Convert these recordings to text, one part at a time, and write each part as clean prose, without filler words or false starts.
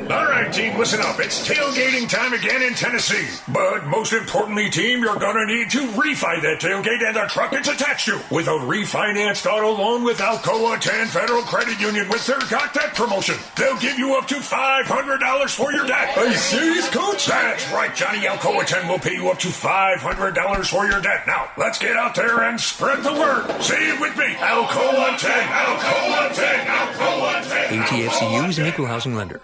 All right, team, listen up. It's tailgating time again in Tennessee. But most importantly, team, you're going to need to refi that tailgate and the truck it's attached to with a refinanced auto loan with Alcoa 10 Federal Credit Union with their Got That promotion. They'll give you up to $500 for your debt. Are you serious, Coach? That's right, Johnny. Alcoa 10 will pay you up to $500 for your debt. Now, let's get out there and spread the word. Say it with me. Alcoa 10, Alcoa 10, Alcoa 10. ATFCU is an equal housing lender.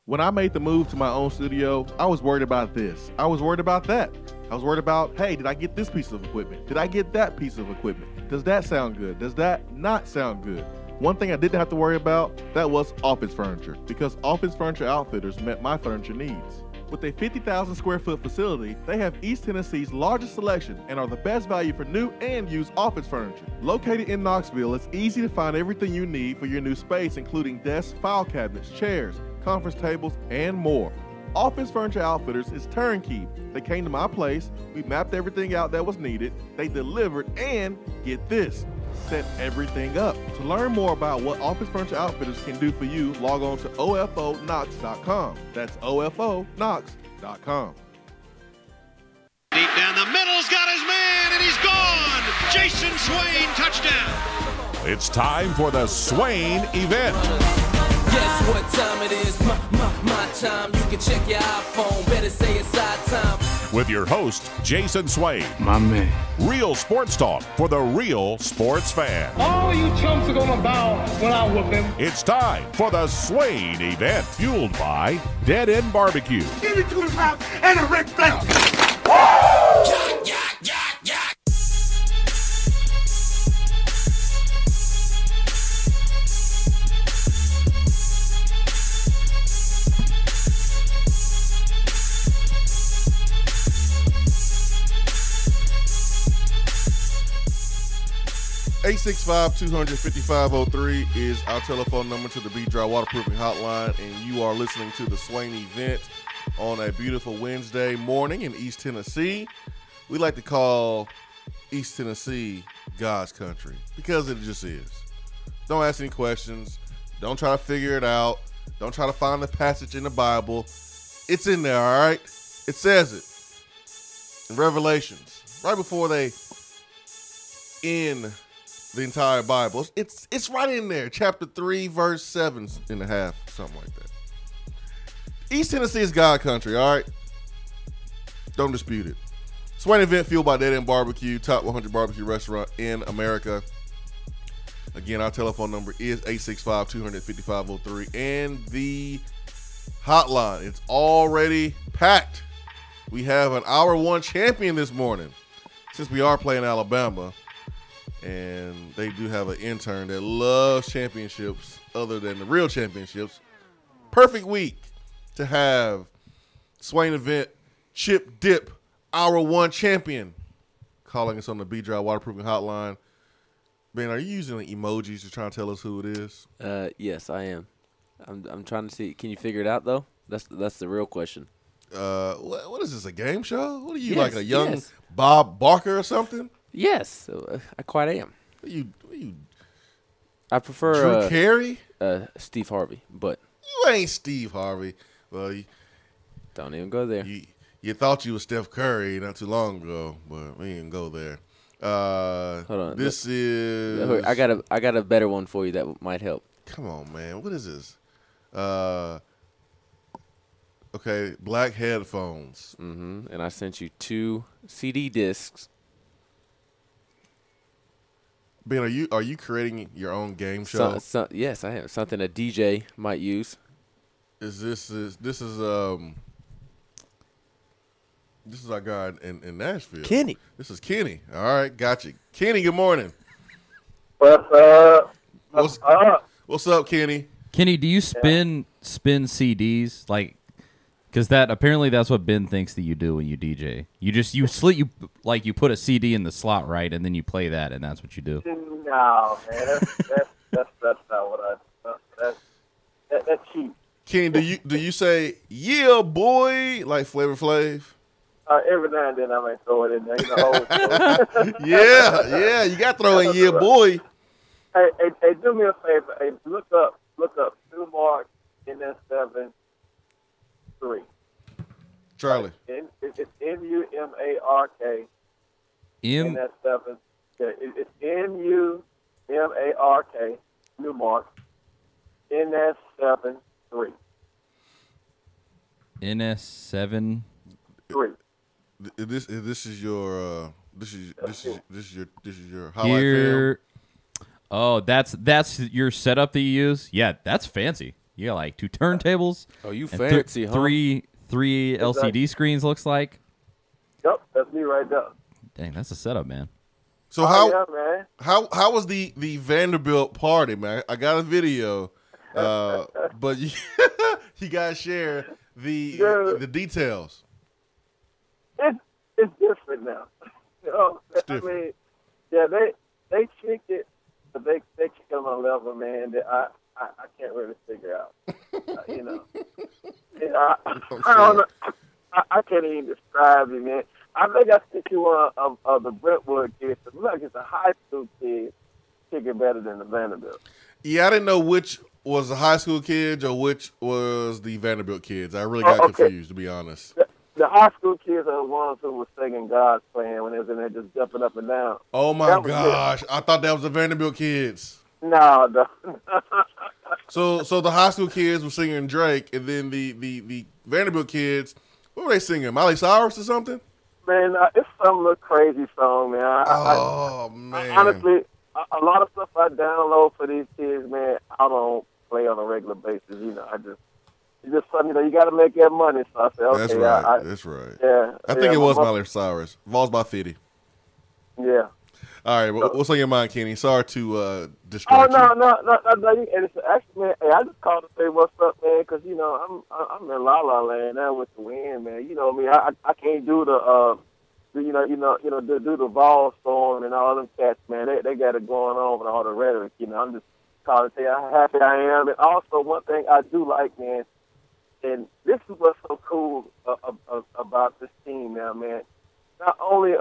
When I made the move to my own studio, I was worried about this. I was worried about that. I was worried about, hey, did I get this piece of equipment? Did I get that piece of equipment? Does that sound good? Does that not sound good? One thing I didn't have to worry about, that was office furniture, because Office Furniture Outfitters met my furniture needs. With a 50,000 square foot facility, they have East Tennessee's largest selection and are the best value for new and used office furniture. Located in Knoxville, it's easy to find everything you need for your new space, including desks, file cabinets, chairs, conference tables, and more. Office Furniture Outfitters is turnkey. They came to my place, we mapped everything out that was needed, they delivered, and get this, set everything up. To learn more about what Office Furniture Outfitters can do for you, log on to ofonox.com. That's ofonox.com. Deep down the middle's got his man, and he's gone. Jason Swain, touchdown. It's time for the Swain Event. Guess what time it is? My time. You can check your iPhone. Better say it's our time. With your host, Jason Swain. My man. Real sports talk for the real sports fan. All you chumps are gonna bow when I whoop him. It's time for the Swain Event, fueled by Dead End Barbecue. Give me 2 pounds and a Rick Flair. Yak, yak, yak, yak. 865-200-5503 is our telephone number to the B-Dry Waterproofing Hotline, and you are listening to the Swain Event on a beautiful Wednesday morning in East Tennessee. We like to call East Tennessee God's country because it just is. Don't ask any questions. Don't try to figure it out. Don't try to find the passage in the Bible. It's in there, all right? It says it in Revelations, right before they end the entire Bible. It's right in there. Chapter 3, verse 7.5, something like that. East Tennessee is God country, all right? Don't dispute it. Swain Event fueled by Dead End Barbecue, top 100 barbecue restaurant in America. Again, our telephone number is 865-200-5503. And the hotline, it's already packed. We have an hour one champion this morning. Since we are playing Alabama, and they do have an intern that loves championships other than the real championships. Perfect week to have Swain Event Chip Dip Hour 1 champion calling us on the B-Dry Waterproofing Hotline. Ben, are you using the emojis to try and tell us who it is? Yes, I am. I'm trying to see. Can you figure it out though? That's the real question. What is this, a game show? What are you, like a young Bob Barker or something? Yes, I quite am. What you I prefer Drew Carey? Steve Harvey, but you ain't Steve Harvey. Well, don't even go there. You thought you was Steph Curry not too long ago, but we didn't go there. Hold on. This is. I got a better one for you that might help. Come on, man. What is this? Okay, black headphones. Mm-hmm. And I sent you 2 CD discs. Ben, are you creating your own game show? Yes, I am. Something a DJ might use. This is our guy in Nashville. Kenny. This is Kenny. All right, got you. Kenny, good morning. What's up? What's up, Kenny? Kenny, do you spin CDs like? Because apparently that's what Ben thinks that you do when you DJ. You put a CD in the slot, right, and then you play that, and that's what you do. No, man, that's not what that's cheap. Kenny, do you say yeah, boy, like Flavor Flav? Every now and then I might throw it in there. You know, yeah, you got to throw in yeah, boy. Hey, do me a favor. Hey, look up Newmark in NS73. Charlie. It's NUMARK. NS7. Yeah, it's NUMARK. Newmark. NS73. NS7. 3. This is your highlight Here. film. Oh, that's your setup that you use? Yeah, that's fancy. You got like 2 turntables. Oh, you and fancy, huh? Three LCD screens looks like. Yep, that's me right there. Dang, that's a setup, man. So man. how was the Vanderbilt party, man? I got a video, but you guys share the details. It's different now. You know, I mean, yeah, they tricked it, but they kick it on a level, man, that I can't really figure out. You know, I don't know. I can't even describe it, man. I think I sent you one of the Brentwood kids. It looks like it's a high school kid kicking better than the Vanderbilt. Yeah, I didn't know which was the high school kids or which was the Vanderbilt kids. I really got confused, to be honest. The high school kids are the ones who were singing God's Plan when they was in there just jumping up and down. Oh, my gosh. I thought that was the Vanderbilt kids. No. So the high school kids were singing Drake, and then the Vanderbilt kids, what were they singing? Miley Cyrus or something? Man, it's some little crazy song, man. Man. Honestly, a lot of stuff I download for these kids, man, I don't play on a regular basis. You know, it's just something, you know, you got to make that money. So I said, okay. That's right. That's right. Yeah. I think it was Miley Cyrus. Vols by 50. Yeah. All right, what's on your mind, Kenny? Sorry to distract you. No. And it's actually, man, hey, I just called to say what's up, man, because you know I'm in La La Land now with the wind, man. You know what I mean? I can't do the do the Vol Storm and all them cats, man. They got it going on with all the rhetoric. You know, I'm just calling to tell you how happy I am. And also one thing I do like, man, and this is what's so cool about this team now, man. Not only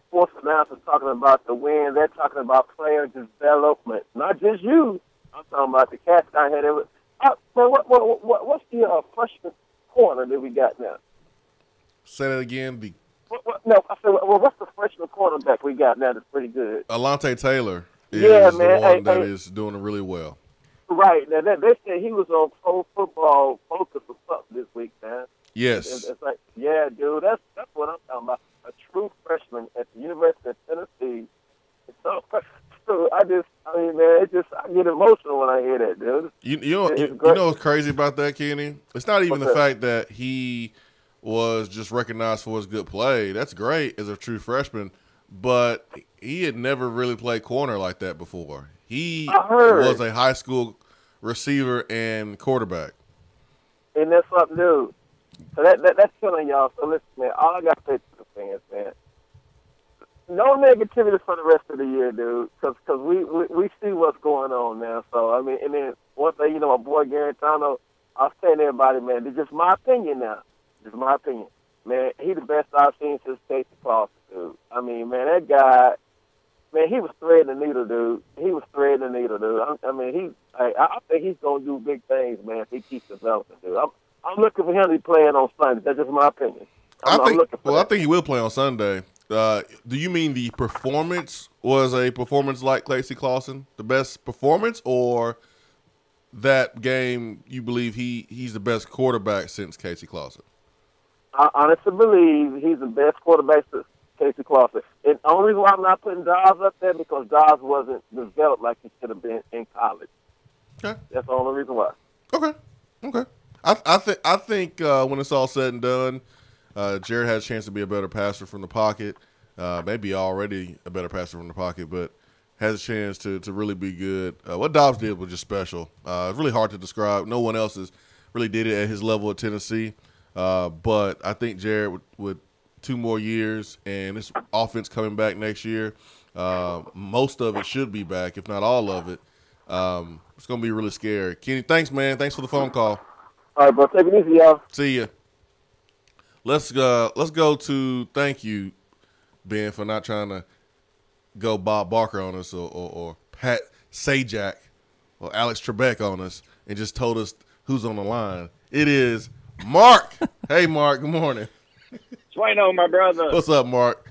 sports announcers talking about the win, they're talking about player development. Not just you. I'm talking about the cats down here. What's the freshman corner that we got now? Say that again. No, I said, what's the freshman cornerback we got now that's pretty good? Alante Taylor is man. the one that is doing really well. Right. Now, they said he was on Pro Football Focus or something this week, man. Yes. It's like, yeah, dude, that's what I'm talking about. A true freshman at the University of Tennessee. So I get emotional when I hear that, dude. You know what's crazy about that, Kenny? It's not even the fact that he was just recognized for his good play. That's great as a true freshman, but he had never really played corner like that before. He was a high school receiver and quarterback. And that's something new. So that's killing y'all. So listen, man, all I got to say to the fans, man, no negativity for the rest of the year, dude, because we see what's going on now. So, I mean, and then one thing, you know, my boy Garantano, I was saying to everybody, man, it's just my opinion now. Just my opinion. Man, he the best I've seen since Casey Clausen, dude. I mean, man, that guy, man, he was threading the needle, dude. I think he's going to do big things, man, if he keeps developing, dude. I'm looking for him to be playing on Sunday. That's just my opinion. I think he will play on Sunday. Do you mean the performance was a performance like Casey Clausen, the best performance, or that game you believe he's the best quarterback since Casey Clausen? I honestly believe he's the best quarterback since Casey Clausen. And the only reason why I'm not putting Dawes up there because Dawes wasn't developed like he should have been in college. Okay. That's the only reason why. Okay. I think when it's all said and done, Jared has a chance to be a better passer from the pocket. Maybe already a better passer from the pocket, but has a chance to really be good. What Dobbs did was just special. It's really hard to describe. No one else has really did it at his level at Tennessee. But I think Jared with 2 more years and this offense coming back next year, most of it should be back, if not all of it. It's going to be really scary. Kenny, thanks, man. Thanks for the phone call. All right, bro. Take it easy, y'all. See ya. Let's go to thank you, Ben, for not trying to go Bob Barker on us or Pat Sajak or Alex Trebek on us and just told us who's on the line. It is Mark. Hey, Mark. Good morning. Swaino, my brother. What's up, Mark?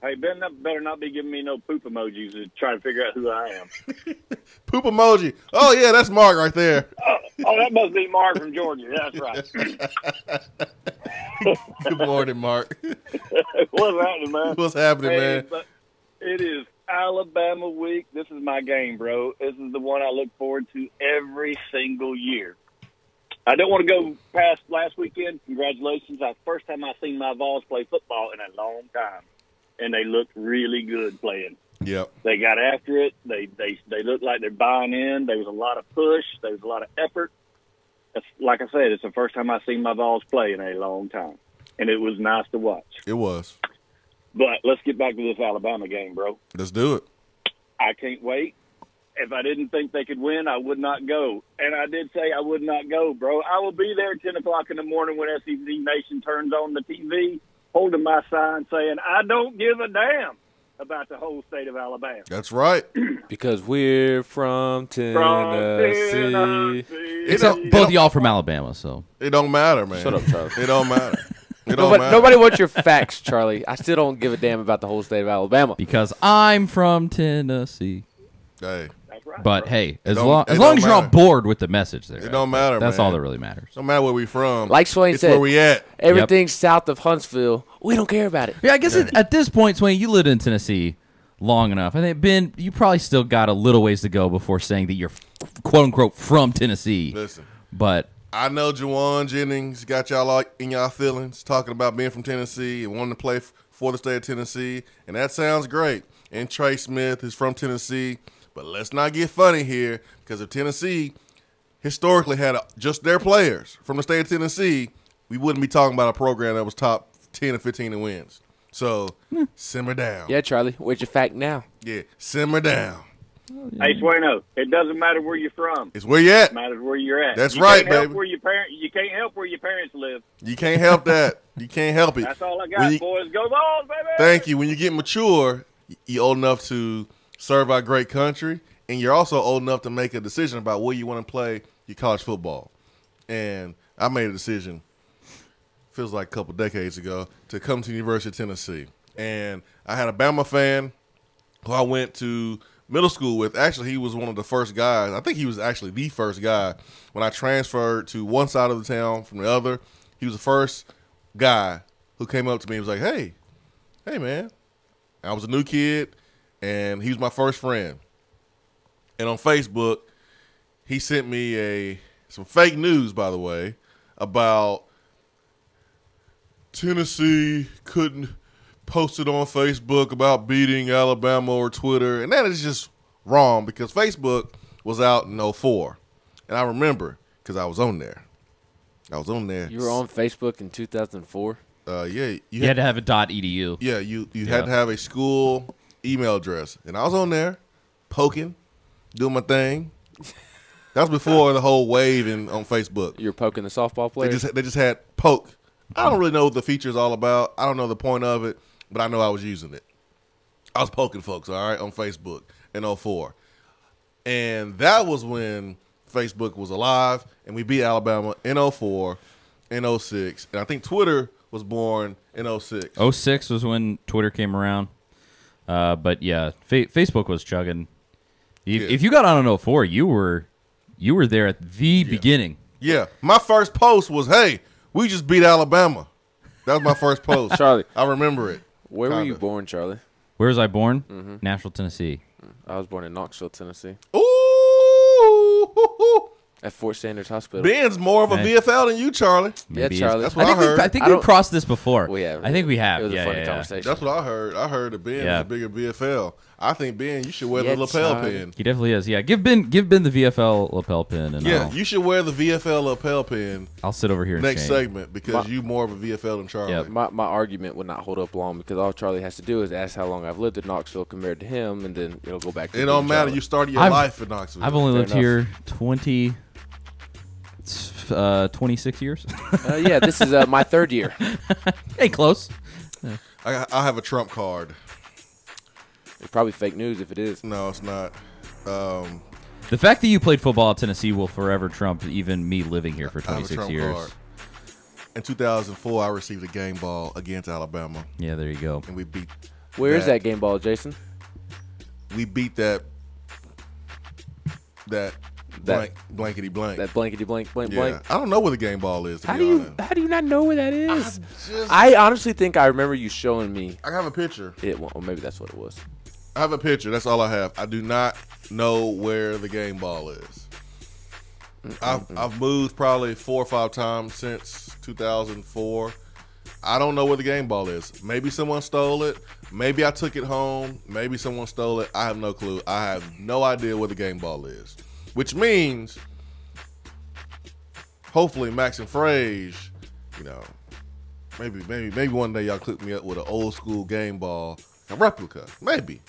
Hey, Ben better not be giving me no poop emojis to try to figure out who I am. Poop emoji. Oh, yeah, that's Mark right there. Oh, that must be Mark from Georgia. That's right. Good morning, Mark. What's happening, man? What's happening, man? But it is Alabama week. This is my game, bro. This is the one I look forward to every single year. I don't want to go past last weekend. Congratulations. That's the first time I've seen my Vols play football in a long time. And they looked really good playing. Yep. They got after it. They looked like they're buying in. There was a lot of push. There was a lot of effort. Like I said, it's the first time I've seen my Vols play in a long time. And it was nice to watch. It was. But let's get back to this Alabama game, bro. Let's do it. I can't wait. If I didn't think they could win, I would not go. And I did say I would not go, bro. I will be there at 10 o'clock in the morning when SEC Nation turns on the TV, holding my sign saying, I don't give a damn about the whole state of Alabama. That's right. Because we're from Tennessee. Except both y'all from Alabama, so. It don't matter, man. Shut up, Charlie. It don't matter. It don't matter. Nobody wants your facts, Charlie. I still don't give a damn about the whole state of Alabama. Because I'm from Tennessee. Hey. That's right. But, bro. hey, as don't- long it as don't you're on matter. board with the message there. It don't matter, That's man. all that really matters. No matter where we from. Like Swain it's said, where we at. everything south of Huntsville, we don't care about it. Yeah, I guess at this point, Swain, you lived in Tennessee long enough. I think, Ben, you probably still got a little ways to go before saying that you're quote-unquote from Tennessee. Listen. But I know Juwan Jennings got y'all all in y'all feelings talking about being from Tennessee and wanting to play for the state of Tennessee, and that sounds great. And Trey Smith is from Tennessee, but let's not get funny here, because if Tennessee historically had just their players from the state of Tennessee, we wouldn't be talking about a program that was top 10 or 15 in wins. So simmer down. Yeah, Charlie, where's your fact now? Yeah, simmer down. Hey, Swaino, it doesn't matter where you're from. It's where you at. It matters where you're at. That's you right, can't help baby. Where you can't help where your parents live. You can't help that. You can't help it. That's all I When got, you- boys. Go Vols, baby! Thank you. When you get mature, you're old enough to serve our great country, and you're also old enough to make a decision about where you want to play your college football. And I made a decision, feels like a couple decades ago, to come to the University of Tennessee. And I had a Bama fan who I went to middle school with. Actually, he was one of the first guys. I think he was actually the first guy when I transferred to one side of the town from the other. He was the first guy who came up to me and was like, hey, man. I was a new kid, and he was my first friend. And on Facebook, he sent me some fake news, by the way, about Tennessee couldn't post it on Facebook about beating Alabama or Twitter. And that is just wrong, because Facebook was out in 2004. And I remember because I was on there. You were on Facebook in 2004? Yeah. you had to have a .edu. Yeah, you had to have a school email address. And I was on there poking, doing my thing. That was before the whole wave on Facebook. You were poking the softball players? They just had poke. I don't really know what the feature is all about. I don't know the point of it, but I know I was using it. I was poking folks, all right, on Facebook in 2004. And that was when Facebook was alive, and we beat Alabama in 2004, in 2006. And I think Twitter was born in 2006. 06 was when Twitter came around. But, yeah, Facebook was chugging. If you got on in 2004, you were there at the beginning. Yeah. My first post was, hey, we just beat Alabama. That was my first post. Charlie. I remember it. Where were you born, Charlie? Where was I born? Nashville, Tennessee. I was born in Knoxville, Tennessee. Ooh. At Fort Sanders Hospital. Ben's more of a VFL than you, Charlie. Maybe Charlie. That's what I heard. I think we've crossed this before. We have. I think we have. It was yeah, a funny yeah, conversation. That's what I heard. I heard that Ben is a bigger VFL. I think, Ben, you should wear Yeah, the lapel Charlie. pin. He definitely is. Yeah, give Ben the VFL lapel pin, and Yeah, you should wear the VFL lapel pin I'll sit over here. next and segment, because you more of a VFL than Charlie. Yeah, My argument would not hold up long, because all Charlie has to do is ask how long I've lived in Knoxville compared to him, and then it'll go back to It don't matter. Charlie. You started your life in Knoxville. I've only lived enough. here 26 years. Yeah, this is my third year. Hey, close. I have a Trump card. It's probably fake news if it is. No, it's not. The fact that you played football at Tennessee will forever trump even me living here for I have a 26 trump years. card. In 2004, I received a game ball against Alabama. Yeah, there you go. And we beat. Where is that game ball, Jason? We beat that blankety blank. That blankety blank blank Yeah. blank. I don't know where the game ball is. How do you not know where that is? I honestly think I remember you showing me. I have a picture. Or maybe that's what it was. I have a picture. That's all I have. I do not know where the game ball is. I've moved probably 4 or 5 times since 2004. I don't know where the game ball is. Maybe someone stole it. Maybe I took it home. Maybe someone stole it. I have no clue. I have no idea where the game ball is. Which means, hopefully, Max and Frage, maybe one day y'all clip me up with an old school game ball, a replica. Maybe.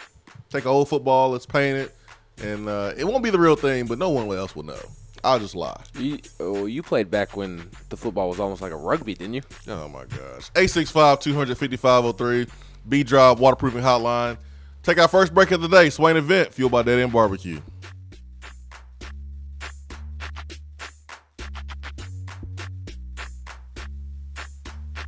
Take an old football, let's paint it, and it won't be the real thing, but no one else will know. I'll just lie. You played back when the football was almost like a rugby, didn't you? Oh, my gosh. 865-200-5503, B-Drive Waterproofing Hotline. Take our first break of the day. Swain Event, fueled by Dead End Barbecue.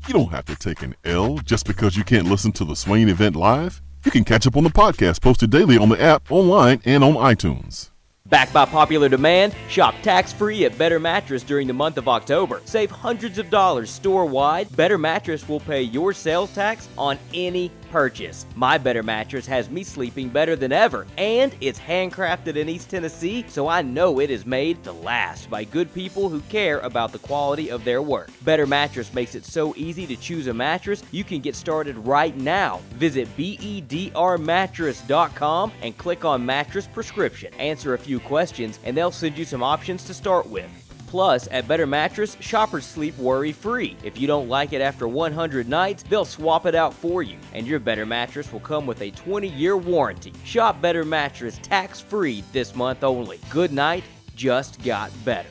You don't have to take an L just because you can't listen to the Swain Event live. You can catch up on the podcast posted daily on the app, online, and on iTunes. Backed by popular demand, shop tax-free at Better Mattress during the month of October. Save hundreds of dollars store-wide. Better Mattress will pay your sales tax on any purchase. My Better Mattress has me sleeping better than ever, and it's handcrafted in East Tennessee, so I know it is made to last by good people who care about the quality of their work. Better Mattress makes it so easy to choose a mattress, you can get started right now. Visit bedrmattress.com and click on Mattress Prescription. Answer a few questions, and they'll send you some options to start with. Plus, at Better Mattress, shoppers sleep worry-free. If you don't like it after 100 nights, they'll swap it out for you. And your Better Mattress will come with a 20-year warranty. Shop Better Mattress tax-free this month only. Good night just got better.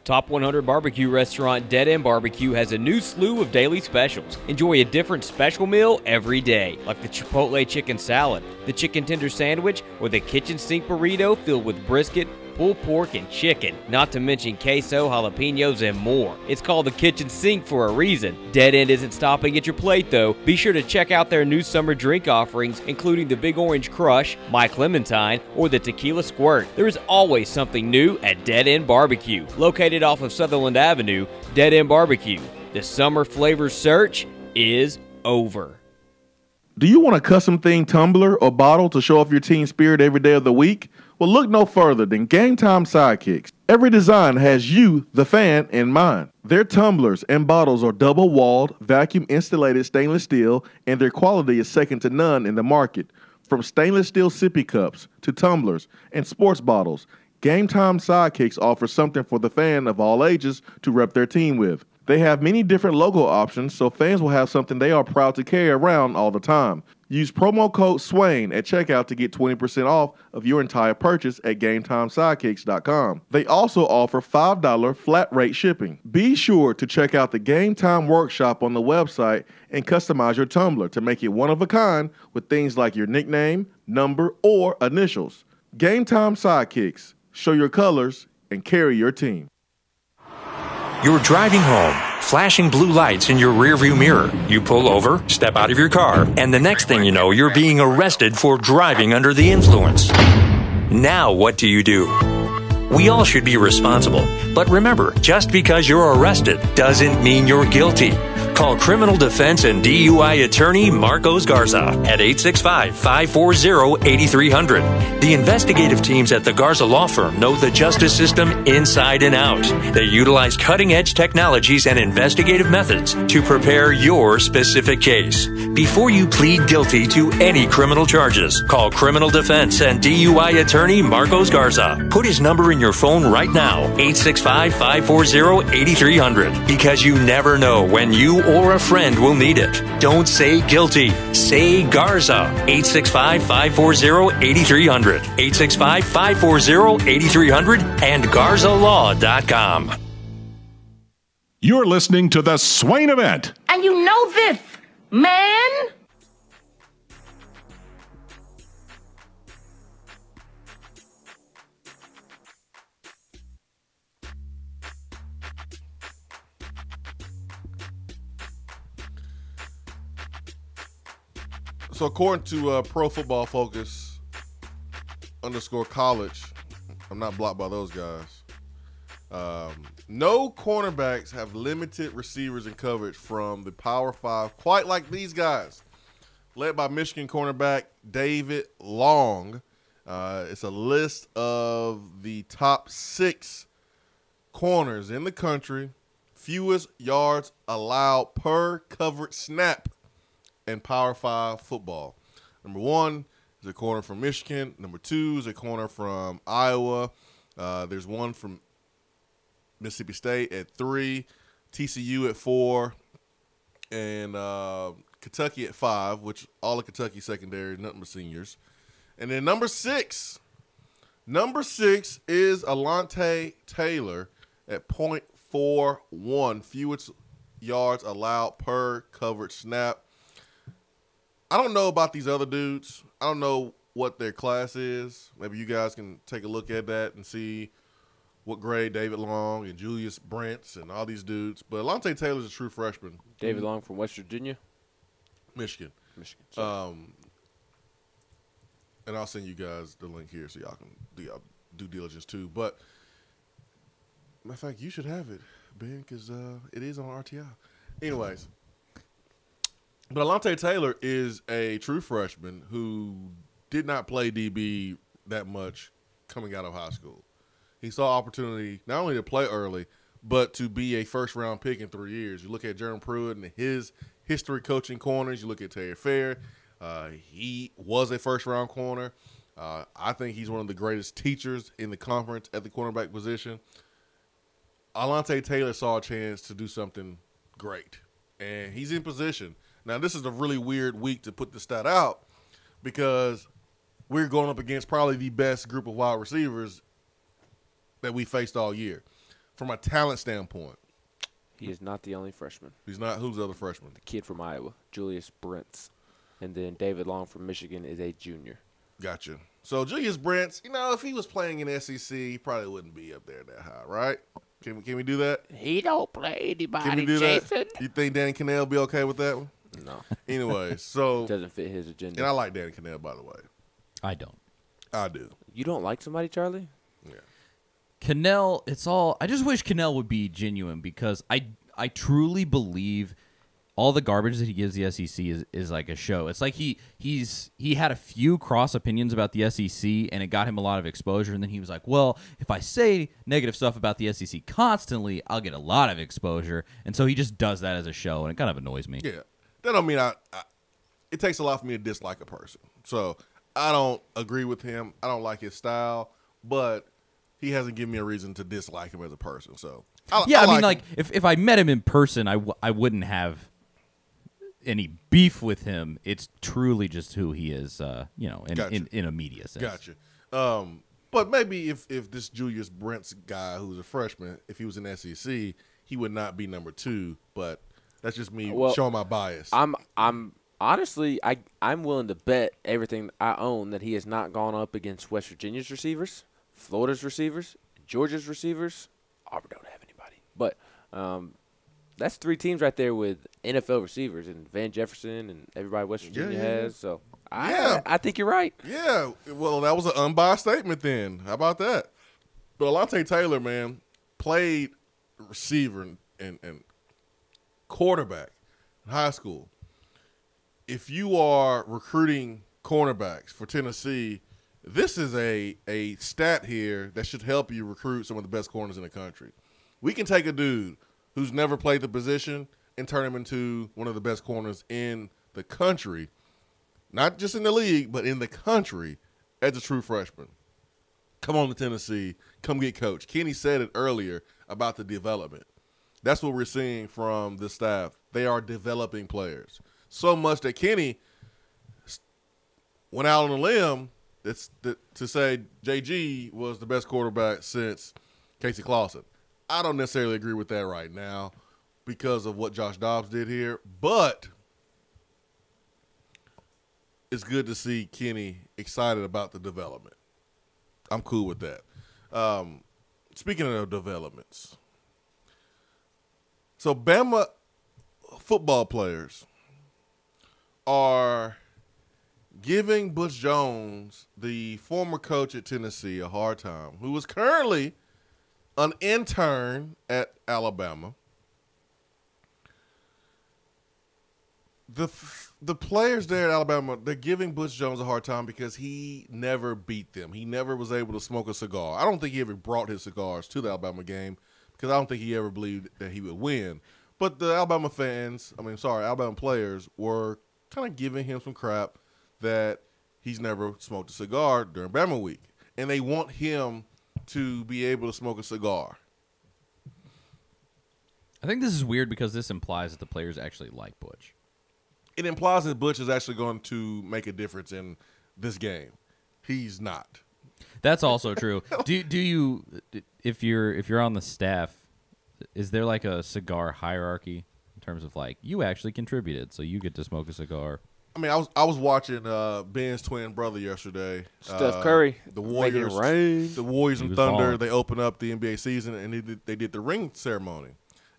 Top 100 barbecue restaurant Dead End Barbecue has a new slew of daily specials. Enjoy a different special meal every day, like the Chipotle chicken salad, the chicken tender sandwich, or the kitchen sink burrito filled with brisket, pulled pork, and chicken, not to mention queso, jalapenos, and more. It's called the kitchen sink for a reason. Dead End isn't stopping at your plate, though. Be sure to check out their new summer drink offerings, including the Big Orange Crush, My Clementine, or the Tequila Squirt. There is always something new at Dead End Barbecue. Located off of Sutherland Avenue, Dead End Barbecue. The summer flavor search is over. Do you want a custom-themed tumbler or bottle to show off your team spirit every day of the week? Well, look no further than Game Time Sidekicks. Every design has you, the fan, in mind. Their tumblers and bottles are double-walled, vacuum-insulated stainless steel, and their quality is second to none in the market. From stainless steel sippy cups to tumblers and sports bottles, Game Time Sidekicks offers something for the fan of all ages to rep their team with. They have many different logo options, so fans will have something they are proud to carry around all the time. Use promo code SWAIN at checkout to get 20% off of your entire purchase at GameTimeSidekicks.com. They also offer $5 flat rate shipping. Be sure to check out the Game Time Workshop on the website and customize your tumbler to make it one of a kind with things like your nickname, number, or initials. Game Time Sidekicks. Show your colors and carry your team. You're driving home, flashing blue lights in your rearview mirror. You pull over, step out of your car, and the next thing you know, you're being arrested for driving under the influence. Now what do? We all should be responsible, but remember, just because you're arrested doesn't mean you're guilty. Call criminal defense and DUI attorney Marcos Garza at 865-540-8300. The investigative teams at the Garza Law Firm know the justice system inside and out. They utilize cutting-edge technologies and investigative methods to prepare your specific case. Before you plead guilty to any criminal charges, call criminal defense and DUI attorney Marcos Garza. Put his number in your phone right now, 865-540-8300, because you never know when you or a friend will need it. Don't say guilty. Say Garza. 865-540-8300. 865-540-8300 and GarzaLaw.com. You're listening to the Swain Event. And you know this, man. So according to Pro Football Focus _college, I'm not blocked by those guys. No cornerbacks have limited receivers in coverage from the Power 5 quite like these guys. Led by Michigan cornerback David Long. It's a list of the top 6 corners in the country, fewest yards allowed per covered snap in Power 5 football. Number 1 is a corner from Michigan. Number 2 is a corner from Iowa. There's one from Mississippi State at 3, TCU at 4, and Kentucky at 5, which all of Kentucky secondary, nothing but seniors. And then number 6 is Alante Taylor at .41, fewest yards allowed per covered snap. I don't know about these other dudes. I don't know what their class is. Maybe you guys can take a look at that and see what grade David Long and Julius Brents and all these dudes. But Alante Taylor's a true freshman. David Long from West Virginia? Michigan. Michigan. And I'll send you guys the link here so y'all can do y'all due diligence too. But, matter of fact, you should have it, Ben, because it is on RTI. Anyways. But Alante Taylor is a true freshman who did not play DB that much coming out of high school. He saw opportunity not only to play early, but to be a first-round pick in 3 years. You look at Jeremy Pruitt and his history coaching corners. You look at Terry Fair. He was a first-round corner. I think he's one of the greatest teachers in the conference at the cornerback position. Alante Taylor saw a chance to do something great, and he's in position. Now, this is a really weird week to put the stat out because we're going up against probably the best group of wide receivers that we faced all year from a talent standpoint. He is not the only freshman. He's not. Who's the other freshman? The kid from Iowa, Julius Brents. And then David Long from Michigan is a junior. Gotcha. So Julius Brents, if he was playing in SEC, he probably wouldn't be up there that high, right? Can we do that? He don't play anybody, Can we do Jason. that? You think Danny Cannell be okay with that one? No. Anyway, so. Doesn't fit his agenda. And I like Danny Cannell, by the way. I don't. I do. You don't like somebody, Charlie? Yeah. Cannell, I just wish Cannell would be genuine because I truly believe all the garbage that he gives the SEC is like a show. It's like he had a few cross opinions about the SEC and it got him a lot of exposure, and then he was like, well, if I say negative stuff about the SEC constantly, I'll get a lot of exposure. And so he just does that as a show, and it kind of annoys me. Yeah. That don't mean it takes a lot for me to dislike a person. So I don't agree with him. I don't like his style, but he hasn't given me a reason to dislike him as a person. So I mean, if I met him in person, I wouldn't have any beef with him. It's truly just who he is, in a media sense. Gotcha. But maybe if this Julius Brents guy who's a freshman, if he was in SEC, he would not be number 2. But that's just me showing my bias. I'm honestly, I'm willing to bet everything I own that he has not gone up against West Virginia's receivers, Florida's receivers, Georgia's receivers. Auburn don't have anybody. But that's 3 teams right there with NFL receivers, and Van Jefferson and everybody West Virginia has. So I think you're right. Yeah. Well, that was an unbiased statement then. How about that? But Alante Taylor, man, played receiver and quarterback in high school. If you are recruiting cornerbacks for Tennessee, this is a stat here that should help you recruit some of the best corners in the country. We can take a dude who's never played the position and turn him into one of the best corners in the country, not just in the league, but in the country as a true freshman. Come on to Tennessee. Come get coached. Kenny said it earlier about the development. That's what we're seeing from the staff. They are developing players. So much that Kenny went out on a limb to say JG was the best quarterback since Casey Clausen. I don't necessarily agree with that right now because of what Josh Dobbs did here, but it's good to see Kenny excited about the development. I'm cool with that. Speaking of developments, so Bama football players are giving Butch Jones, the former coach at Tennessee, a hard time, who is currently an intern at Alabama. The players there at Alabama, they're giving Butch Jones a hard time because he never beat them. He never was able to smoke a cigar. I don't think he ever brought his cigars to the Alabama game because I don't think he ever believed that he would win. But the Alabama Alabama players were kind of giving him some crap that he's never smoked a cigar during Bama week. And they want him to be able to smoke a cigar. I think this is weird because this implies that the players actually like Butch. It implies that Butch is actually going to make a difference in this game. He's not. That's also true. Do you, if you're on the staff, is there like a cigar hierarchy in terms of like you actually contributed, so you get to smoke a cigar? I mean, I was watching Ben's twin brother yesterday, Steph Curry, the Warriors, and Thunder. Balling. They opened up the NBA season and they did the ring ceremony.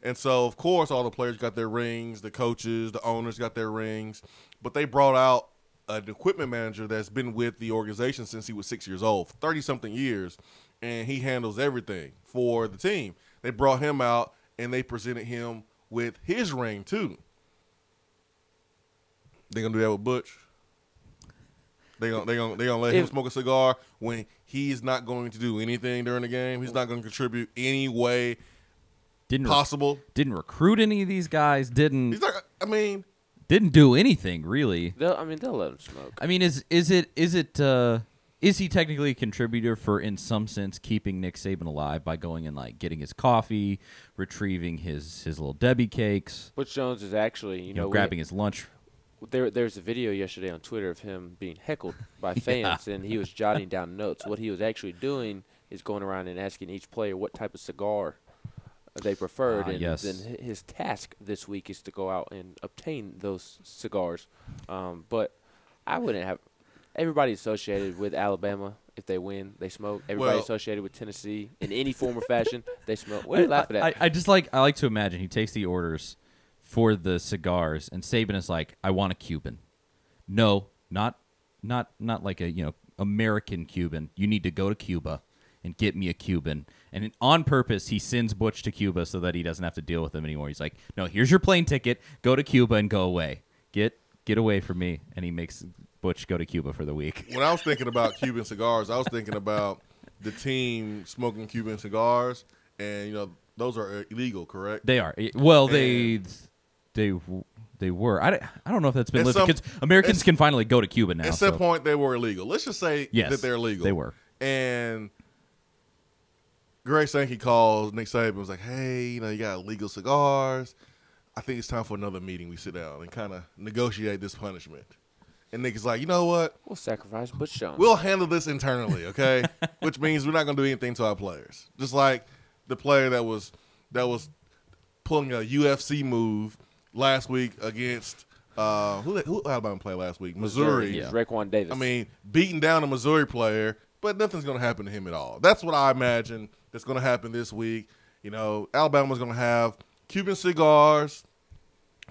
And so, of course, all the players got their rings, the coaches, the owners got their rings. But they brought out an equipment manager that's been with the organization since he was 6 years old, 30-something years, and he handles everything for the team. They brought him out, and they presented him with his ring, too. They going to do that with Butch? They gonna let him smoke a cigar when he's not going to do anything during the game? He's not going to contribute any way possible. Didn't recruit any of these guys. Didn't do anything really. They'll let him smoke. I mean, is he technically a contributor for, in some sense, keeping Nick Saban alive by going and like getting his coffee, retrieving his little Debbie cakes? Butch Jones is actually grabbing his lunch. There's a video yesterday on Twitter of him being heckled by fans, and he was jotting down notes. What he was actually doing is going around and asking each player what type of cigar they preferred, and yes. then his task this week is to go out and obtain those cigars. But I wouldn't have everybody associated with Alabama. If they win, they smoke. Everybody associated with Tennessee in any form or fashion, they smoke. What are you laughing at? I like to imagine he takes the orders for the cigars, and Saban is like, "I want a Cuban." No, not like a American Cuban. You need to go to Cuba and get me a Cuban. And on purpose, he sends Butch to Cuba so that he doesn't have to deal with him anymore. He's like, no, here's your plane ticket. Go to Cuba and go away. Get away from me. And he makes Butch go to Cuba for the week. When I was thinking about Cuban cigars, I was thinking about the team smoking Cuban cigars. And, those are illegal, correct? They are. Well, they were. I don't know if that's been lifted because Americans can finally go to Cuba now. At some point, they were illegal. Let's just say that they're illegal. They were. And Greg Sankey calls Nick Saban and was like, hey, you got illegal cigars. I think it's time for another meeting. We sit down and kind of negotiate this punishment. And Nick is like, you know what? We'll sacrifice Butch Jones. We'll handle this internally, okay? Which means we're not going to do anything to our players. Just like the player that was pulling a UFC move last week against who Alabama played last week? Missouri. Yeah. Raekwon Davis. I mean, beating down a Missouri player, but nothing's going to happen to him at all. That's what I imagine that's going to happen this week. Alabama's going to have Cuban cigars,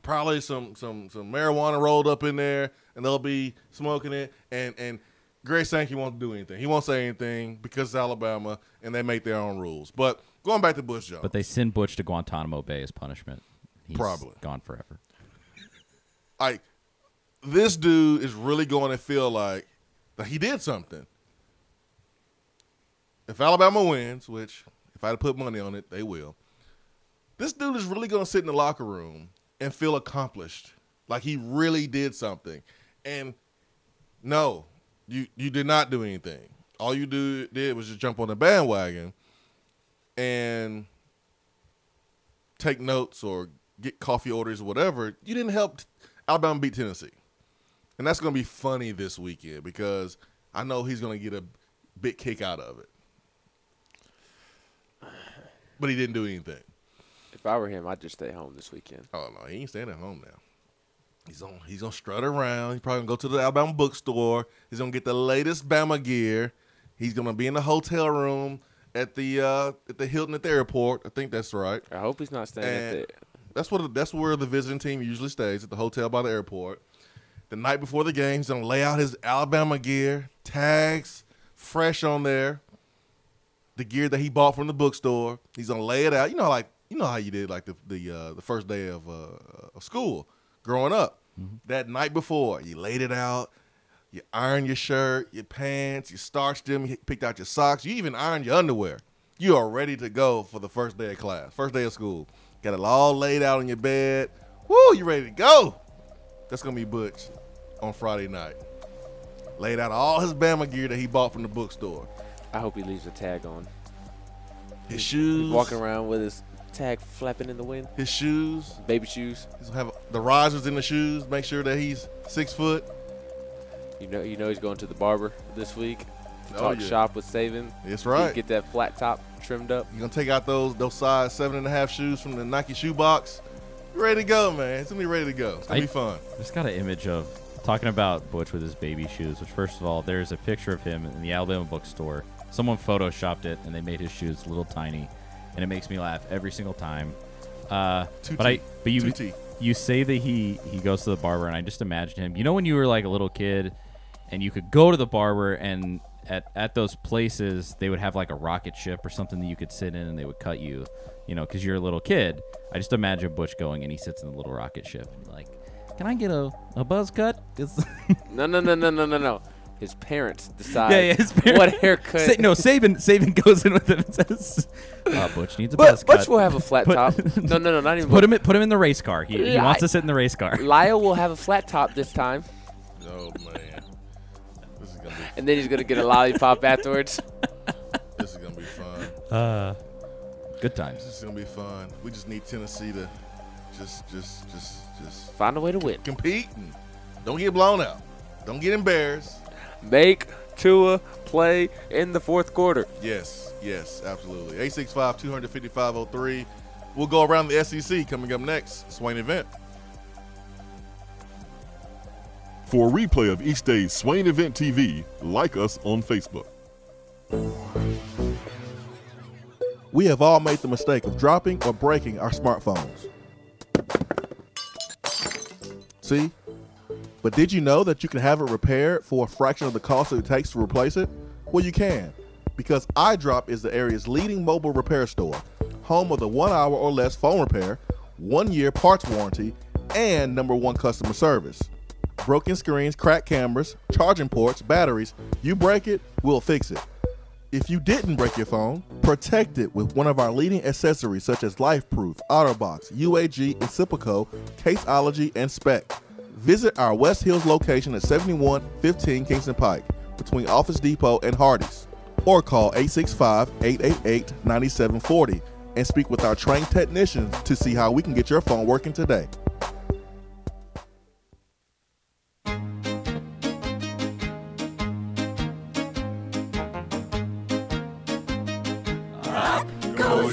probably some marijuana rolled up in there, and they'll be smoking it. And Greg Sankey won't do anything. He won't say anything because it's Alabama, and they make their own rules. But going back to Butch Jones. But they send Butch to Guantanamo Bay as punishment. He's probably gone forever. This dude is really going to feel like that he did something. If Alabama wins, which if I had to put money on it, they will, this dude is really going to sit in the locker room and feel accomplished, like he really did something. And no, you did not do anything. All you did was just jump on the bandwagon and take notes or get coffee orders or whatever. You didn't help Alabama beat Tennessee. And that's going to be funny this weekend because I know he's going to get a big kick out of it. But he didn't do anything. If I were him, I'd just stay home this weekend. Oh, no, he ain't staying at home now. He's gonna strut around. He's probably going to go to the Alabama bookstore. He's going to get the latest Bama gear. He's going to be in the hotel room at the Hilton at the airport. I think that's right. I hope he's not staying at the That's where the visiting team usually stays, at the hotel by the airport. The night before the game, he's going to lay out his Alabama gear, tags, fresh on there, the gear that he bought from the bookstore. He's going to lay it out. You know how you did like the first day of school growing up. Mm-hmm. That night before, you laid it out. You ironed your shirt, your pants, you starched them, you picked out your socks. You even ironed your underwear. You are ready to go for the first day of class, first day of school. Got it all laid out on your bed. Woo, you ready to go. That's going to be Butch on Friday night. Laid out all his Bama gear that he bought from the bookstore. I hope he leaves a tag on. His shoes. He's walking around with his tag flapping in the wind. His shoes. Baby shoes. He's going to have the risers in the shoes. Make sure that he's 6 foot. You know he's going to the barber this week to talk shop with Saban. That's right. Get that flat top trimmed up. You're going to take out those size 7.5 shoes from the Nike shoe box. You're ready to go, man. It's going to be ready to go. It's going to be fun. Just got an image of talking about Butch with his baby shoes, which first of all, there's a picture of him in the Alabama bookstore. Someone photoshopped it, and they made his shoes a little tiny, and it makes me laugh every single time. You say that he goes to the barber, and I just imagine him. You know when you were like a little kid and you could go to the barber, and at those places they would have like a rocket ship or something that you could sit in and they would cut you, because you're a little kid. I just imagine Butch going and he sits in the little rocket ship and like, can I get a buzz cut? No. His parents decide what haircut. Saban goes in with him and says, Butch needs a buzz cut. Butch will have a flat top. No, not even. Put him in the race car. He wants to sit in the race car. Lyle will have a flat top this time. Oh, man. This is gonna be and then he's going to get a lollipop afterwards. This is going to be fun. Good times. This is going to be fun. We just need Tennessee to just find a way to win. Compete and don't get blown out. Don't get embarrassed. Make Tua play in the fourth quarter. Yes, absolutely. 865-255-03. We'll go around the SEC coming up next. Swain Event. For a replay of each day's Swain Event TV, like us on Facebook. We have all made the mistake of dropping or breaking our smartphones. See? But did you know that you can have it repaired for a fraction of the cost that it takes to replace it? Well, you can, because iDrop is the area's leading mobile repair store, home of the 1 hour or less phone repair, 1 year parts warranty, and #1 customer service. Broken screens, cracked cameras, charging ports, batteries, you break it, we'll fix it. If you didn't break your phone, protect it with one of our leading accessories such as LifeProof, OtterBox, UAG, Incipico, Caseology, and Spec. Visit our West Hills location at 7115 Kingston Pike between Office Depot and Hardee's, or call 865-888-9740 and speak with our trained technicians to see how we can get your phone working today.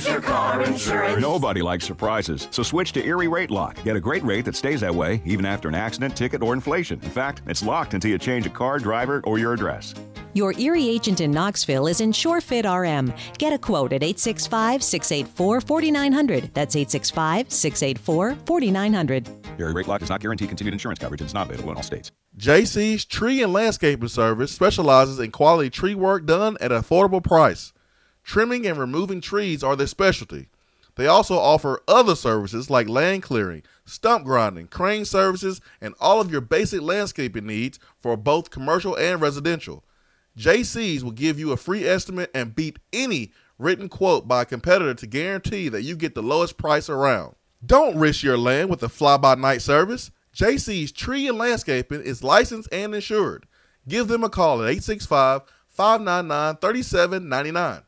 Your car insurance. Nobody likes surprises, so switch to Erie Rate Lock. Get a great rate that stays that way even after an accident, ticket, or inflation. In fact, it's locked until you change a car, driver, or your address. Your Erie agent in Knoxville is InsureFit RM. Get a quote at 865-684-4900. That's 865-684-4900. Erie Rate Lock does not guarantee continued insurance coverage and is not available in all states. JC's Tree and Landscaping Service specializes in quality tree work done at an affordable price. Trimming and removing trees are their specialty. They also offer other services like land clearing, stump grinding, crane services, and all of your basic landscaping needs for both commercial and residential. JC's will give you a free estimate and beat any written quote by a competitor to guarantee that you get the lowest price around. Don't risk your land with a fly-by-night service. JC's Tree and Landscaping is licensed and insured. Give them a call at 865-599-3799.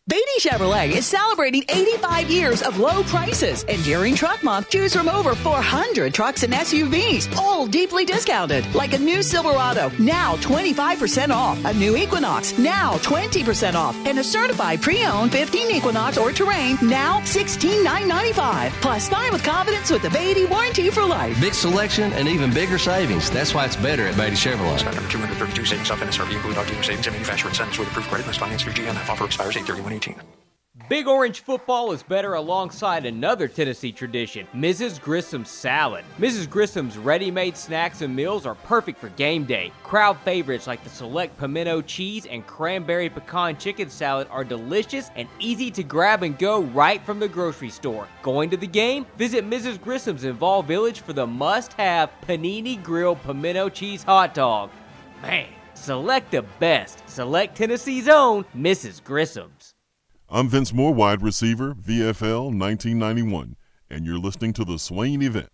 Beatty Chevrolet is celebrating 85 years of low prices. And during Truck Month, choose from over 400 trucks and SUVs, all deeply discounted. Like a new Silverado, now 25% off. A new Equinox, now 20% off. And a certified pre-owned 15 Equinox or Terrain, now $16,995. Plus, buy with confidence with the Beatty warranty for life. Big selection and even bigger savings. That's why it's better at Beatty Chevrolet. Stock number 232, savings off NSRP, include all dealer savings and manufacturer incentives with approved credit list finance through GMF. Offer expires 8/31/18. Big Orange football is better alongside another Tennessee tradition, Mrs. Grissom's salad. Mrs. Grissom's ready-made snacks and meals are perfect for game day. Crowd favorites like the select pimento cheese and cranberry pecan chicken salad are delicious and easy to grab and go right from the grocery store. Going to the game? Visit Mrs. Grissom's in Vol Village for the must-have panini grilled pimento cheese hot dog. Man, select the best. Select Tennessee's own Mrs. Grissom's. I'm Vince Moore, wide receiver, VFL 1991, and you're listening to the Swain Event.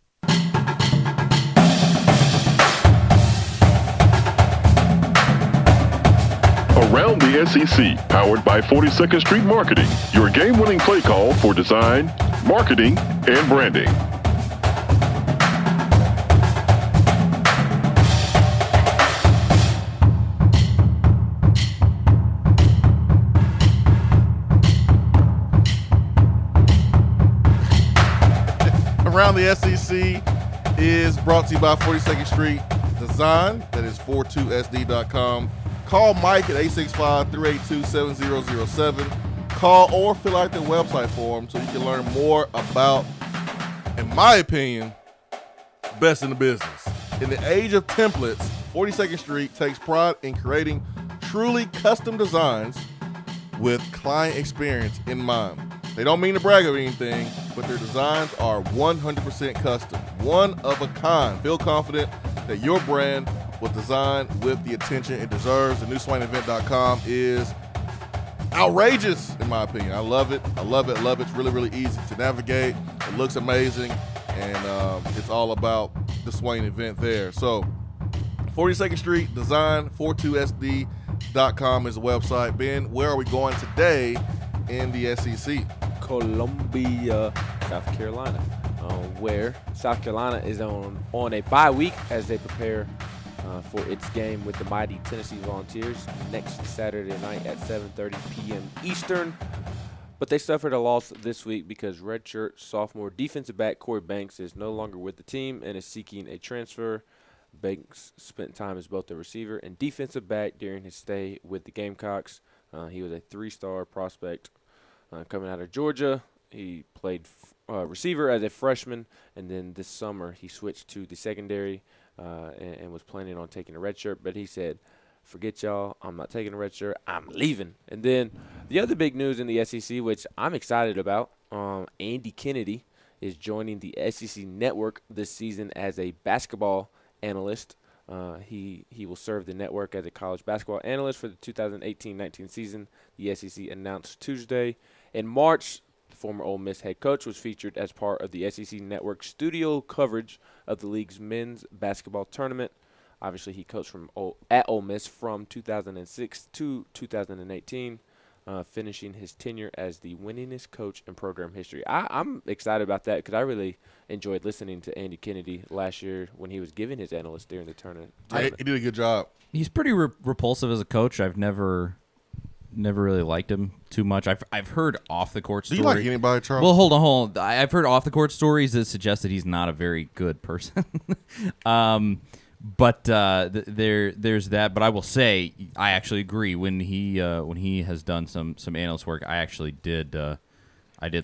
Around the SEC, powered by 42nd Street Marketing, your game-winning play call for design, marketing, and branding. Around the SEC is brought to you by 42nd Street Design. That is 42sd.com. Call Mike at 865-382-7007. Call or fill out the website form so you can learn more about, in my opinion, best in the business. In the age of templates, 42nd Street takes pride in creating truly custom designs with client experience in mind. They don't mean to brag or anything, but their designs are 100% custom, one of a kind. Feel confident that your brand was designed with the attention it deserves. The new SwainEvent.com is outrageous, in my opinion. I love it. I love it. Love it. It's really, really easy to navigate. It looks amazing, and it's all about the Swain Event there. So 42nd Street Design, 42sd.com is the website. Ben, where are we going today in the SEC? Columbia, South Carolina, where South Carolina is on a bye week as they prepare for its game with the mighty Tennessee Volunteers next Saturday night at 7:30 p.m. Eastern. But they suffered a loss this week because redshirt sophomore defensive back Corey Banks is no longer with the team and is seeking a transfer. Banks spent time as both a receiver and defensive back during his stay with the Gamecocks. He was a 3-star prospect coming out of Georgia. He played receiver as a freshman, and then this summer he switched to the secondary and was planning on taking a red shirt. But he said, forget y'all, I'm not taking a red shirt, I'm leaving. And then the other big news in the SEC, which I'm excited about, Andy Kennedy is joining the SEC Network this season as a basketball analyst. He will serve the network as a college basketball analyst for the 2018-19 season. The SEC announced Tuesday. In March, the former Ole Miss head coach was featured as part of the SEC Network studio coverage of the league's men's basketball tournament. Obviously, he coached at Ole Miss from 2006 to 2018, finishing his tenure as the winningest coach in program history. I'm excited about that because I really enjoyed listening to Andy Kennedy last year when he was giving his analyst during the tournament. He did a good job. He's pretty repulsive as a coach. I've never really liked him too much. I've heard off the court stories. Do you like anybody, Charles? Well, hold on. I've heard off the court stories that suggest that he's not a very good person. But there's that. But I will say I actually agree when he has done some analyst work. I actually did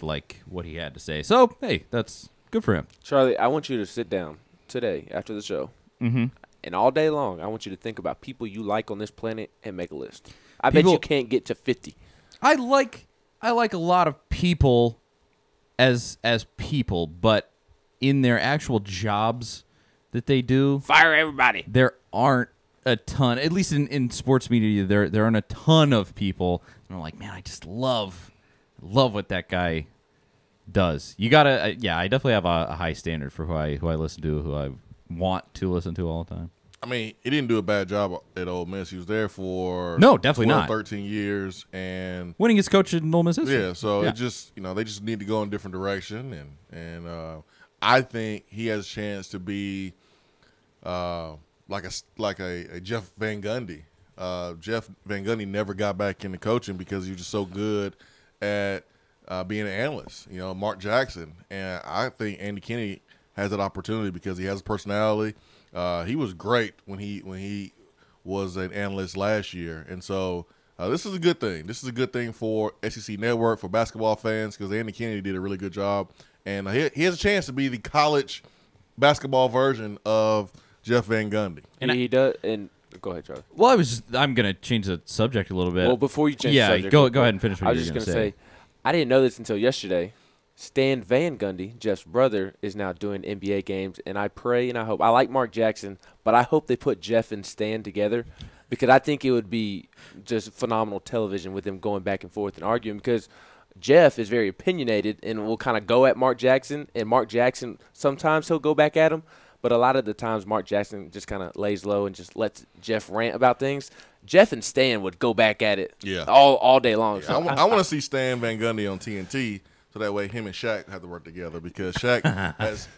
like what he had to say. So hey, that's good for him. Charlie, I want you to sit down today after the show, and all day long, I want you to think about people you like on this planet and make a list. I bet you can't get to 50. I like a lot of people as people, but in their actual jobs that they do, fire everybody. There aren't a ton, at least in sports media, there aren't a ton of people. And I'm like, man, I just love what that guy does. You gotta, I definitely have a high standard for who I listen to, who I want to listen to all the time. I mean, he didn't do a bad job at Ole Miss. He was there for no, definitely 12, not 13 years, and winningest coach in Ole Miss history. Yeah, so it just they just need to go in a different direction, and I think he has a chance to be like a Jeff Van Gundy. Jeff Van Gundy never got back into coaching because he was just so good at being an analyst. Mark Jackson, and I think Andy Kennedy has that opportunity because he has a personality. He was great when he was an analyst last year, and so This is a good thing. This is a good thing for SEC Network, for basketball fans, because Andy Kennedy did a really good job. And he has a chance to be the college basketball version of Jeff Van Gundy. And he does. And go ahead, Charlie. Well, I'm going to change the subject a little bit. Well, before you change the subject. Go ahead and finish what I you was were just going to say. I didn't know this until yesterday. Stan Van Gundy, Jeff's brother, is now doing NBA games, and I pray and I hope. I like Mark Jackson, but I hope they put Jeff and Stan together because I think it would be just phenomenal television with them going back and forth and arguing because Jeff is very opinionated and will kind of go at Mark Jackson, and Mark Jackson, sometimes he'll go back at him, but a lot of the times Mark Jackson just kind of lays low and just lets Jeff rant about things. Jeff and Stan would go back at it all day long. Yeah, So I want to see Stan Van Gundy on TNT so that way him and Shaq have to work together because Shaq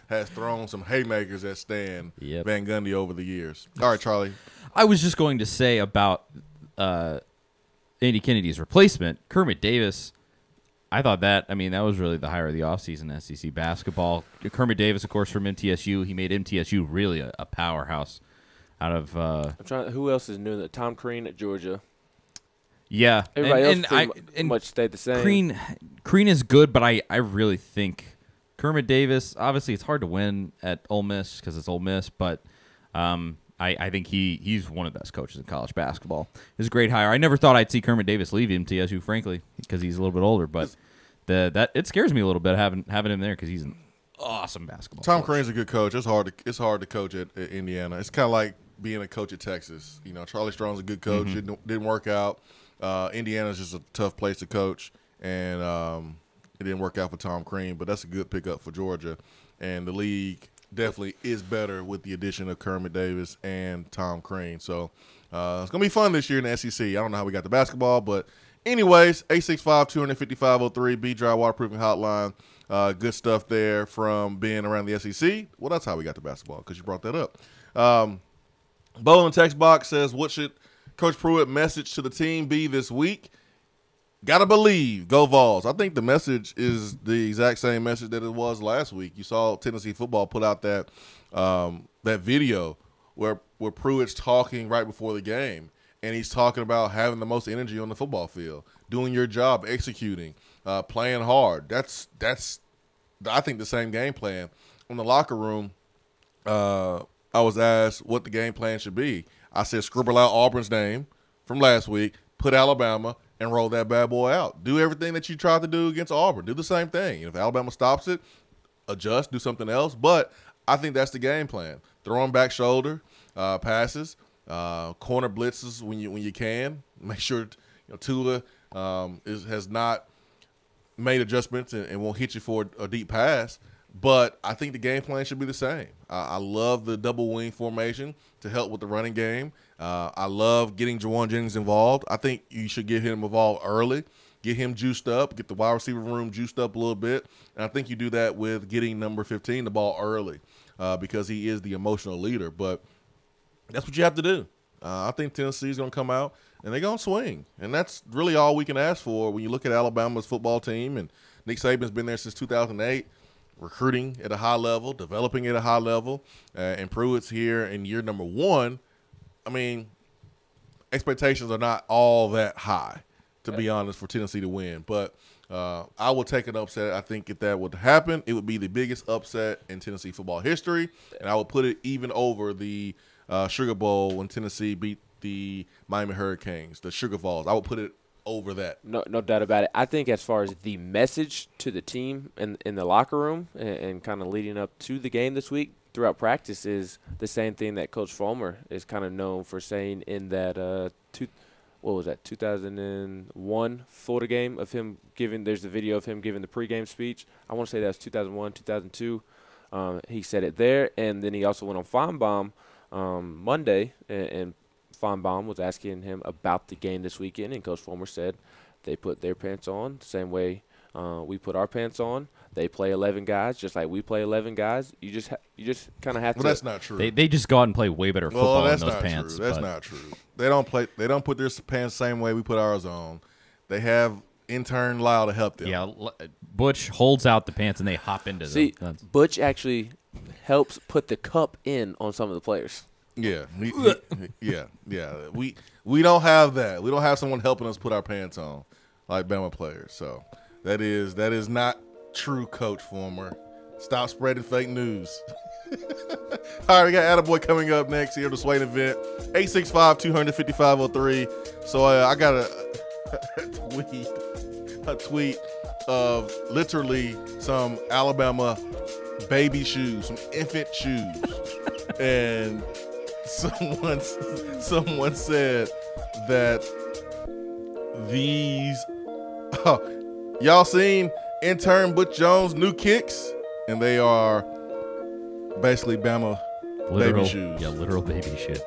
has thrown some haymakers at Stan Van Gundy over the years. All right, Charlie. I was just going to say about Andy Kennedy's replacement, Kermit Davis. I thought that was really the hire of the offseason SEC basketball. Kermit Davis, of course, from MTSU. He made MTSU really a powerhouse out of who else is new? Tom Crean at Georgia. Yeah. Everybody else much stayed the same. Crean is good, but I really think Kermit Davis, obviously it's hard to win at Ole Miss because it's Ole Miss, but I think he's one of the best coaches in college basketball. It's a great hire. I never thought I'd see Kermit Davis leave MTSU, frankly, because he's a little bit older, but it scares me a little bit having him there because he's an awesome basketball Tom coach. Crean's a good coach. It's hard to coach at Indiana. It's kind of like being a coach at Texas. Charlie Strong's a good coach. Mm-hmm. It didn't work out. Indiana's just a tough place to coach, and it didn't work out for Tom Crean, but that's a good pickup for Georgia. And the league definitely is better with the addition of Kermit Davis and Tom Crean. So it's going to be fun this year in the SEC. I don't know how we got the basketball, but anyways, 865-250-5503, B-Dry Waterproofing Hotline. Good stuff there from being around the SEC. Well, that's how we got the basketball because you brought that up. Bo in the text box says, what should Coach Pruitt message to the team be this week? Gotta believe. Go Vols. I think the message is the exact same message that it was last week. You saw Tennessee football put out that video where Pruitt's talking right before the game, and he's talking about having the most energy on the football field, doing your job, executing, playing hard. That's I think the same game plan. In the locker room, I was asked what the game plan should be. I said scribble out Auburn's name from last week, put Alabama, and roll that bad boy out. Do everything that you tried to do against Auburn. Do the same thing. If Alabama stops it, adjust, do something else. But I think that's the game plan. Throwing back shoulder passes, corner blitzes when you can. Make sure Tua has not made adjustments and won't hit you for a deep pass. But I think the game plan should be the same. I love the double wing formation to help with the running game. I love getting Jawan Jennings involved. I think you should get him involved early, get him juiced up, get the wide receiver room juiced up a little bit. And I think you do that with getting number 15 the ball early because he is the emotional leader. But that's what you have to do. I think Tennessee's going to come out, and they're going to swing. And that's really all we can ask for when you look at Alabama's football team. And Nick Saban's been there since 2008. Recruiting at a high level, developing at a high level, and Pruitt's here in year number 1. I mean, expectations are not all that high, to be honest, for Tennessee to win. But I will take an upset. I think if that would happen, it would be the biggest upset in Tennessee football history, and I would put it even over the Sugar Bowl when Tennessee beat the Miami Hurricanes, the Sugar Vols. I would put it over that. No doubt about it. I think as far as the message to the team in the locker room and kind of leading up to the game this week throughout practice is the same thing that Coach Fulmer is kind of known for saying in that 2001 Florida game of him giving – there's the video of him giving the pregame speech. I want to say that was 2001, 2002. He said it there, and then he also went on Feinbaum Monday and Feinbaum was asking him about the game this weekend, and Coach Fulmer said they put their pants on the same way we put our pants on. They play 11 guys just like we play 11 guys. You just kind of have to. That's not true. They just go out and play way better football in those pants. That's not true. They don't put their pants the same way we put ours on. They have intern Lyle to help them. Yeah, Butch holds out the pants and they hop into them. See, Butch actually helps put the cup in on some of the players. Yeah, yeah. We don't have that. We don't have someone helping us put our pants on like Bama players. So that is not true, Coach Former. Stop spreading fake news. All right, we got Attaboy coming up next here at the Swain Event. 865-200-5503. So I got a tweet of literally some Alabama baby shoes, some infant shoes. And someone said that these y'all seen intern Butch Jones' new kicks? And they are basically Bama baby shoes. Yeah, literal baby shits.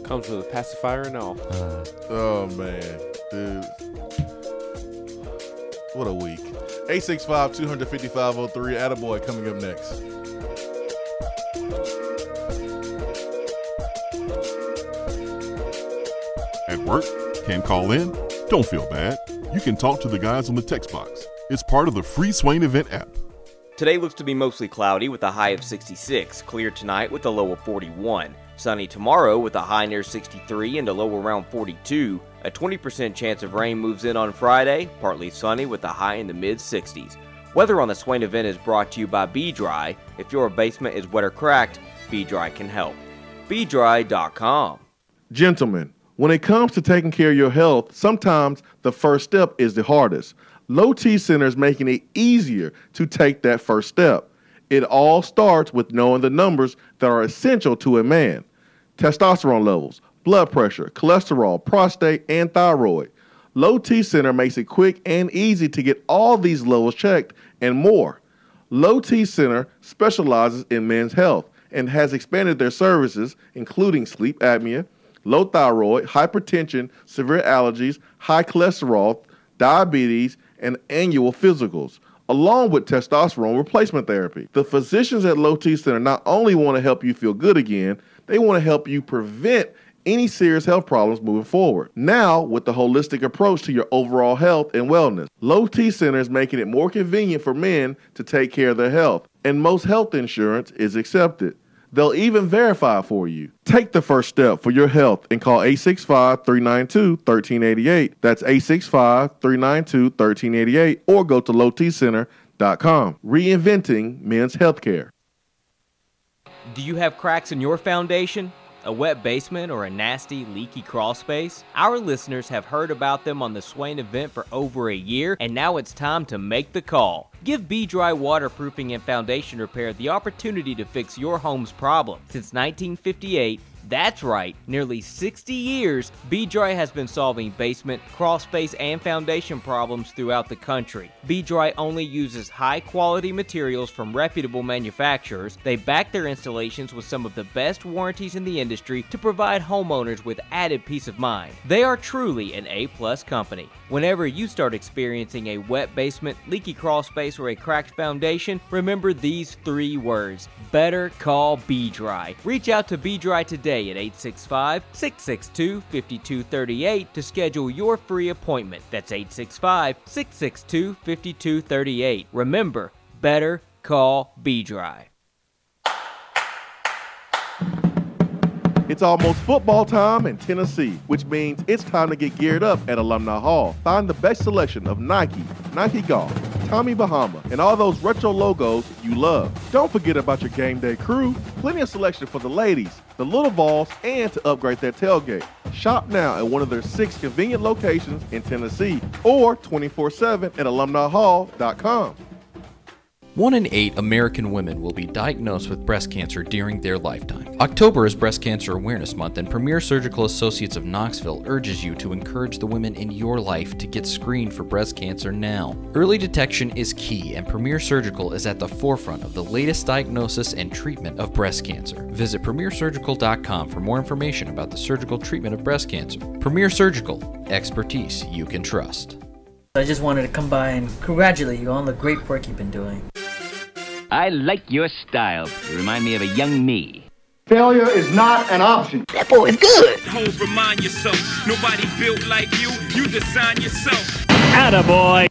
Comes with a pacifier and all. Oh, man. Dude. What a week. 865-200-5503. Attaboy coming up next. At work? Can't call in? Don't feel bad. You can talk to the guys on the text box. It's part of the free Swain Event app. Today looks to be mostly cloudy with a high of 66, clear tonight with a low of 41, sunny tomorrow with a high near 63 and a low around 42, a 20% chance of rain moves in on Friday, partly sunny with a high in the mid-60s. Weather on the Swain Event is brought to you by B-Dry. If your basement is wet or cracked, B-Dry can help. BDry.com. Gentlemen, when it comes to taking care of your health, sometimes the first step is the hardest. Low T Center is making it easier to take that first step. It all starts with knowing the numbers that are essential to a man. Testosterone levels, blood pressure, cholesterol, prostate, and thyroid. Low T Center makes it quick and easy to get all these levels checked and more. Low T Center specializes in men's health and has expanded their services, including sleep apnea, low thyroid, hypertension, severe allergies, high cholesterol, diabetes, and annual physicals, along with testosterone replacement therapy. The physicians at Low T Center not only want to help you feel good again, they want to help you prevent any serious health problems moving forward. Now, with the holistic approach to your overall health and wellness, Low T Center is making it more convenient for men to take care of their health, and most health insurance is accepted. They'll even verify for you. Take the first step for your health and call 865-392-1388. That's 865-392-1388 or go to lowtcenter.com. Reinventing men's healthcare. Do you have cracks in your foundation? A wet basement or a nasty, leaky crawl space? Our listeners have heard about them on the Swain Event for over a year, and now it's time to make the call. Give B-Dry Waterproofing and Foundation Repair the opportunity to fix your home's problem. Since 1958, that's right, nearly 60 years, B-Dry has been solving basement, crawl space, and foundation problems throughout the country. B-Dry only uses high-quality materials from reputable manufacturers. They back their installations with some of the best warranties in the industry to provide homeowners with added peace of mind. They are truly an A-plus company. Whenever you start experiencing a wet basement, leaky crawl space, or a cracked foundation, remember these 3 words: better call B-Dry. Reach out to B-Dry today at 865-662-5238 to schedule your free appointment. That's 865-662-5238. Remember, better call B-Dry. It's almost football time in Tennessee, which means it's time to get geared up at Alumni Hall. Find the best selection of Nike, Nike Golf, Tommy Bahama, and all those retro logos you love. Don't forget about your game day crew. Plenty of selection for the ladies, the little balls, and to upgrade their tailgate. Shop now at one of their 6 convenient locations in Tennessee or 24/7 at alumnihall.com. 1 in 8 American women will be diagnosed with breast cancer during their lifetime. October is Breast Cancer Awareness Month, and Premier Surgical Associates of Knoxville urges you to encourage the women in your life to get screened for breast cancer now. Early detection is key, and Premier Surgical is at the forefront of the latest diagnosis and treatment of breast cancer. Visit premiersurgical.com for more information about the surgical treatment of breast cancer. Premier Surgical, expertise you can trust. I just wanted to come by and congratulate you on the great work you've been doing. I like your style. You remind me of a young me. Failure is not an option. That boy is good. Don't remind yourself, nobody built like you. You design yourself. Attaboy.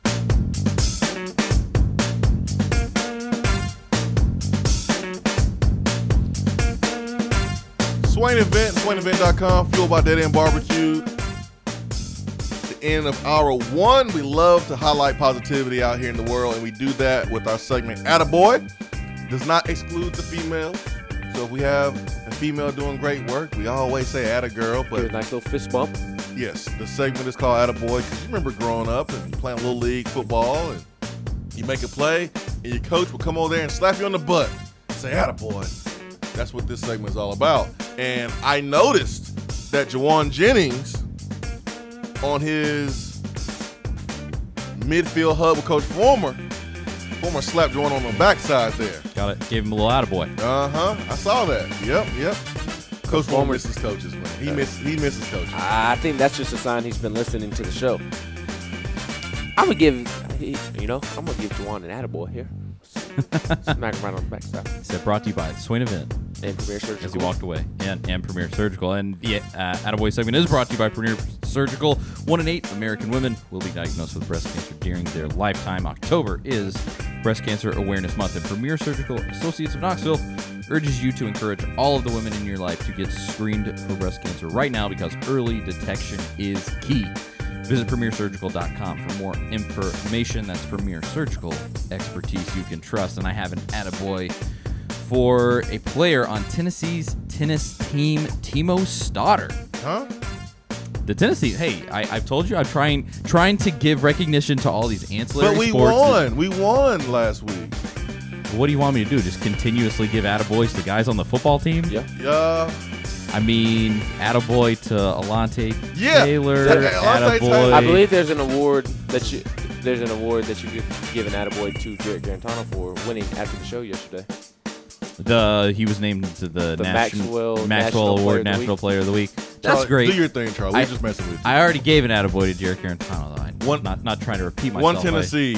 Swain Event, SwainEvent.com, fueled by Dead End Barbecue. The end of hour one. We love to highlight positivity out here in the world, and we do that with our segment Attaboy. Does not exclude the females. So if we have a female doing great work, we always say Attagirl. But a nice little fist bump. Yes, the segment is called Attaboy because you remember growing up and playing little league football, and you make a play, and your coach will come over there and slap you on the butt and say Attaboy. That's what this segment is all about. And I noticed that Jawan Jennings on his midfield hug with Coach Former slapped Jawan on the backside there. Got it. Gave him a little attaboy. I saw that. Yep. Coach Former misses coaches, man. He misses coaches. I think that's just a sign he's been listening to the show. I'm gonna give Jawan an attaboy here. Smack him right on the backside. Said brought to you by Swain Event. And Premier Surgical. As he walked away. And Premier Surgical. And the Attaboy segment is brought to you by Premier Surgical. 1 in 8 American women will be diagnosed with breast cancer during their lifetime. October is Breast Cancer Awareness Month. And Premier Surgical Associates of Knoxville urges you to encourage all of the women in your life to get screened for breast cancer right now because early detection is key. Visit PremierSurgical.com for more information. That's Premier Surgical expertise you can trust. And I have an attaboy for a player on Tennessee's tennis team, Timo Stoddard. Huh? The Tennessee, hey, I've told you I'm trying to give recognition to all these ancillary sports. But we won last week. What do you want me to do? Just continuously give attaboys to guys on the football team? Yeah. I mean, attaboy to Alante Taylor. Attaboy. I believe there's an award that you could give an attaboy to Jarrett Garantano for winning after the show yesterday. He was named to the Maxwell Award National Player of the Week. That's Charlie, great. Do your thing, Charlie. We're just messing with you. I already gave an attaboy to Jarrett Garantano, though. I'm not trying to repeat myself.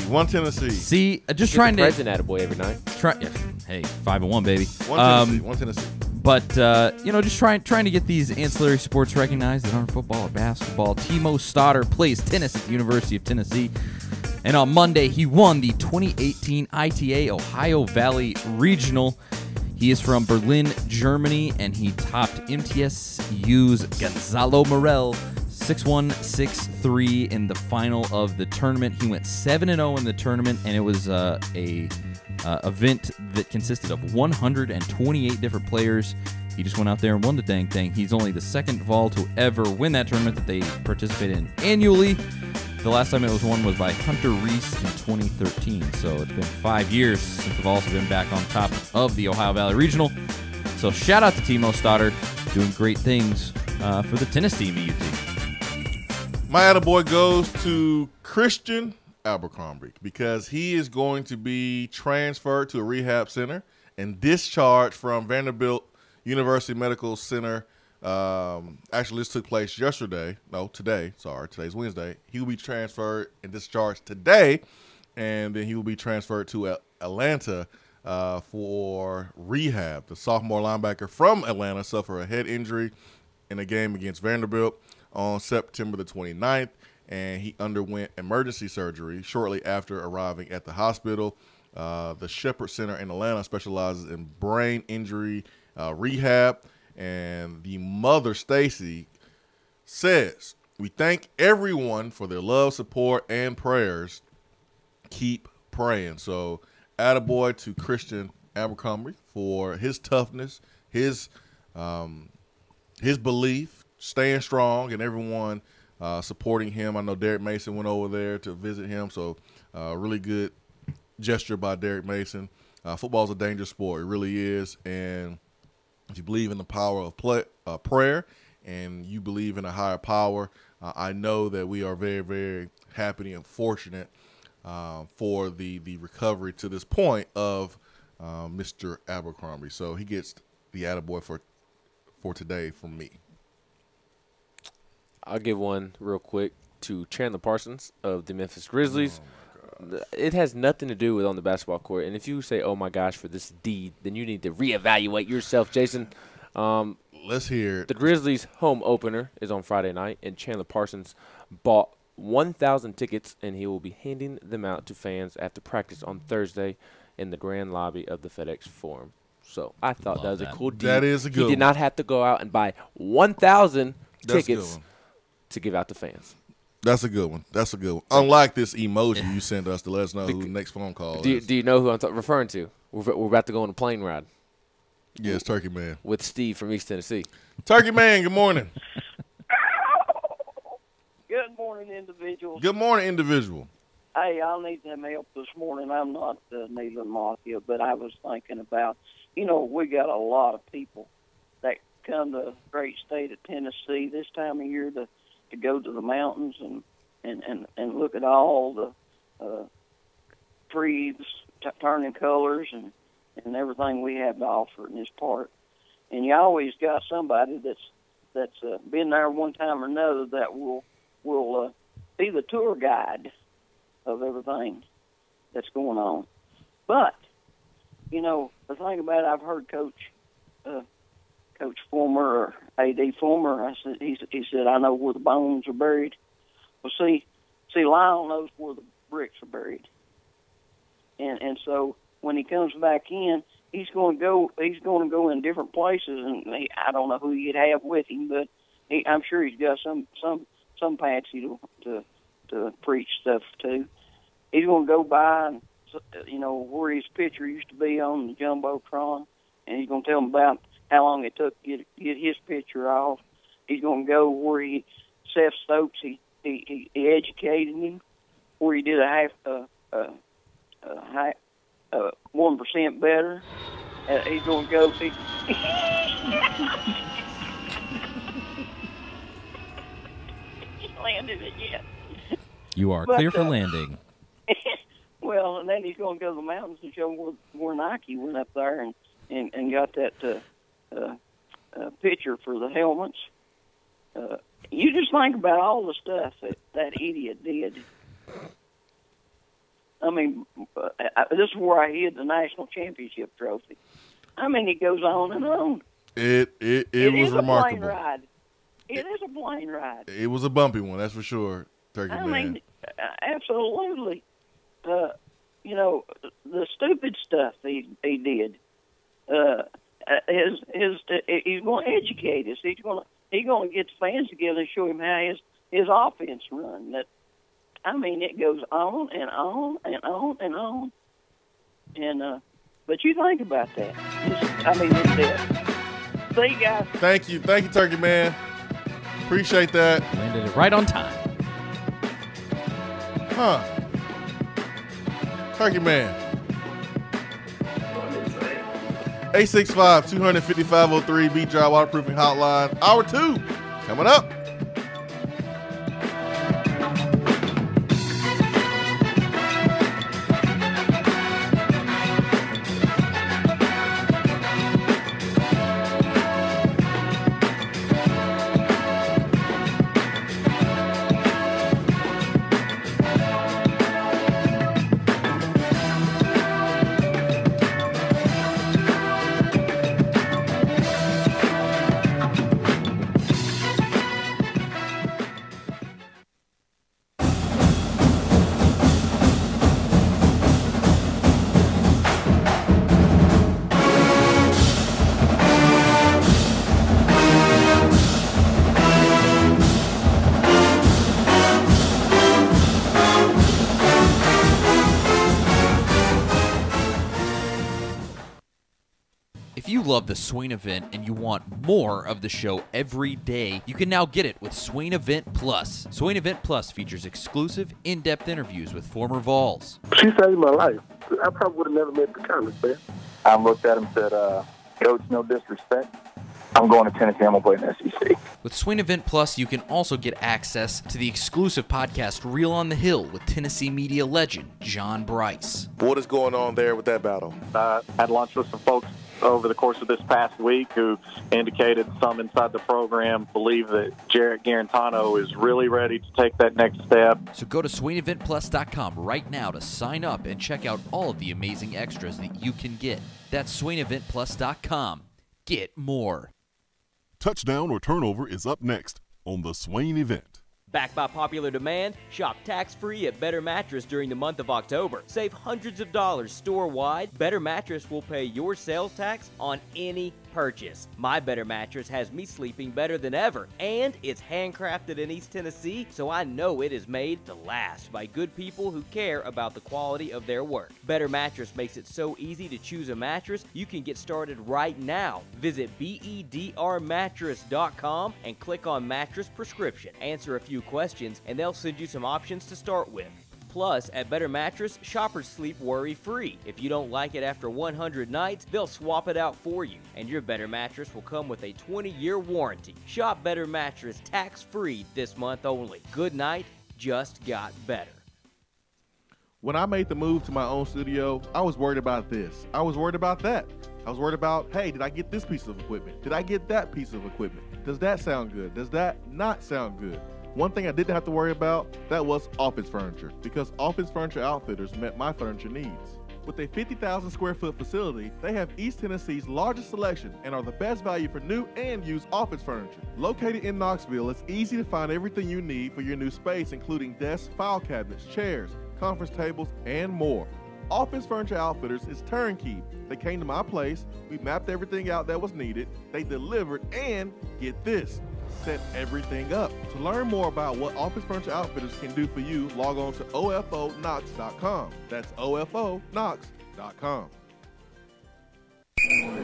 One Tennessee. See, just trying to. Present attaboy every night. Hey, 5-1, baby. One Tennessee. But just trying to get these ancillary sports recognized that aren't football or basketball. Timo Stoddard plays tennis at the University of Tennessee. And on Monday, he won the 2018 ITA Ohio Valley Regional. He is from Berlin, Germany, and he topped MTSU's Gonzalo Morel 6-1, 6-3 in the final of the tournament. He went 7-0 in the tournament, and it was a event that consisted of 128 different players. He just went out there and won the dang thing. He's only the second Vol to ever win that tournament that they participate in annually. The last time it was won was by Hunter Reese in 2013. So it's been 5 years since the Vols have been back on top of the Ohio Valley Regional. So shout out to Timo Stoddard, doing great things for the tennis team at UT. My attaboy goes to Christian Abercrombie because he is going to be transferred to a rehab center and discharged from Vanderbilt University Medical Center. Actually, this took place yesterday. No, today. Sorry, today's Wednesday. He will be transferred and discharged today, and then he will be transferred to Atlanta for rehab. The sophomore linebacker from Atlanta suffered a head injury in a game against Vanderbilt on September the 29th, and he underwent emergency surgery shortly after arriving at the hospital. The Shepherd Center in Atlanta specializes in brain injury rehab. And the mother, Stacy, says, "We thank everyone for their love, support, and prayers. Keep praying." So, attaboy to Christian Abercrombie for his toughness, his belief, staying strong, and everyone supporting him. I know Derek Mason went over there to visit him, so really good gesture by Derek Mason. Football is a dangerous sport. It really is, and if you believe in the power of prayer and you believe in a higher power, I know that we are very, very happy and fortunate for the recovery to this point of Mr. Abercrombie. So he gets the attaboy for today from me. I'll give one real quick to Chandler Parsons of the Memphis Grizzlies. It has nothing to do with on the basketball court. And if you say, oh, my gosh, for this deed, then you need to reevaluate yourself, Jason. Let's hear it. The Grizzlies' home opener is on Friday night, and Chandler Parsons bought 1,000 tickets, and he will be handing them out to fans after practice on Thursday in the grand lobby of the FedEx Forum. So I thought that was a cool deal. That is a good He did one. not have to go out and buy 1,000 That's a good tickets one. to give out to fans. That's a good one. That's a good one. Unlike this emoji you sent us to let us know who the next phone call is. Do you know who I'm referring to? We're about to go on a plane ride. Yes, Turkey Man. With Steve from East Tennessee. Turkey Man, good morning. Good morning, individuals. Good morning, individual. Hey, I'll need some help this morning. I'm not Needland Mafia, but I was thinking about, we got a lot of people that come to the great state of Tennessee this time of year to go to the mountains and look at all the trees turning colors and everything we have to offer in this park. And you always got somebody that's been there one time or another that will be the tour guide of everything that's going on. But, the thing about it, I've heard Coach Fulmer or A.D. Fulmer, he said, I know where the bones are buried. Well, see, Lyle knows where the bricks are buried. And so when he comes back in, he's going to go in different places, and I don't know who he'd have with him, but I'm sure he's got some patsy to preach stuff to. He's going to go by, and, where his picture used to be on the Jumbotron, and he's going to tell him about how long it took to get his picture off. He's going to go where Seth Stokes, he educated him, where he did a 1% better. He's going to go. Landed it yet. You are clear for landing. Well, and then he's going to go to the mountains and show where Nike went up there and got that picture for the helmets. You just think about all the stuff that idiot did. I mean, this is where I hid the national championship trophy. I mean, it goes on and on. It was remarkable. A plane ride. It is a plane ride. It was a bumpy one, that's for sure, Turkey Man. I mean, absolutely. The stupid stuff he did. He's going to educate us. He's going to get the fans together and show him how his offense run. It goes on and on and on and on. And but you think about that. It's it. See you guys. Thank you, Turkey Man. Appreciate that. Landed it right on time. Huh. Turkey Man. 865-250-503 Beat Dry Waterproofing Hotline. Hour 2 coming up. If you love the Swain Event and you want more of the show every day, you can now get it with Swain Event Plus. Swain Event Plus features exclusive, in-depth interviews with former Vols. She saved my life. I probably would have never made the comics, man. I looked at him and said, Coach, no disrespect. I'm going to Tennessee. I'm going to play in the SEC. With Swain Event Plus, you can also get access to the exclusive podcast Reel on the Hill with Tennessee media legend John Bryce. What is going on there with that battle? I had lunch with some folks over the course of this past week who indicated some inside the program believe that Jarrett Garantano is really ready to take that next step. So go to SwainEventPlus.com right now to sign up and check out all of the amazing extras that you can get. That's SwainEventPlus.com. Get more. Touchdown or turnover is up next on the Swain Event. Backed by popular demand, shop tax-free at Better Mattress during the month of October. Save hundreds of dollars store-wide. Better Mattress will pay your sales tax on any purchase. My Better Mattress has me sleeping better than ever, and it's handcrafted in East Tennessee, so I know it is made to last by good people who care about the quality of their work. Better Mattress makes it so easy to choose a mattress, you can get started right now. Visit bedrmattress.com and click on Mattress Prescription. Answer a few questions, and they'll send you some options to start with. Plus, at Better Mattress, shoppers sleep worry-free. If you don't like it after 100 nights, they'll swap it out for you. And your Better Mattress will come with a 20-year warranty. Shop Better Mattress tax-free this month only. Good night just got better. When I made the move to my own studio, I was worried about this. I was worried about that. I was worried about, hey, did I get this piece of equipment? Did I get that piece of equipment? Does that sound good? Does that not sound good? One thing I didn't have to worry about, that was office furniture, because Office Furniture Outfitters met my furniture needs. With a 50,000 square foot facility, they have East Tennessee's largest selection and are the best value for new and used office furniture. Located in Knoxville, it's easy to find everything you need for your new space, including desks, file cabinets, chairs, conference tables, and more. Office Furniture Outfitters is turnkey. They came to my place, we mapped everything out that was needed, they delivered, and get this, set everything up. To learn more about what Office Furniture Outfitters can do for you, log on to ofonox.com. That's ofonox.com.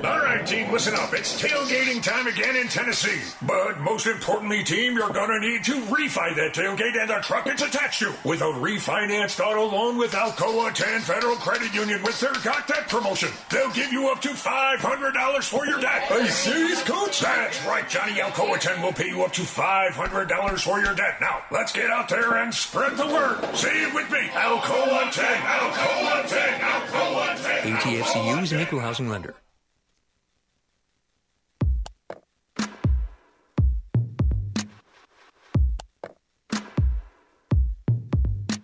All right, team, listen up. It's tailgating time again in Tennessee. But most importantly, team, you're going to need to refi that tailgate and the truck it's attached to with a refinanced auto loan with Alcoa 10 Federal Credit Union with their Got That promotion. They'll give you up to $500 for your debt. Are you serious, Coach? That's right, Johnny. Alcoa 10 will pay you up to $500 for your debt. Now, let's get out there and spread the word. Say it with me. Alcoa 10, Alcoa 10, Alcoa 10. ATFCU is an equal housing lender.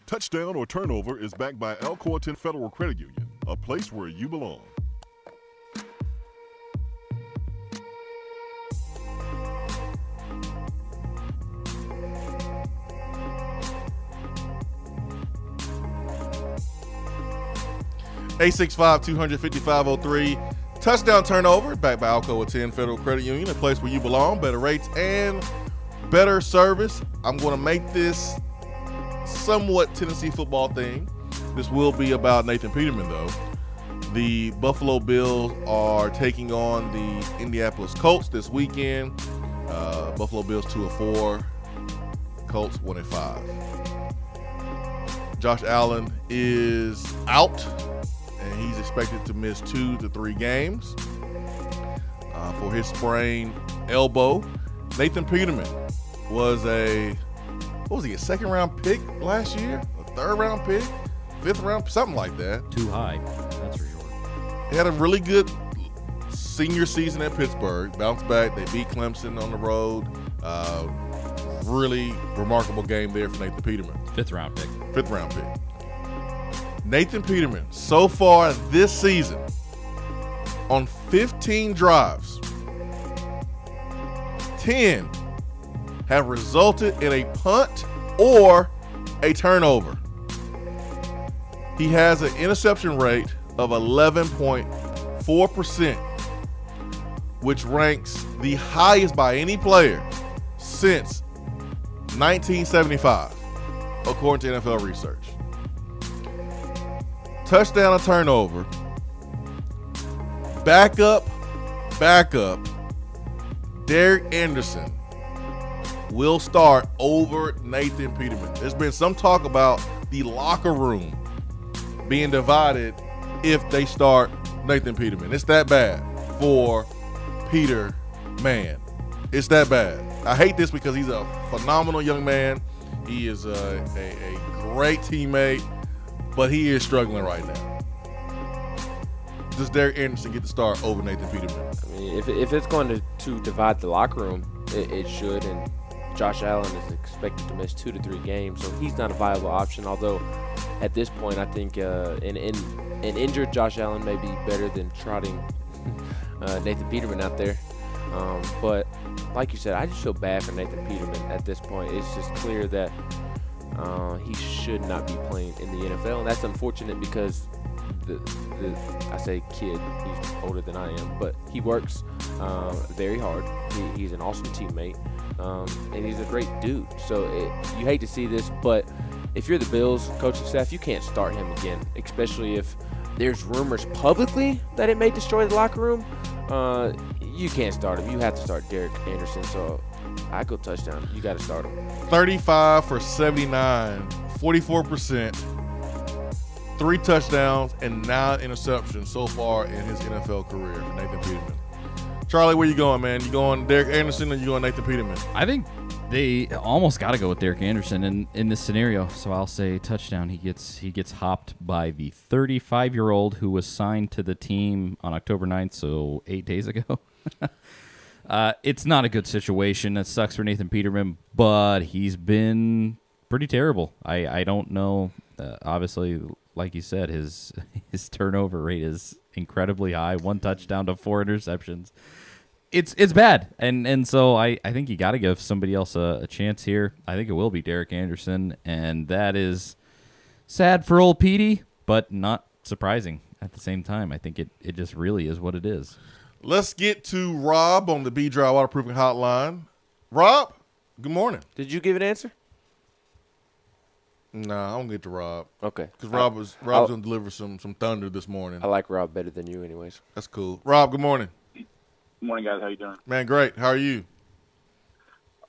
Touchdown or turnover is backed by Alcoa 10 Federal Credit Union, a place where you belong. $865-250-503. Touchdown turnover backed by Alcoa 10 Federal Credit Union, a place where you belong. Better rates and better service. I'm going to make this somewhat Tennessee football thing. This will be about Nathan Peterman, though. The Buffalo Bills are taking on the Indianapolis Colts this weekend. Buffalo Bills 2-4, Colts 1-5. Josh Allen is out, and he's expected to miss 2 to 3 games for his sprained elbow. Nathan Peterman was a second-round pick last year? A third-round pick? Fifth-round? Something like that. Too high, that's for sure. He had a really good senior season at Pittsburgh. Bounced back. They beat Clemson on the road. Really remarkable game there for Nathan Peterman. Fifth-round pick. Fifth-round pick. Nathan Peterman, so far this season, on 15 drives, 10 have resulted in a punt or a turnover. He has an interception rate of 11.4%, which ranks the highest by any player since 1975, according to NFL research. Touchdown or turnover. Backup. Derek Anderson will start over Nathan Peterman. There's been some talk about the locker room being divided if they start Nathan Peterman. It's that bad for Peter Man. It's that bad. I hate this because he's a phenomenal young man. He is a great teammate, but he is struggling right now. Does Derek Anderson get the start over Nathan Peterman? I mean, if it's going to divide the locker room, it should, and Josh Allen is expected to miss 2 to 3 games, so he's not a viable option. Although at this point, I think an injured Josh Allen may be better than trotting Nathan Peterman out there. But like you said, I just feel bad for Nathan Peterman at this point. It's just clear that he should not be playing in the NFL, and that's unfortunate because I say kid, he's older than I am, but he works very hard. He's an awesome teammate, and he's a great dude. So you hate to see this, but if you're the Bills coaching staff, you can't start him again, especially if there's rumors publicly that it may destroy the locker room. You can't start him. You have to start Derek Anderson. So I go touchdown. You got to start him. 35 for 79, 44%, 3 touchdowns, and 9 interceptions so far in his NFL career for Nathan Peterman. Charlie, where you going, man? You going Derek Anderson or you going Nathan Peterman? I think they almost got to go with Derek Anderson in this scenario. So I'll say touchdown. He gets hopped by the 35-year-old who was signed to the team on October 9th, so 8 days ago. It's not a good situation. That sucks for Nathan Peterman, but he's been pretty terrible. I don't know. Obviously, like you said, his turnover rate is incredibly high. 1 touchdown to 4 interceptions. It's bad, and so I think you got to give somebody else a chance here. I think it will be Derek Anderson, and that is sad for old Petey, but not surprising at the same time. I think it just really is what it is. Let's get to Rob on the Be Dry Waterproofing Hotline. Rob, good morning. Did you give an answer? Nah, I don't get to Rob. Okay. Because Rob's going to deliver some thunder this morning. I like Rob better than you anyways. That's cool. Rob, good morning. Good morning, guys. How you doing? Man, great. How are you?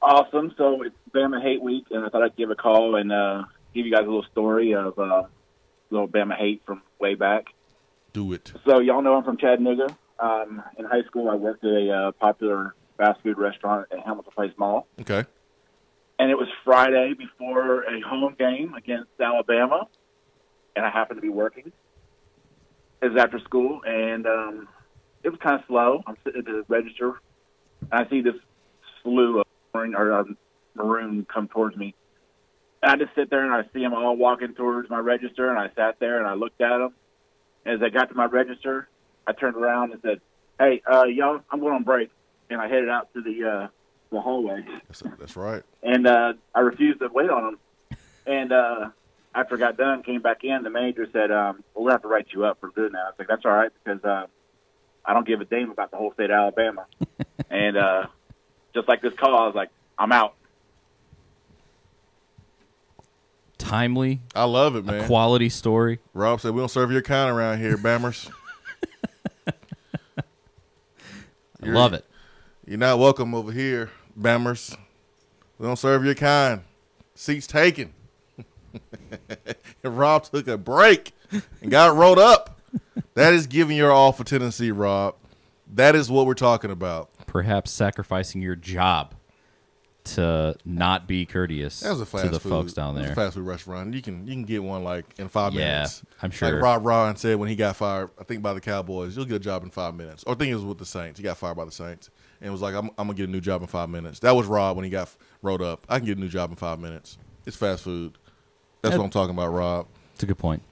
Awesome. So it's Bama Hate Week, and I thought I'd give a call and give you guys a little story of little Bama hate from way back. Do it. So y'all know I'm from Chattanooga. In high school, I worked at a popular fast food restaurant at Hamilton Place Mall. Okay. And it was Friday before a home game against Alabama, and I happened to be working. It was after school, and it was kind of slow. I'm sitting at the register, and I see this slew of maroon come towards me. And I just sit there, and I see them all walking towards my register, and I sat there, and I looked at them. As I got to my register, I turned around and said, "Hey, y'all, I'm going on break," and I headed out to the hallway. That's right. And I refused to wait on them. And after I got done, came back in, the manager said, "Well, we'll have to write you up for doing that." I was like, "That's all right, because I don't give a damn about the whole state of Alabama." And just like this call, I was like, "I'm out." Timely. I love it, man. A quality story. Rob said, "We don't serve your kind around here, Bammers." I love it. You're not welcome over here, Bammers. We don't serve your kind. Seats taken. And Rob took a break and got rolled up. That is giving your all for Tennessee, Rob. That is what we're talking about. Perhaps sacrificing your job to not be courteous to the folks down there. It was a fast food restaurant. You can get one like in 5 minutes. Yeah, I'm sure. Like Rob Ryan said when he got fired, I think by the Cowboys, you'll get a job in 5 minutes. Or I think it was with the Saints. He got fired by the Saints. And it was like, I'm going to get a new job in 5 minutes. That was Rob when he got rolled up. I can get a new job in 5 minutes. It's fast food. That's what I'm talking about, Rob. It's a good point.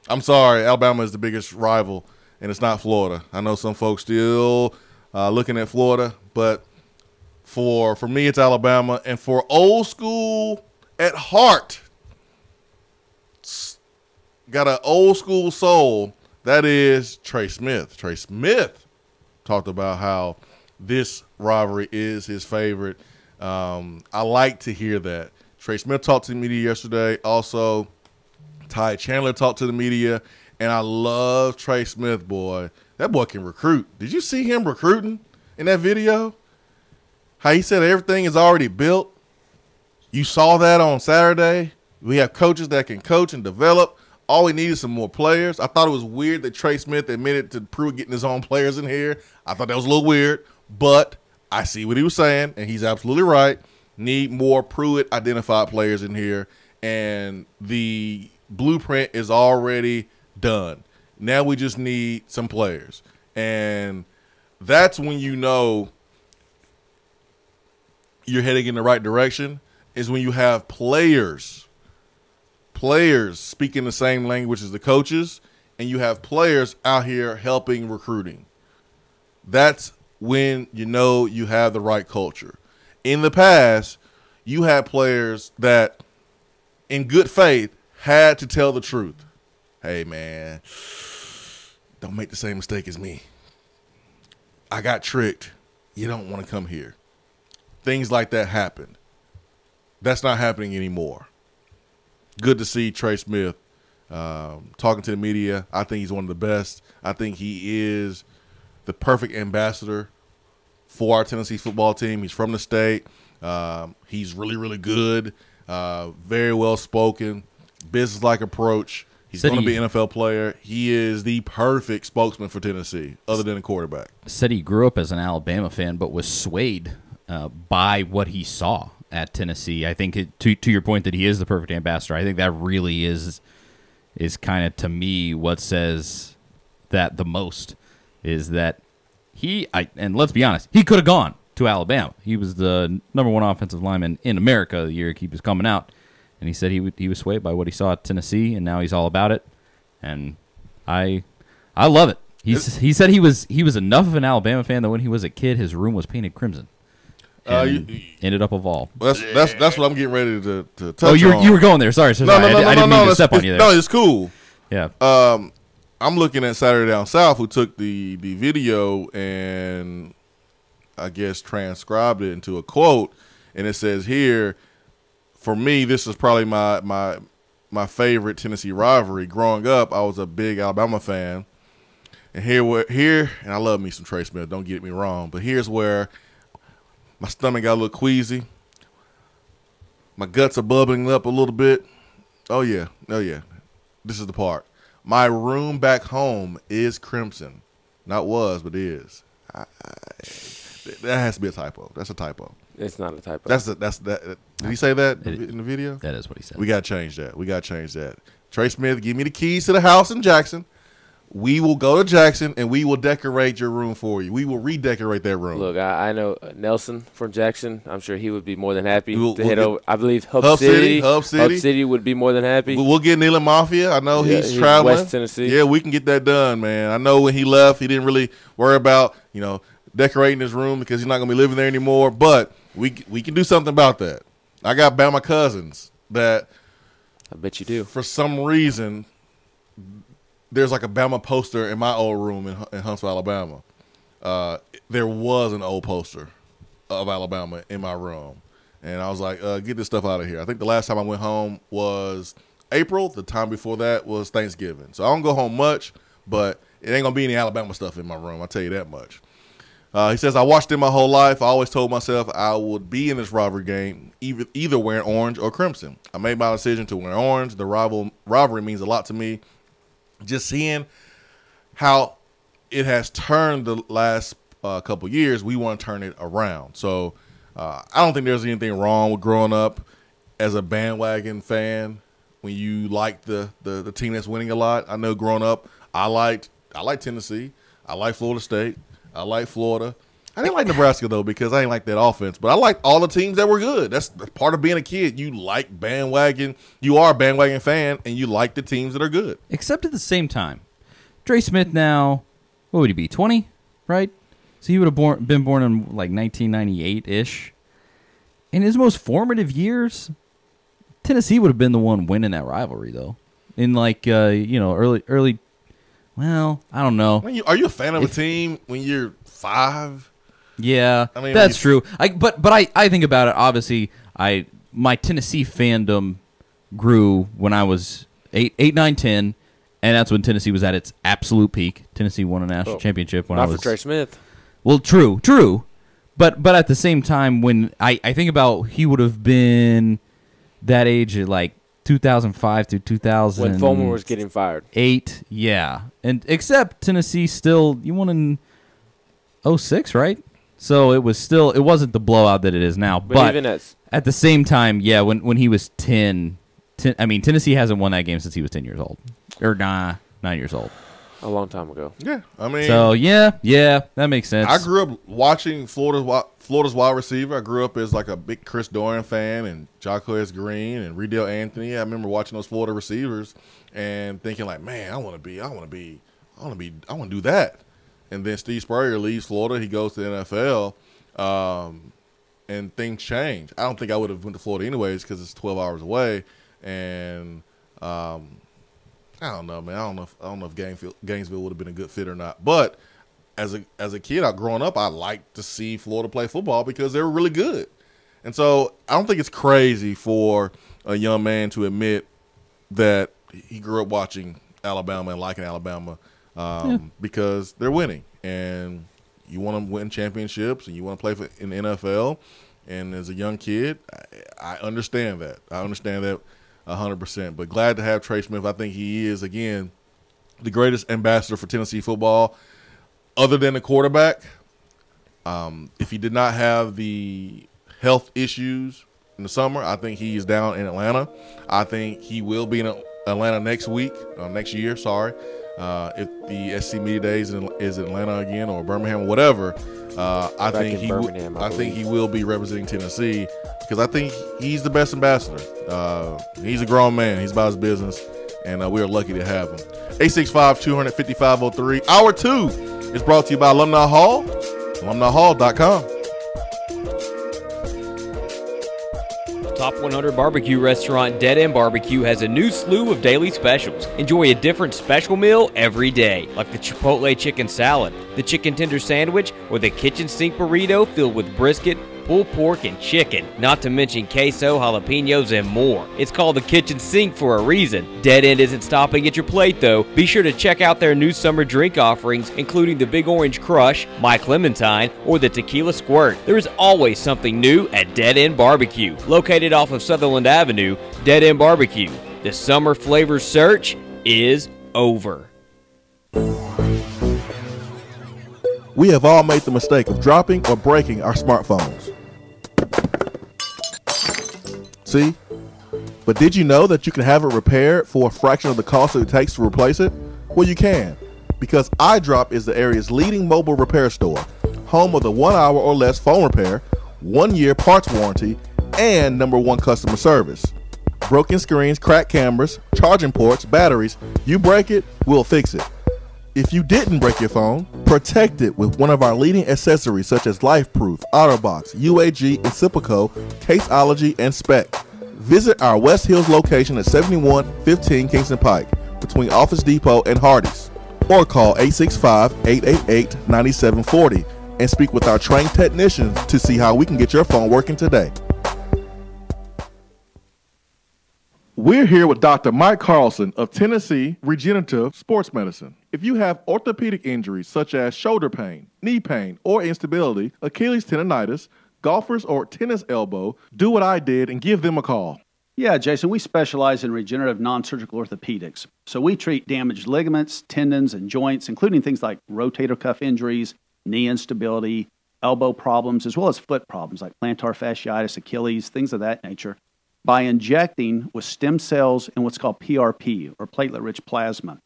I'm sorry. Alabama is the biggest rival, and it's not Florida. I know some folks still looking at Florida, but for me, it's Alabama. And for old school at heart, got an old school soul, that is Trey Smith. Trey Smith talked about how this rivalry is his favorite. I like to hear that. Trey Smith talked to the media yesterday. Also, Ty Chandler talked to the media. And I love Trey Smith, boy. That boy can recruit. Did you see him recruiting in that video? How he said everything is already built. You saw that on Saturday. We have coaches that can coach and develop. All we need is some more players. I thought it was weird that Trey Smith admitted to Pruitt getting his own players in here. I thought that was a little weird, but I see what he was saying, and he's absolutely right. Need more Pruitt-identified players in here, and the blueprint is already done. Now we just need some players, and that's when you know you're heading in the right direction, is when you have players speaking the same language as the coaches, and you have players out here helping recruiting. That's when you know you have the right culture. In the past, you had players that, in good faith, had to tell the truth. Hey, man, don't make the same mistake as me. I got tricked. You don't want to come here. Things like that happened. That's not happening anymore. Good to see Trey Smith talking to the media. I think he's one of the best. I think he is the perfect ambassador for our Tennessee football team. He's from the state. He's really, really good, very well-spoken, business-like approach. He's going to be an NFL player. He is the perfect spokesman for Tennessee, other than a quarterback. Said he grew up as an Alabama fan, but was swayed by what he saw at Tennessee. I think, to your point that he is the perfect ambassador, I think that really is kind of, to me, what says that the most, is that and let's be honest, he could have gone to Alabama. He was the #1 offensive lineman in America the year he was coming out. And he said he was swayed by what he saw at Tennessee, and now he's all about it. And I love it. He said he was enough of an Alabama fan that when he was a kid, his room was painted crimson. And ended up a Vol. That's what I'm getting ready to touch on. Oh, you were going there. Sorry. I didn't mean to step on you there. No, it's cool. Yeah. I'm looking at Saturday Down South, who took the video and I guess transcribed it into a quote, and it says here, for me, this is probably my favorite Tennessee rivalry. Growing up, I was a big Alabama fan. And here, and I love me some Trey Smith, don't get me wrong, but here's where my stomach got a little queasy. My guts are bubbling up a little bit. Oh, yeah. This is the part. My room back home is crimson. Not was, but is. That has to be a typo. That's a typo. It's not a typo. Did he say that in the video? That is what he said. We got to change that. Trey Smith, give me the keys to the house in Jackson. We will go to Jackson, and we will decorate your room for you. We will redecorate that room. Look, I know Nelson from Jackson. I'm sure he would be more than happy to head over. I believe Hub City would be more than happy. We'll get Neil Mafia. I know he's traveling. West Tennessee. Yeah, we can get that done, man. I know when he left, he didn't really worry about, decorating his room because he's not going to be living there anymore. But we can do something about that. I got Bama cousins that I bet you do. For some reason, there's like a Bama poster in my old room in Huntsville, Alabama. There was an old poster of Alabama in my room. And I was like, get this stuff out of here. I think the last time I went home was April. The time before that was Thanksgiving. So I don't go home much, but it ain't going to be any Alabama stuff in my room. I'll tell you that much. He says, I watched it my whole life. I always told myself I would be in this rivalry game either wearing orange or crimson. I made my decision to wear orange. The rivalry means a lot to me. Just seeing how it has turned the last couple years, we want to turn it around. So I don't think there's anything wrong with growing up as a bandwagon fan when you like the team that's winning a lot. I know growing up, I like Tennessee. I like Florida State. I like Florida. I didn't like Nebraska, though, because I didn't like that offense. But I liked all the teams that were good. That's part of being a kid. You like bandwagon. You are a bandwagon fan, and you like the teams that are good. Except at the same time, Trey Smith now, what would he be, 20, right? So he would have been born in, like, 1998-ish. In his most formative years, Tennessee would have been the one winning that rivalry, though. In, like, early. Well, I don't know. Are you a fan of a team when you're 5? Yeah, I mean, that's true. But I think about it. Obviously, my Tennessee fandom grew when I was 8, 9, 10, and that's when Tennessee was at its absolute peak. Tennessee won a national championship when I was. Not for Trey Smith. Well, true, but at the same time, when I think about, he would have been that age at like 2005 through 2000. When Fulmer was getting fired. 8, yeah. And except Tennessee still, you won in 06, right? So it wasn't the blowout that it is now. But even at the same time, yeah, when he was 10, I mean, Tennessee hasn't won that game since he was 10 years old. Or 9 years old. A long time ago. Yeah, I mean. So, yeah, that makes sense. I grew up watching Florida's wide receiver. I grew up as like a big Chris Doran fan and Jacquez Green and Riddell Anthony. I remember watching those Florida receivers and thinking like, man, I want to do that. and then Steve Spurrier leaves Florida. He goes to the NFL, and things change. I don't think I would have went to Florida anyways because it's 12 hours away, and I don't know, man. I don't know if Gainesville would have been a good fit or not. But as a kid, growing up, I liked to see Florida play football because they were really good. And so I don't think it's crazy for a young man to admit that he grew up watching Alabama and liking Alabama because they're winning. And you want to win championships and you want to play in the NFL. And as a young kid, I understand that. I understand that 100%. But glad to have Trey Smith. I think he is, again, the greatest ambassador for Tennessee football other than the quarterback. If he did not have the health issues in the summer, I think he is down in Atlanta. I think he will be in Atlanta next year. If the SC Media Days is Atlanta again or Birmingham or whatever, I think he will be representing Tennessee because I think he's the best ambassador. He's a grown man. He's about his business, and we are lucky to have him. 865-200-5503. Hour 2 is brought to you by Alumni Hall, alumnihall.com. Top 100 barbecue restaurant Dead End Barbecue has a new slew of daily specials. Enjoy a different special meal every day, like the Chipotle chicken salad, the chicken tender sandwich, or the kitchen sink burrito filled with brisket, pulled pork, and chicken, not to mention queso, jalapenos, and more. It's called the kitchen sink for a reason. Dead End isn't stopping at your plate, though. Be sure to check out their new summer drink offerings, including the Big Orange Crush, My Clementine, or the Tequila Squirt. There is always something new at Dead End Barbecue. Located off of Sutherland Avenue, Dead End Barbecue. The summer flavor search is over. We have all made the mistake of dropping or breaking our smartphones. See? But did you know that you can have it repaired for a fraction of the cost that it takes to replace it? Well, you can, because iDrop is the area's leading mobile repair store, home of the 1 hour or less phone repair, 1 year parts warranty, and #1 customer service. Broken screens, cracked cameras, charging ports, batteries, you break it, we'll fix it. If you didn't break your phone, protect it with one of our leading accessories such as LifeProof, OtterBox, UAG, Incipico, Caseology, and Spec. Visit our West Hills location at 7115 Kingston Pike between Office Depot and Hardee's, or call 865-888-9740 and speak with our trained technicians to see how we can get your phone working today. We're here with Dr. Mike Carlson of Tennessee Regenerative Sports Medicine. If you have orthopedic injuries such as shoulder pain, knee pain, or instability, Achilles tendonitis, golfers, or tennis elbow, do what I did and give them a call. Yeah, Jason, we specialize in regenerative non-surgical orthopedics. So we treat damaged ligaments, tendons, and joints, including things like rotator cuff injuries, knee instability, elbow problems, as well as foot problems like plantar fasciitis, Achilles, things of that nature, by injecting with stem cells and what's called PRP, or platelet-rich plasma.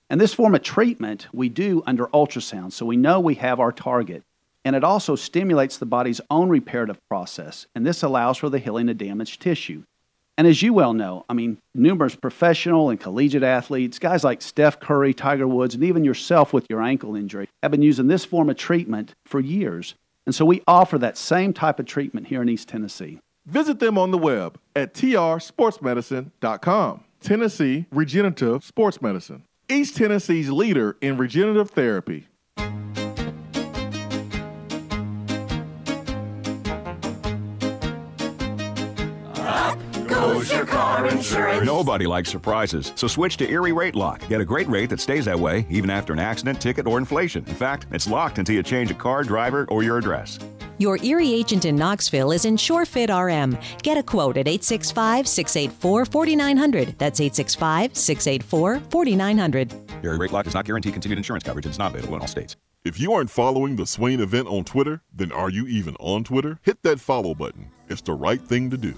And this form of treatment we do under ultrasound, so we know we have our target. And it also stimulates the body's own reparative process, and this allows for the healing of damaged tissue. And as you well know, numerous professional and collegiate athletes, guys like Steph Curry, Tiger Woods, and even yourself with your ankle injury, have been using this form of treatment for years. And so we offer that same type of treatment here in East Tennessee. Visit them on the web at trsportsmedicine.com. Tennessee Regenerative Sports Medicine, East Tennessee's leader in regenerative therapy. Goes your car insurance. Nobody likes surprises, so switch to Erie Rate Lock. Get a great rate that stays that way even after an accident, ticket, or inflation. In fact, it's locked until you change a car, driver, or your address. Your Erie agent in Knoxville is InsureFit RM. Get a quote at 865-684-4900. That's 865-684-4900. Erie Rate Lock does not guarantee continued insurance coverage and is not available in all states. If you aren't following the Swain Event on Twitter, then are you even on Twitter? Hit that follow button. It's the right thing to do.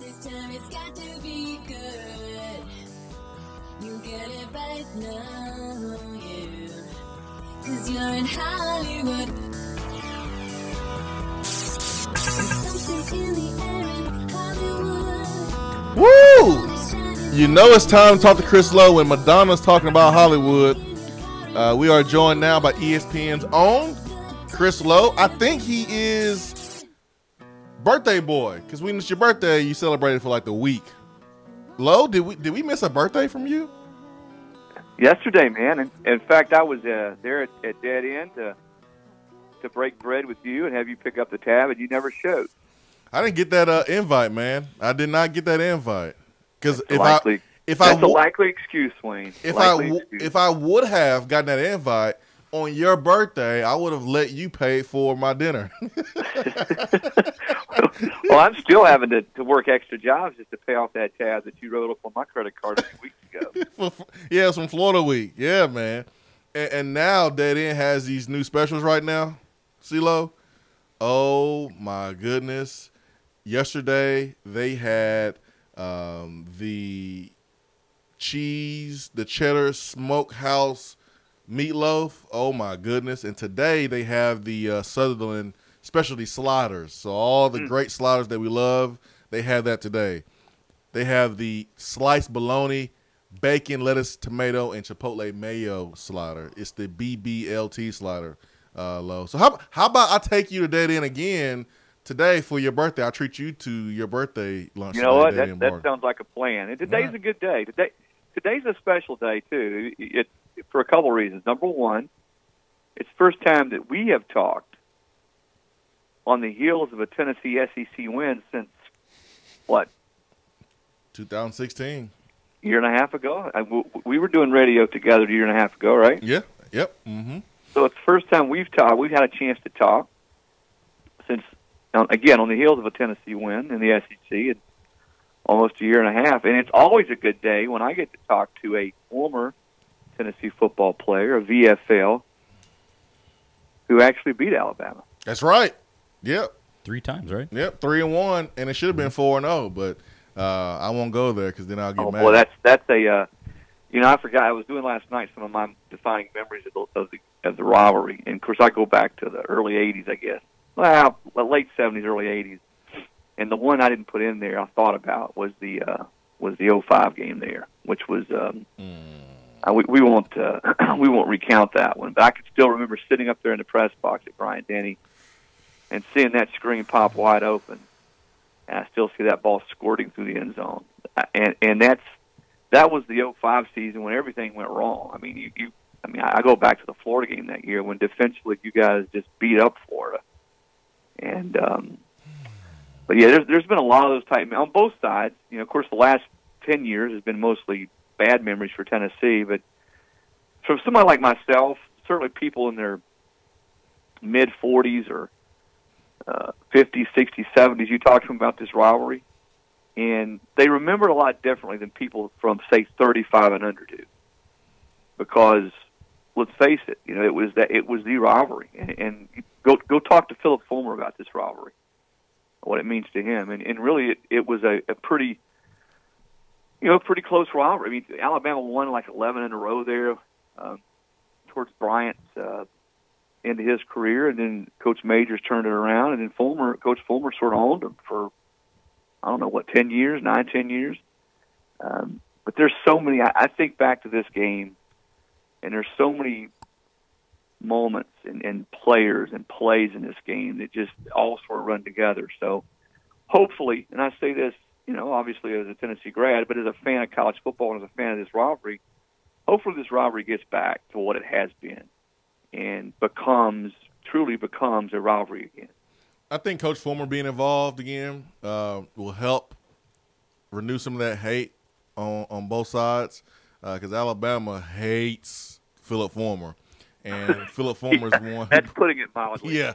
This time it's got to be good. You get it right now, yeah. 'Cause you're in Hollywood. Woo! You know it's time to talk to Chris Lowe when Madonna's talking about Hollywood. We are joined now by ESPN's own Chris Lowe. I think he is birthday boy, because when it's your birthday, you celebrated for like the week. Lowe, did we miss a birthday from you? Yesterday, man. In fact, I was there at Dead End to break bread with you and have you pick up the tab, and you never showed. I didn't get that invite, man. I did not get that invite. Because that's a likely excuse, Swain. If I would have gotten that invite on your birthday, I would have let you pay for my dinner. Well, I'm still having to work extra jobs just to pay off that tab that you wrote up on my credit card a few weeks ago. Yeah, it's from Florida Week. Yeah, man. And now Dead End has these new specials right now, CeeLo. Oh, my goodness. Yesterday, they had the cheddar smokehouse meatloaf. Oh, my goodness. And today, they have the Sutherland specialty sliders. So all the great sliders that we love, they have that today. They have the sliced bologna, bacon, lettuce, tomato, and chipotle mayo slider. It's the BBLT slider, Low. So how about I take you to Dead End again today for your birthday? I'll treat you to your birthday lunch. You know what? That sounds like a plan. And today's a good day. Today's a special day, too, for a couple reasons. Number one, it's the first time that we have talked on the heels of a Tennessee SEC win since, what? 2016. Year and a half ago. We were doing radio together a year and a half ago, right? Yeah. Yep. Mm-hmm. So it's the first time we've talked. We've had a chance to talk since, again, on the heels of a Tennessee win in the SEC in almost a year and a half. And it's always a good day when I get to talk to a former Tennessee football player, a VFL, who actually beat Alabama. That's right. Yep. 3 times, right? Yep, 3-1, and it should have been 4-0, but I won't go there because then I'll get mad. Well, that's a I forgot. I was doing last night some of my defining memories of the rivalry, and of course I go back to the early '80s, I guess. Well, late '70s, early '80s, and the one I didn't put in there I thought about was the 05 game there, which was we won't recount that one, but I could still remember sitting up there in the press box at Bryant-Denny and seeing that screen pop wide open. And I still see that ball squirting through the end zone. And that was the 05 season when everything went wrong. I mean, I go back to the Florida game that year when defensively you guys just beat up Florida. And but yeah, there's been a lot of those type on both sides. You know, of course, the last 10 years has been mostly bad memories for Tennessee. But from somebody like myself, certainly people in their mid 40s or 50s, 60s, 70s, you talk to them about this rivalry, and they remember it a lot differently than people from, say, 35 and under do. Because, let's face it, it was the rivalry. And go talk to Philip Fulmer about this rivalry, what it means to him. And really, it was a pretty, pretty close rivalry. I mean, Alabama won like 11 in a row there towards Bryant's into his career, and then Coach Majors turned it around, and then Coach Fulmer sort of owned him for, 10 years, 10 years. But there's so many, I think back to this game, and there's so many moments and players and plays in this game that just all sort of run together. So hopefully, and I say this, obviously as a Tennessee grad, but as a fan of college football and as a fan of this rivalry, hopefully this rivalry gets back to what it has been and truly becomes a rivalry again. I think Coach Fulmer being involved again will help renew some of that hate on both sides because Alabama hates Philip Fulmer. And Philip Fulmer is one. That's putting it mildly. Yeah.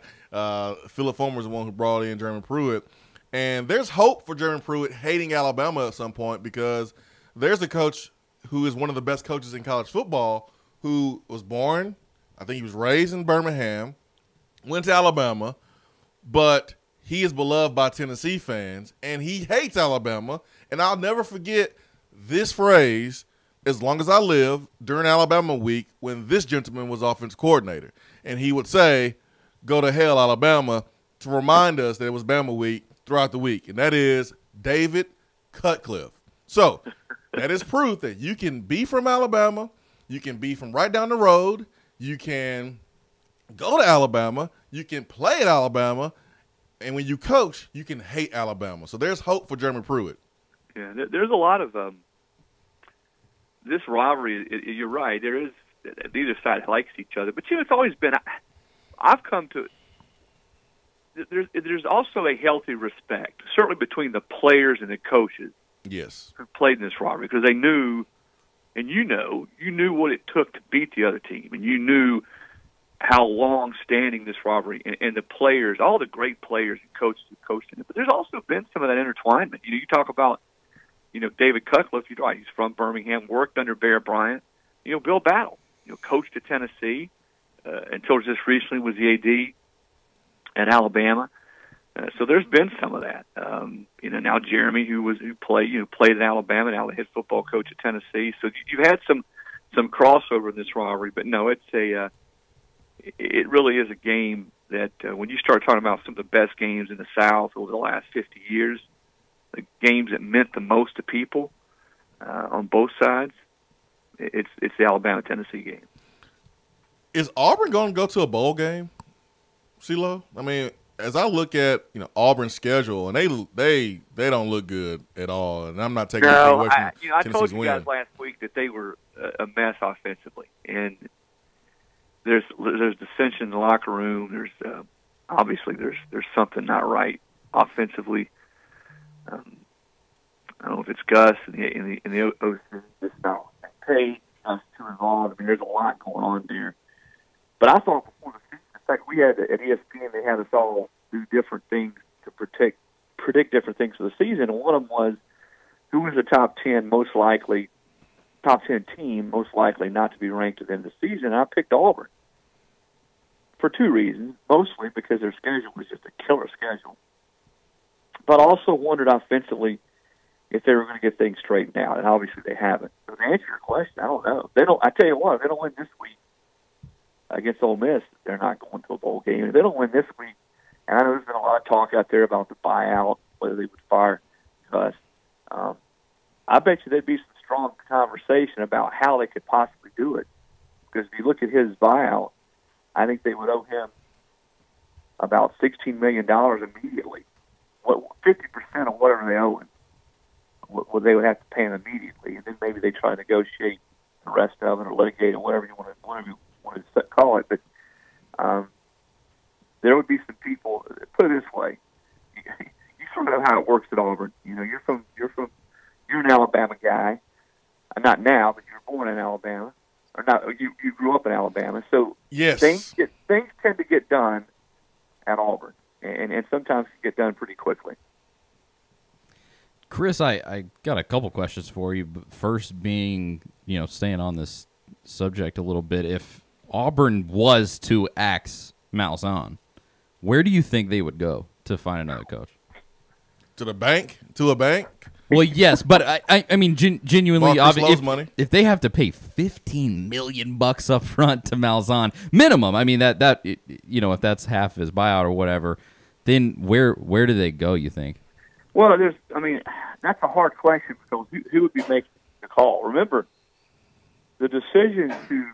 Philip Fulmer is the one who brought in Jeremy Pruitt. And there's hope for Jeremy Pruitt hating Alabama at some point because there's a coach who is one of the best coaches in college football who was born, I think he was raised in Birmingham, went to Alabama, but he is beloved by Tennessee fans, and he hates Alabama. And I'll never forget this phrase as long as I live during Alabama week when this gentleman was offense coordinator. And he would say, "Go to hell, Alabama," to remind us that it was Bama week throughout the week. And that is David Cutcliffe. So that is proof that you can be from Alabama, You can be from right down the road. You can go to Alabama. You can play at Alabama. And when you coach, you can hate Alabama. So there's hope for Jeremy Pruitt. Yeah, there's a lot of this rivalry. You're right. There is either side likes each other, but it's always been. I've come to. There's also a healthy respect, certainly between the players and the coaches. Yes, who played in this rivalry because they knew, and you knew what it took to beat the other team, and you knew how long-standing this rivalry and the players, all the great players and coaches who coached in it. But there's also been some of that intertwinement. You talk about, David Cutcliffe. You're right. He's from Birmingham, worked under Bear Bryant. Bill Battle, coached at Tennessee until just recently was the AD at Alabama. So there's been some of that. Now Jeremy, who played at Alabama, now the head football coach at Tennessee. So you've had some crossover in this rivalry. But no, it really is a game that when you start talking about some of the best games in the South over the last 50 years, the games that meant the most to people on both sides, it's the Alabama-Tennessee game. Is Auburn going to go to a bowl game, CeeLo? I mean, as I look at Auburn's schedule, and they don't look good at all, and I'm not taking anything away from I told you guys win. last week that they were a mess offensively, and there's dissension in the locker room. There's obviously there's something not right offensively. I don't know if it's Gus in the OC, just not paid us too involved. I mean, there's a lot going on there. But I thought before the season, in fact, we had at ESPN, they had us all do different things to predict different things for the season. And one of them was who was the top 10 team most likely not to be ranked at the end of the season. And I picked Auburn for two reasons, mostly because their schedule was just a killer schedule. But I also wondered offensively if they were going to get things straightened out, and obviously they haven't. So to answer your question, I don't know. I tell you what, if they don't win this week against Ole Miss, they're not going to a bowl game. If they don't win this week, and I know there's been a lot of talk out there about the buyout, whether they would fire Gus, I bet you there'd be some strong conversation about how they could possibly do it. Because if you look at his buyout, I think they would owe him about $16 million immediately. 50% of whatever they owe him, what they would have to pay him immediately, and then maybe they try to negotiate the rest of it or litigate it, whatever you want to call it. But there would be some people. Put it this way: you sort of know how it works at Auburn. You're an Alabama guy, not now, but you were born in Alabama, or not? You grew up in Alabama, so yes, things tend to get done at Auburn, and sometimes get done pretty quickly. Chris, I got a couple questions for you. But first being, staying on this subject a little bit, if Auburn was to axe Malzahn, where do you think they would go to find another coach? To the bank? To a bank? Well, yes, but I mean, genuinely, money. If they have to pay $15 million up front to Malzahn, minimum, I mean, that if that's half his buyout or whatever, then where do they go, you think? Well, that's a hard question because who would be making the call? Remember, the decision to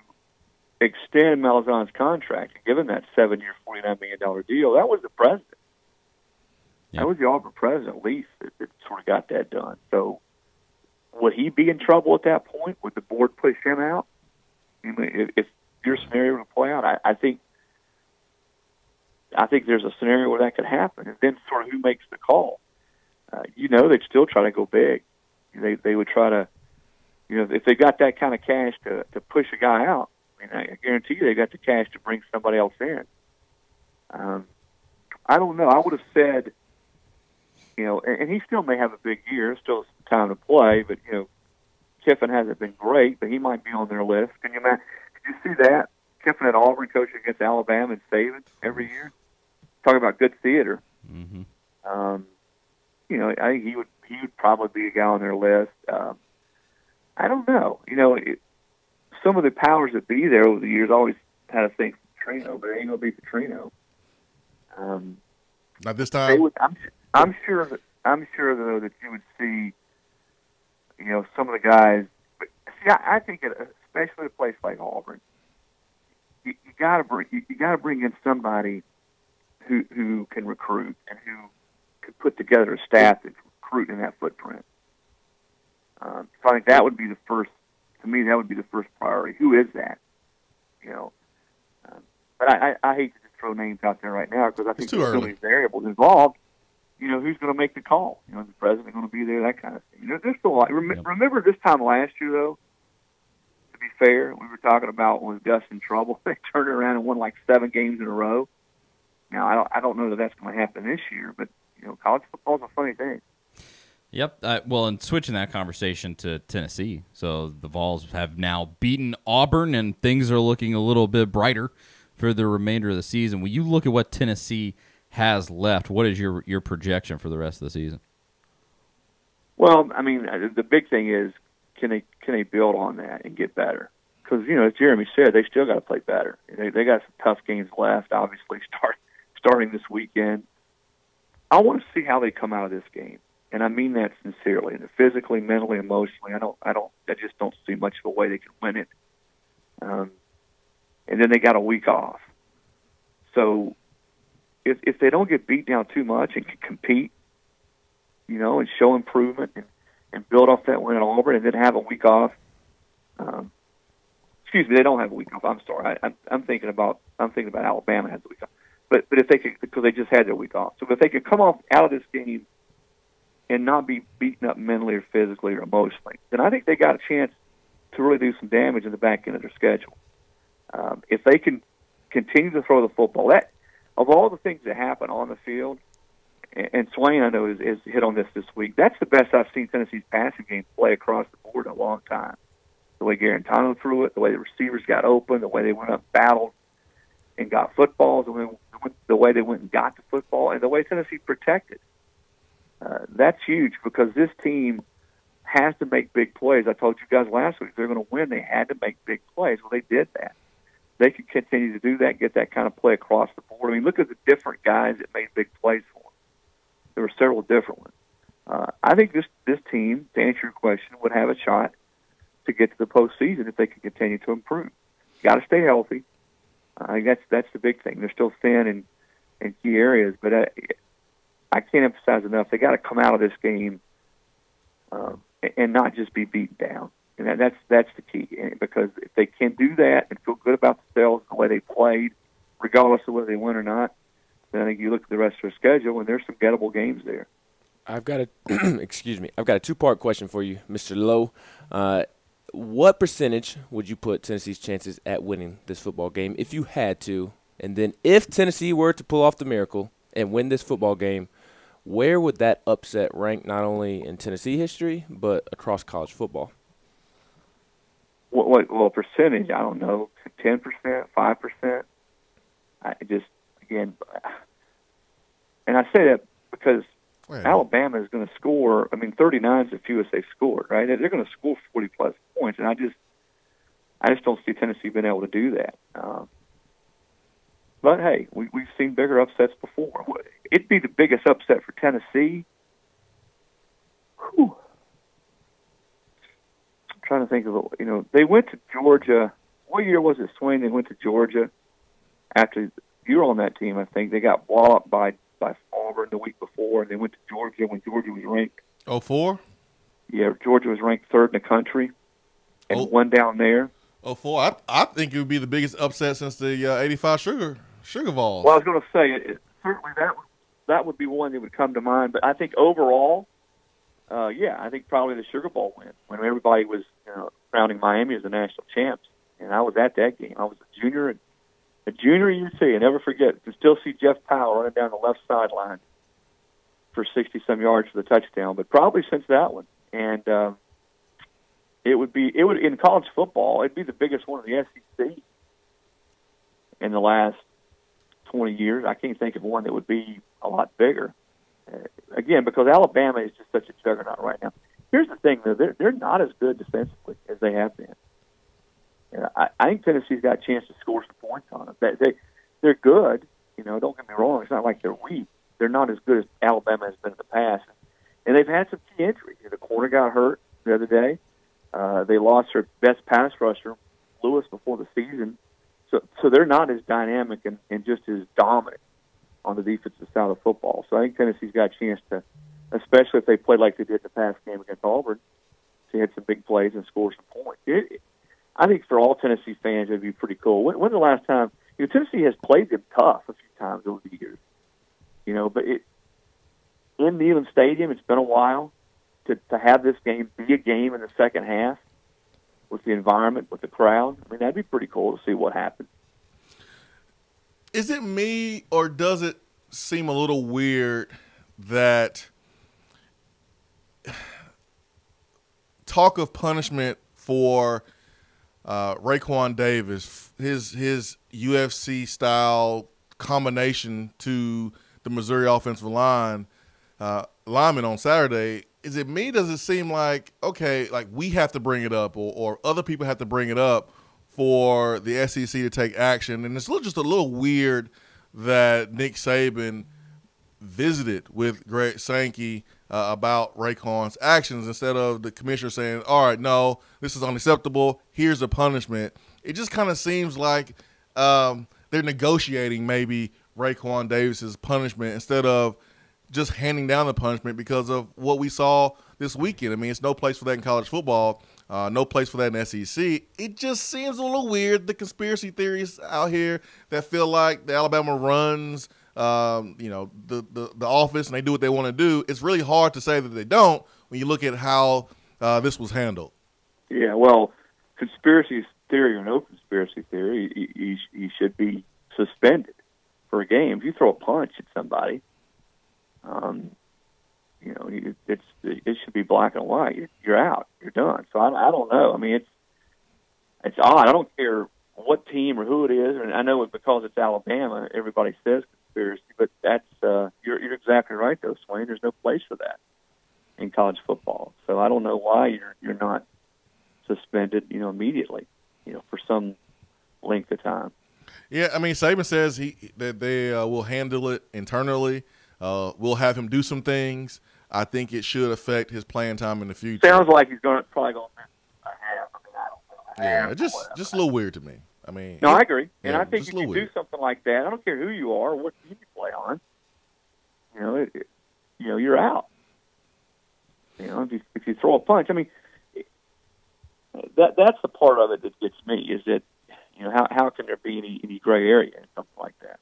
extend Malzahn's contract and give him that 7-year, $49 million deal, that was the president. Yep. That was the Auburn president, Leaf, that sort of got that done. So would he be in trouble at that point? Would the board push him out? If your scenario were to play out, I think there's a scenario where that could happen. And then sort of who makes the call? They'd still try to go big. They would try to, if they got that kind of cash to push a guy out, I guarantee you they got the cash to bring somebody else in. I don't know. I would have said, and he still may have a big year, still time to play, but, Kiffin hasn't been great, but he might be on their list. Can you see that? Kiffin at Auburn coaching against Alabama and Saban every year? Talking about good theater. Mm-hmm. I think he would probably be a guy on their list. I don't know. Some of the powers that be there over the years always had to think Petrino, but it ain't gonna be Petrino. Not this time. I'm sure though that you would see, some of the guys. But see, I think especially a place like Auburn, you got to bring in somebody who can recruit and who can put together a staff that can recruit in that footprint. So I think that would be the first. To me, that would be the first priority. Who is that? You know, but I hate to just throw names out there right now because I think there's so many variables involved. You know, who's going to make the call? You know, is the president going to be there? That kind of thing. There's still a lot. Remember this time last year, though. To be fair, we were talking about when Gus in trouble. They turned around and won like 7 games in a row. Now I don't know that that's going to happen this year, but you know, college football is a funny thing. Yep. Well, and switching that conversation to Tennessee. So the Vols have now beaten Auburn, and things are looking a little bit brighter for the remainder of the season. When you look at what Tennessee has left, what is your projection for the rest of the season? Well, I mean, the big thing is can they build on that and get better? Because, you know, as Jeremy said, they still got to play better. They got some tough games left, obviously, starting this weekend. I want to see how they come out of this game. And I mean that sincerely. Physically, mentally, emotionally, I just don't see much of a way they can win it. And then they got a week off. So if they don't get beat down too much and can compete, you know, and show improvement and build off that win at Auburn, and then have a week off. Excuse me, they don't have a week off. I'm sorry. I'm thinking about Alabama has a week off. But if they could, because they just had their week off. So if they could come off out of this game and not be beaten up mentally or physically or emotionally, then I think they got a chance to really do some damage in the back end of their schedule. If they can continue to throw the football, that of all the things that happen on the field, and Swain, I know, is hit on this week, that's the best I've seen Tennessee's passing game play across the board in a long time. The way Garantano threw it, the way the receivers got open, the way they went up and battled and got footballs, the way they went and got the football, and the way Tennessee protected. That's huge because this team has to make big plays. I told you guys last week, if they're going to win, they had to make big plays. Well, they did that. They could continue to do that, get that kind of play across the board. I mean, look at the different guys that made big plays for them. There were several different ones. I think this team, to answer your question, would have a shot to get to the postseason if they can continue to improve. Got to stay healthy. I think that's the big thing. They're still thin in key areas, but I can't emphasize enough. They got to come out of this game and not just be beaten down, and that's the key. Because if they can do that and feel good about themselves and the way they played, regardless of whether they win or not, then I think you look at the rest of their schedule and there's some gettable games there. I've got a excuse me. I've got a 2-part question for you, Mr. Lowe. What percentage would you put Tennessee's chances at winning this football game if you had to? And then if Tennessee were to pull off the miracle and win this football game, where would that upset rank not only in Tennessee history but across college football? Well, percentage, I don't know, 10%, 5%. And I say that because Alabama is going to score. I mean, 39 is the fewest they've scored, right? They're going to score 40-plus points, and I just don't see Tennessee being able to do that. But, hey, we've seen bigger upsets before. It'd be the biggest upset for Tennessee. Whew. I'm trying to think of it. You know, they went to Georgia. What year was it, Swain? They went to Georgia after you were on that team, I think. They got walloped by Auburn the week before, and they went to Georgia when Georgia was ranked. 04? Yeah, Georgia was ranked 3rd in the country and won down there. 04. I think it would be the biggest upset since the 85 Sugar Vols. Well, I was going to say, certainly that would be one that would come to mind. But I think overall, I think probably the Sugar Bowl win when everybody was crowning Miami as the national champs. And I was at that game. I was a junior at UT. I never forget. You can still see Jeff Powell running down the left sideline for 60-some yards for the touchdown. But probably since that one. And it would in college football, it'd be the biggest one in the SEC in the last 20 years. I can't think of one that would be a lot bigger. Again, because Alabama is just such a juggernaut right now. Here's the thing, though. They're not as good defensively as they have been. I think Tennessee's got a chance to score some points on them. They're good. Don't get me wrong. It's not like they're weak. They're not as good as Alabama has been in the past. And they've had some key injuries. The corner got hurt the other day. They lost their best pass rusher, Lewis, before the season. So they're not as dynamic and just as dominant on the defensive side of football. So I think Tennessee's got a chance to, especially if they play like they did in the past game against Auburn, to hit some big plays and score some points. I think for all Tennessee fans, it'd be pretty cool. When's the last time? Tennessee has played them tough a few times over the years. But in Neyland Stadium, it's been a while to have this game be a game in the second half with the environment, with the crowd. I mean, that'd be pretty cool to see what happens. Is it me, or does it seem a little weird that talk of punishment for Raekwon Davis, his UFC style combination to the Missouri offensive lineman on Saturday? Is it me? Does it seem like, okay, like we have to bring it up, or other people have to bring it up for the SEC to take action? And it's just a little weird that Nick Saban visited with Greg Sankey about Raekwon's actions instead of the commissioner saying, all right, no, this is unacceptable, here's a punishment. It just kind of seems like they're negotiating maybe Raekwon Davis's punishment instead of just handing down the punishment because of what we saw this weekend. I mean, it's no place for that in college football, no place for that in SEC. It just seems a little weird, the conspiracy theories out here that feel like the Alabama runs the office and they do what they want to do. It's really hard to say that they don't when you look at how this was handled. Yeah, well, conspiracy theory or no conspiracy theory, you should be suspended for a game. If you throw a punch at somebody, it should be black and white. You're out. You're done. So I don't know. I mean, it's odd. I don't care what team or who it is, and I know it because it's Alabama. Everybody says conspiracy, but that's you're exactly right though, Swain. There's no place for that in college football. So I don't know why you're not suspended, immediately, for some length of time. Yeah, I mean, Saban says that they will handle it internally. We'll have him do some things. I think it should affect his playing time in the future. Sounds like he's probably going to miss a half. I mean, I don't know. Yeah, just a little weird to me. I mean, no, I agree, and yeah, I think if you do something like that, I don't care who you are, or what team you play on. You're out. If you throw a punch, I mean, that's the part of it that gets me is that how can there be any gray area in something like that?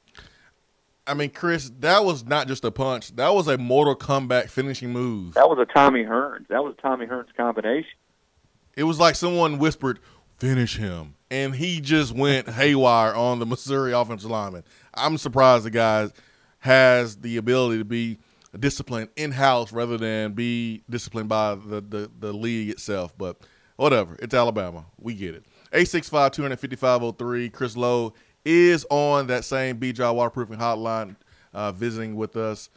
I mean, Chris, that was not just a punch. That was a Mortal Kombat finishing move. That was a Tommy Hearns. That was a Tommy Hearns combination. It was like someone whispered, finish him. And he just went haywire on the Missouri offensive lineman. I'm surprised the guy has the ability to be disciplined in-house rather than be disciplined by the league itself. But whatever. It's Alabama. We get it. 865-255-03. Chris Lowe is on that same B-Dry Waterproofing hotline visiting with us.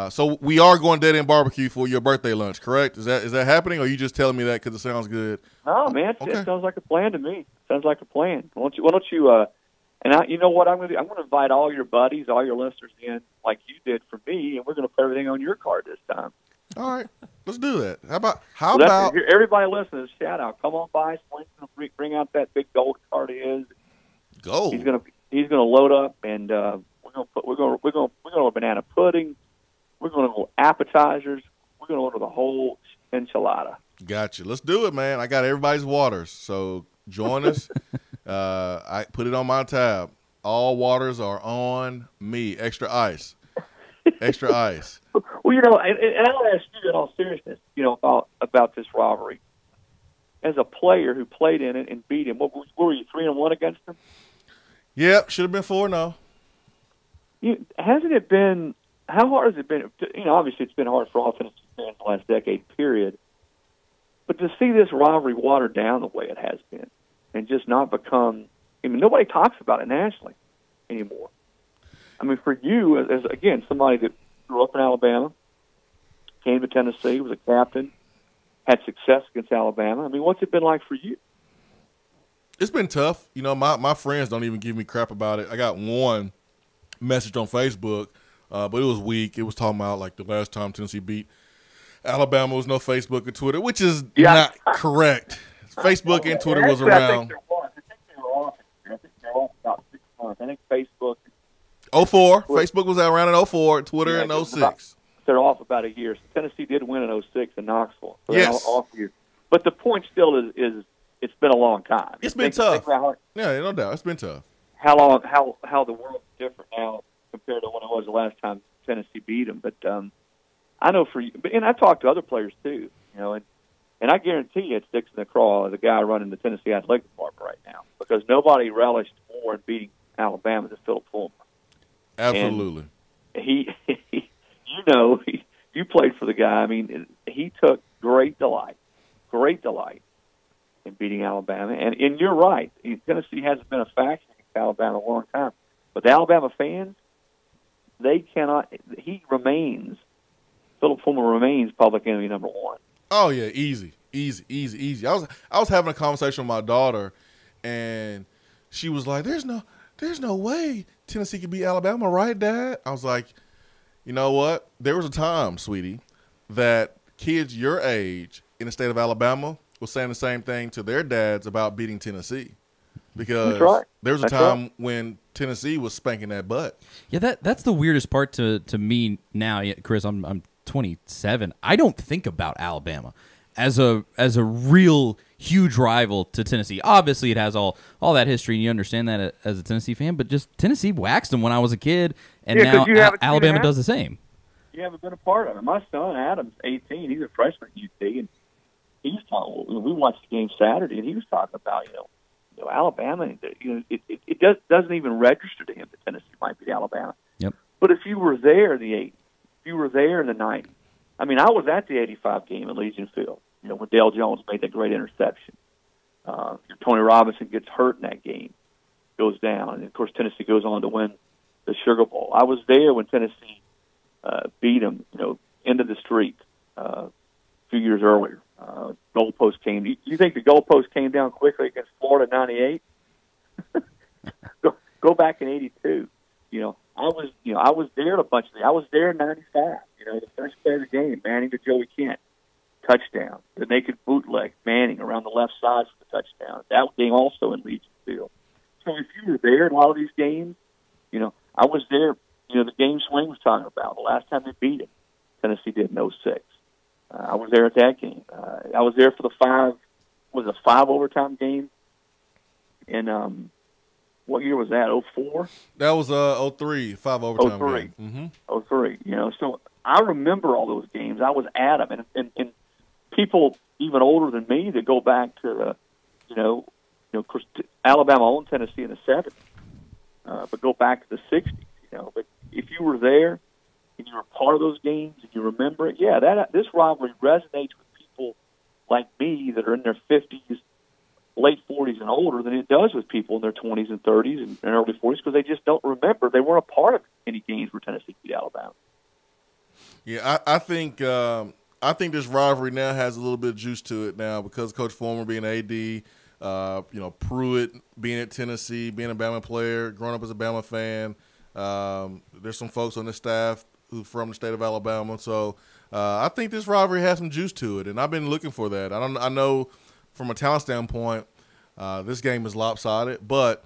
So we are going Dead End Barbecue for your birthday lunch, correct? Is that happening, or are you just telling me that because it sounds good? No, man, it sounds like a plan to me. Sounds like a plan. Why don't you you know what I'm going to do? I'm going to invite all your buddies, all your listeners in like you did for me, and we're going to put everything on your card this time. All right, let's do that. How about everybody listening? Shout out! Come on by. Swain's going to bring out that big gold card. Gold. He's going to load up, and we're going to banana pudding. We're going to go appetizers. We're going to order the whole enchilada. Gotcha. Let's do it, man. I got everybody's waters, so join us. I put it on my tab. All waters are on me. Extra ice. Extra ice. Well, and I'll ask you in all seriousness, about this rivalry. As a player who played in it and beat him, what were you, 3-1 against him? Yep, should have been 4-0. Hasn't it been? How hard has it been? Obviously it's been hard for offensive fans the last decade, period. But to see this rivalry watered down the way it has been, and just not become, nobody talks about it nationally anymore. I mean, for you, as again, somebody that grew up in Alabama, came to Tennessee, was a captain, had success against Alabama. I mean, what's it been like for you? It's been tough. My friends don't even give me crap about it. I got one message on Facebook, but it was weak. It was talking about, like, the last time Tennessee beat Alabama was no Facebook or Twitter, which is not correct. Facebook and Twitter was Actually, I around. think there was. I think they were off. I think they were off about 6 months. I think Facebook. 04. Facebook was around in 04. Twitter in it was 06. They're off about a year. So Tennessee did win in 06 in Knoxville. So Yes. they're off year. But the point still is it's been a long time. It's been tough. Yeah, no doubt. It's been tough. How the world's different now compared to when it was the last time Tennessee beat them. But I know for you, and I talked to other players too, and I guarantee you it sticks in the craw of the guy running the Tennessee athletic department right now, because nobody relished more in beating Alabama than Philip Fulmer. Absolutely. And you played for the guy. I mean, he took great delight in beating Alabama. And you're right. Tennessee hasn't been a faction against Alabama in a long time. But the Alabama fans, Philip Fulmer remains public enemy number one. Oh yeah, easy. I was having a conversation with my daughter, and she was like, "There's no way Tennessee could beat Alabama, right, Dad?" I was like, "You know what? There was a time, sweetie, that kids your age in the state of Alabama was saying the same thing to their dads about beating Tennessee, because there was a time when Tennessee was spanking that butt." Yeah, that's the weirdest part to me now, Chris. I'm 27. I don't think about Alabama as a real huge rival to Tennessee. Obviously, it has all that history, and you understand that as a Tennessee fan. But just Tennessee waxed them when I was a kid, and now Alabama does the same. You haven't been a part of it. My son Adam's 18. He's a freshman at UT, and he's talking. We watched the game Saturday, and he was talking about Alabama. It doesn't even register to him that Tennessee might beat Alabama. Yep. But if you were there in the 80s, if you were there in the 90s, I mean, I was at the 85 game at Legion Field, when Dale Jones made that great interception. Tony Robinson gets hurt in that game, goes down, and of course Tennessee goes on to win the Sugar Bowl. I was there when Tennessee beat them, end of the streak a few years earlier. Goalpost came. Do you think the goalpost came down quickly against Florida in '98? Go back in '82. I was there at a bunch of these. I was there in '95. The first play of the game, Manning to Joey Kent, touchdown. The naked bootleg, Manning around the left side for the touchdown. That game also in Legion Field. So if you were there in a lot of these games, I was there. The game Swain was talking about, the last time they beat it, Tennessee did in '06. I was there at that game. I was there for the five overtime game in what year was that? 04? That was 03, 5 overtime 03. game. 03. So I remember all those games. I was at them, and people even older than me that go back to of course, Alabama owned Tennessee in the 70s, but go back to the 60s. But if you were there and you were part of those games and you remember it, this rivalry resonates with people like me that are in their 50s, late 40s, and older than it does with people in their 20s and 30s and early 40s, because they just don't remember. They weren't a part of any games where Tennessee beat Alabama. Yeah, I think this rivalry now has a little bit of juice to it now because Coach Fulmer being AD, Pruitt being at Tennessee, being a Bama player, growing up as a Bama fan. There's some folks on the staff who from the state of Alabama, so I think this rivalry has some juice to it, and I've been looking for that. I know from a talent standpoint, this game is lopsided, but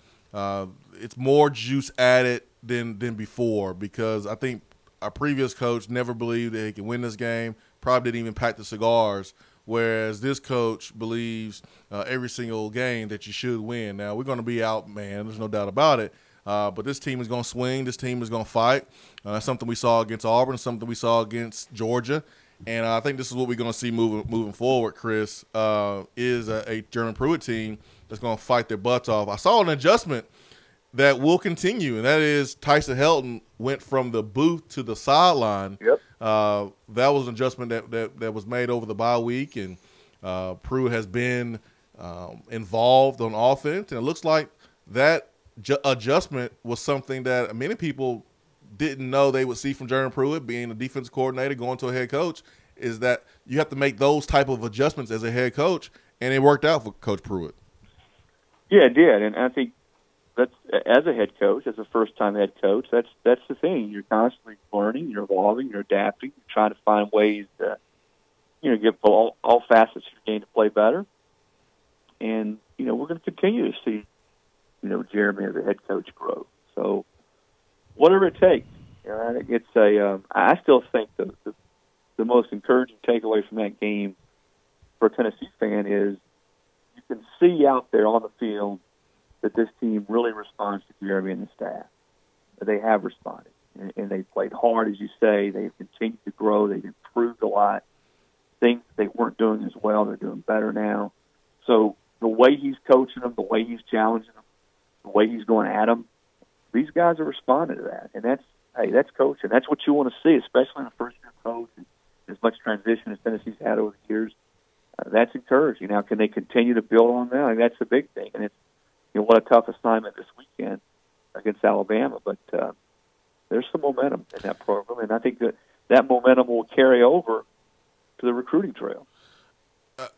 it's more juice added than before, because I think our previous coach never believed that he could win this game, probably didn't even pack the cigars, whereas this coach believes every single game that you should win. Now, we're going to be out, man. There's no doubt about it. But this team is going to swing. This team is going to fight. That's something we saw against Auburn, something we saw against Georgia. And I think this is what we're going to see moving forward, Chris, is a Jeremy Pruitt team that's going to fight their butts off. I saw an adjustment that will continue, and that is Tyson Helton went from the booth to the sideline. Yep. That was an adjustment that was made over the bye week, and Pruitt has been involved on offense. And it looks like that adjustment was something that many people didn't know they would see from Jeremy Pruitt, being a defensive coordinator, going to a head coach, is that you have to make those type of adjustments as a head coach, and it worked out for Coach Pruitt. Yeah, it did, and I think that's, as a head coach, as a first-time head coach, that's the thing. You're constantly learning, you're evolving, you're adapting, you're trying to find ways to, get all facets of your game to play better. And, we're going to continue to see, Jeremy as a head coach grow. So whatever it takes, it's I still think the most encouraging takeaway from that game for a Tennessee fan is you can see out there on the field that this team really responds to Jeremy and the staff. They have responded, and they played hard, as you say. They've continued to grow. They've improved a lot. Things they weren't doing as well, they're doing better now. So the way he's coaching them, the way he's challenging them, the way he's going at them, these guys are responding to that. And that's coaching. That's what you want to see, especially in a first-year coach and as much transition as Tennessee's had over the years. That's encouraging. Now, can they continue to build on that? I think that's the big thing. And it's, what a tough assignment this weekend against Alabama. But there's some momentum in that program, and I think that momentum will carry over to the recruiting trail.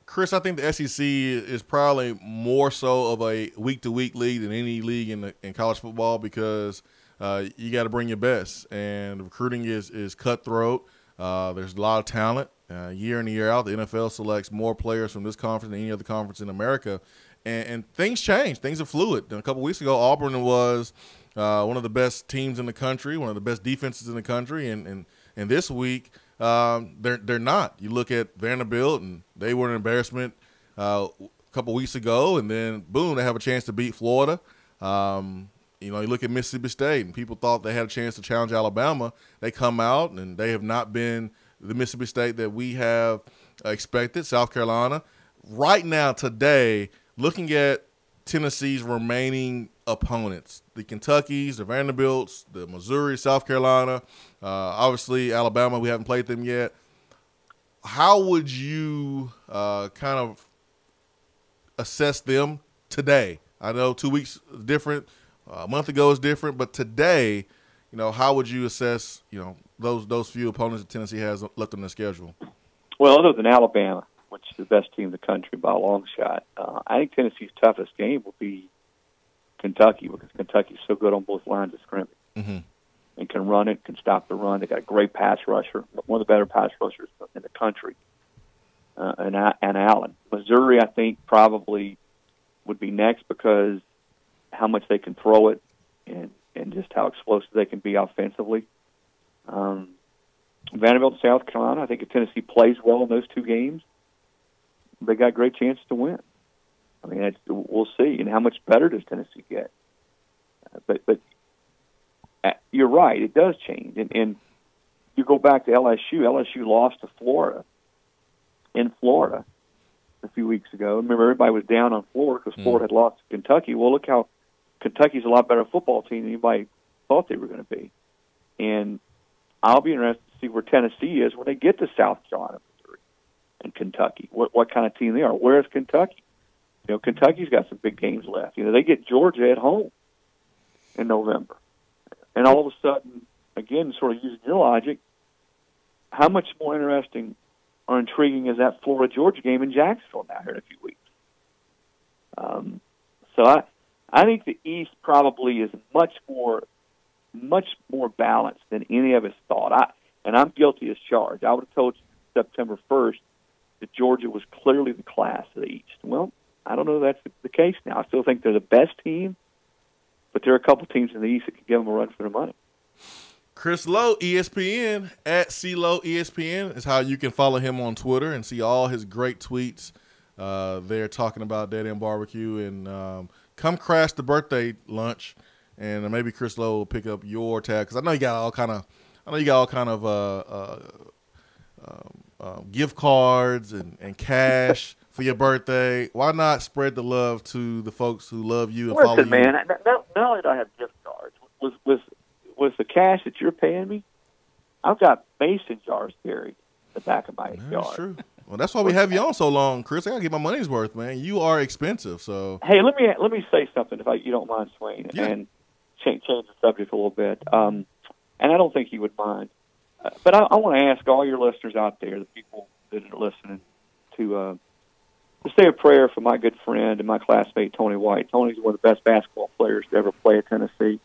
Chris, I think the SEC is probably more so of a week-to-week league than any league in college football because you got to bring your best, and recruiting is cutthroat. There's a lot of talent. Year in and year out, the NFL selects more players from this conference than any other conference in America, and things change. Things are fluid. And a couple weeks ago, Auburn was one of the best teams in the country, one of the best defenses in the country, and this week they're not. You look at Vanderbilt, and they were an embarrassment a couple weeks ago, and then boom, they have a chance to beat Florida. You look at Mississippi State, and people thought they had a chance to challenge Alabama. They come out, and they have not been the Mississippi State that we have expected. South Carolina. Right now, today, looking at Tennessee's remaining opponents, the Kentuckys, the Vanderbilts, the Missouri, South Carolina, obviously Alabama, we haven't played them yet. How would you kind of assess them today? I know 2 weeks is different, a month ago is different, but today, how would you assess, those few opponents that Tennessee has left on their schedule? Well, other than Alabama, which is the best team in the country by a long shot, I think Tennessee's toughest game will be Kentucky because Kentucky's so good on both lines of scrimmage. Mm-hmm. And can run it, can stop the run. They got a great pass rusher, one of the better pass rushers in the country, and Allen. Missouri, I think, probably would be next because how much they can throw it and just how explosive they can be offensively. Vanderbilt and South Carolina, I think if Tennessee plays well in those two games, they got great chances to win. I mean, we'll see. And how much better does Tennessee get? But you're right, it does change. And you go back to LSU. LSU lost to Florida in Florida a few weeks ago. Remember, everybody was down on Florida because Florida had lost to Kentucky. Well, look how Kentucky's a lot better football team than anybody thought they were going to be. And I'll be interested to see where Tennessee is when they get to South Carolina, Missouri, and Kentucky. What kind of team they are. Where's Kentucky? Kentucky's got some big games left. They get Georgia at home in November. And all of a sudden, again, sort of using your logic, how much more interesting or intriguing is that Florida-Georgia game in Jacksonville now here in a few weeks? So I think the East probably is much more balanced than any of us thought. And I'm guilty as charged. I would have told you September 1st that Georgia was clearly the class of the East. Well, I don't know if that's the case now. I still think they're the best team, but there are a couple teams in the East that can give them a run for their money. Chris Lowe, ESPN, at CLowe ESPN is how you can follow him on Twitter and see all his great tweets there talking about Dead End Barbecue. And come crash the birthday lunch, and maybe Chris Lowe will pick up your tab because I know you got all kind of gift cards and cash for your birthday. Why not spread the love to the folks who love you and follow you? Man, not only do I have gift cards, with the cash that you're paying me, I've got mason jars buried in the back of my yard. That's true. Well, that's why we have you on so long, Chris. I gotta get my money's worth, man. You are expensive, so. Hey, let me say something, if you don't mind, Swain, and change the subject a little bit. And I don't think you would mind, but I want to ask all your listeners out there, the people that are listening, to say a prayer for my good friend and my classmate Tony White. Tony's one of the best basketball players to ever play at Tennessee.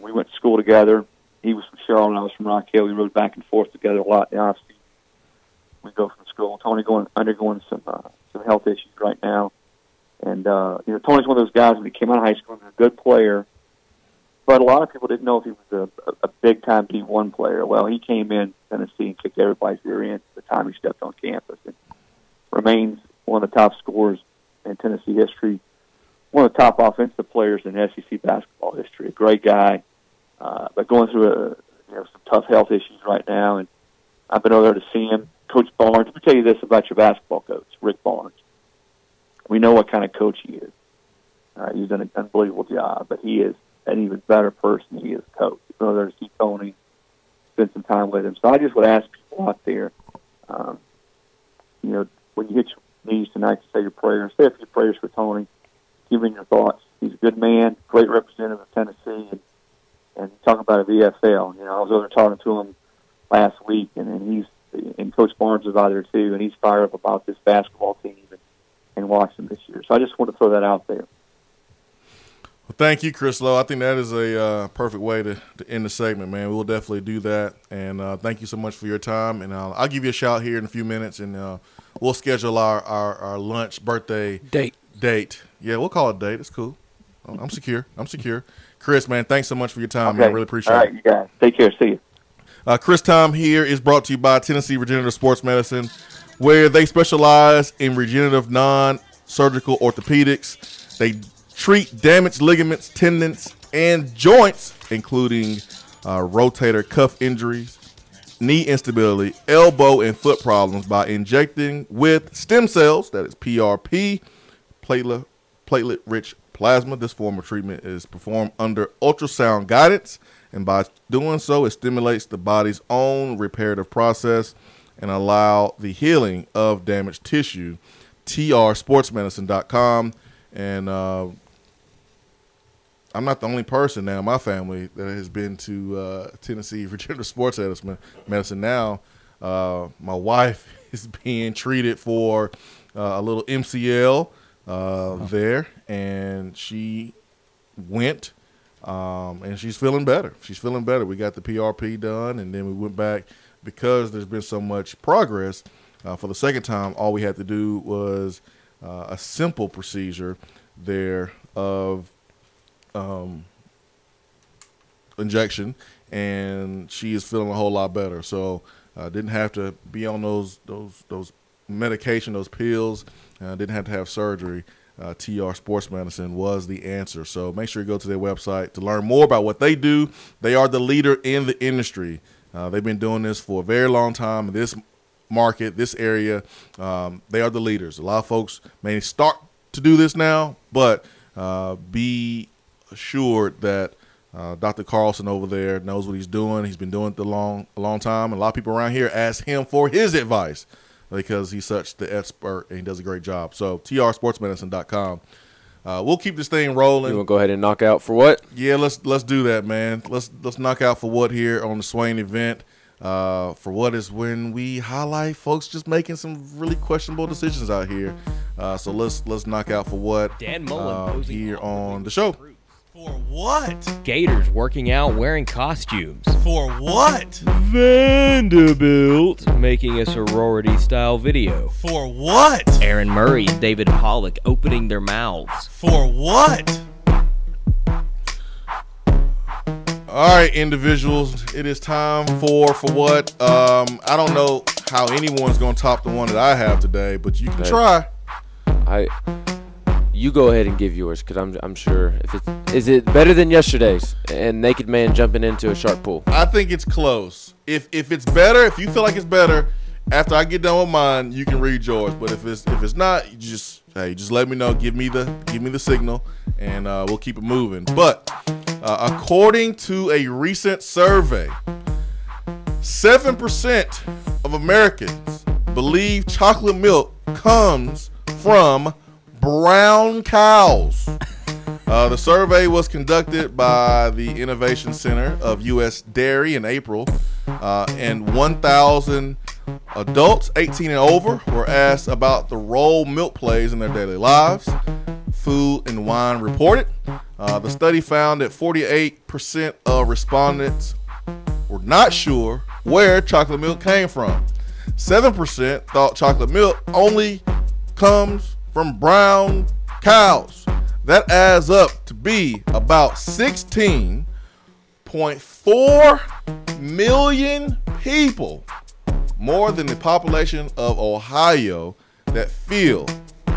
We went to school together. He was from Charlotte, and I was from Rock Hill. We rode back and forth together a lot in the off-season. We go from school. Tony undergoing some health issues right now. And, Tony's one of those guys when he came out of high school, he was a good player, but a lot of people didn't know if he was a big-time D1 player. Well, he came in Tennessee and kicked everybody's rear end the time he stepped on campus and remains one of the top scorers in Tennessee history, one of the top offensive players in SEC basketball history. A great guy, but going through some tough health issues right now, and I've been over there to see him. Coach Barnes, let me tell you this about your basketball coach, Rick Barnes. We know what kind of coach he is. He's done an unbelievable job, but he is an even better person than he is a coach. Go there to see Tony, spend some time with him. So I just would ask people out there, when you hit your knees tonight to say your prayers, say a few prayers for Tony. Give him your thoughts. He's a good man, great representative of Tennessee, and talking about a VFL. I was over there talking to him last week, and Coach Barnes is out there too, and he's fired up about this basketball team and watching them this year. So I just want to throw that out there. Well, thank you, Chris Lowe. I think that is a perfect way to end the segment, man. We'll definitely do that, and thank you so much for your time. And I'll give you a shout here in a few minutes, and we'll schedule our lunch birthday date. Yeah, we'll call it a date. It's cool. I'm secure. Chris, man, thanks so much for your time, man. Really appreciate it. All right, you guys. Take care. See you. Chris Time here is brought to you by Tennessee Regenerative Sports Medicine, where they specialize in regenerative non-surgical orthopedics. They treat damaged ligaments, tendons, and joints, including rotator cuff injuries, knee instability, elbow and foot problems by injecting with stem cells, that is PRP, platelet-rich plasma. This form of treatment is performed under ultrasound guidance, and by doing so, it stimulates the body's own reparative process and allow the healing of damaged tissue. trsportsmedicine.com. And I'm not the only person now in my family that has been to Tennessee Regenerative Sports Medicine now. My wife is being treated for a little MCL there, and she went, and she's feeling better. We got the PRP done, and then we went back because there's been so much progress. For the second time, all we had to do was a simple procedure there of injection, and she is feeling a whole lot better. So didn't have to be on those medication, those pills. Didn't have to have surgery. TR Sports Medicine was the answer. So make sure you go to their website to learn more about what they do. They are the leader in the industry. They've been doing this for a very long time in this market, this area. They are the leaders. A lot of folks may start to do this now, but be assured that Dr. Carlson over there knows what he's doing. He's been doing it a long time. And a lot of people around here ask him for his advice because he's such the expert and he does a great job. So trsportsmedicine.com. We'll keep this thing rolling. You want to go ahead and knock out for what? Yeah, let's do that, man. Let's knock out for what here on the Swain event. For what is when we highlight folks just making some really questionable decisions out here. So let's knock out for what Dan Mullen here on the show. For what? Gators working out wearing costumes. For what? Vanderbilt making a sorority-style video. For what? Aaron Murray and David Pollock opening their mouths. For what? All right, individuals, it is time for what? I don't know how anyone's going to top the one that I have today, but you can try. You go ahead and give yours, because I'm sure is it better than yesterday's and Naked Man jumping into a shark pool? I think it's close. If it's better, if you feel like it's better, after I get done with mine, you can read yours. But if it's not, you just let me know. Give me the signal, and we'll keep it moving. But according to a recent survey, 7% of Americans believe chocolate milk comes from brown cows. The survey was conducted by the Innovation Center of U.S. Dairy in April, and 1,000 adults 18 and over were asked about the role milk plays in their daily lives. Food and Wine reported. The study found that 48% of respondents were not sure where chocolate milk came from. 7% thought chocolate milk only comes from brown cows. That adds up to be about 16.4 million people, more than the population of Ohio, that feel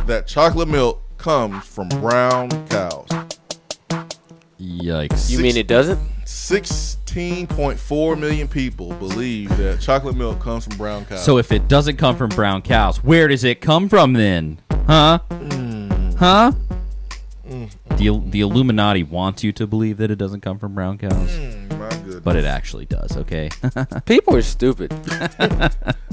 that chocolate milk comes from brown cows. Yikes. You mean it doesn't? 16.4 million people believe that chocolate milk comes from brown cows. So if it doesn't come from brown cows, where does it come from then? Huh? Huh? The Illuminati wants you to believe that it doesn't come from brown cows. My goodness. But it actually does, okay? People are stupid.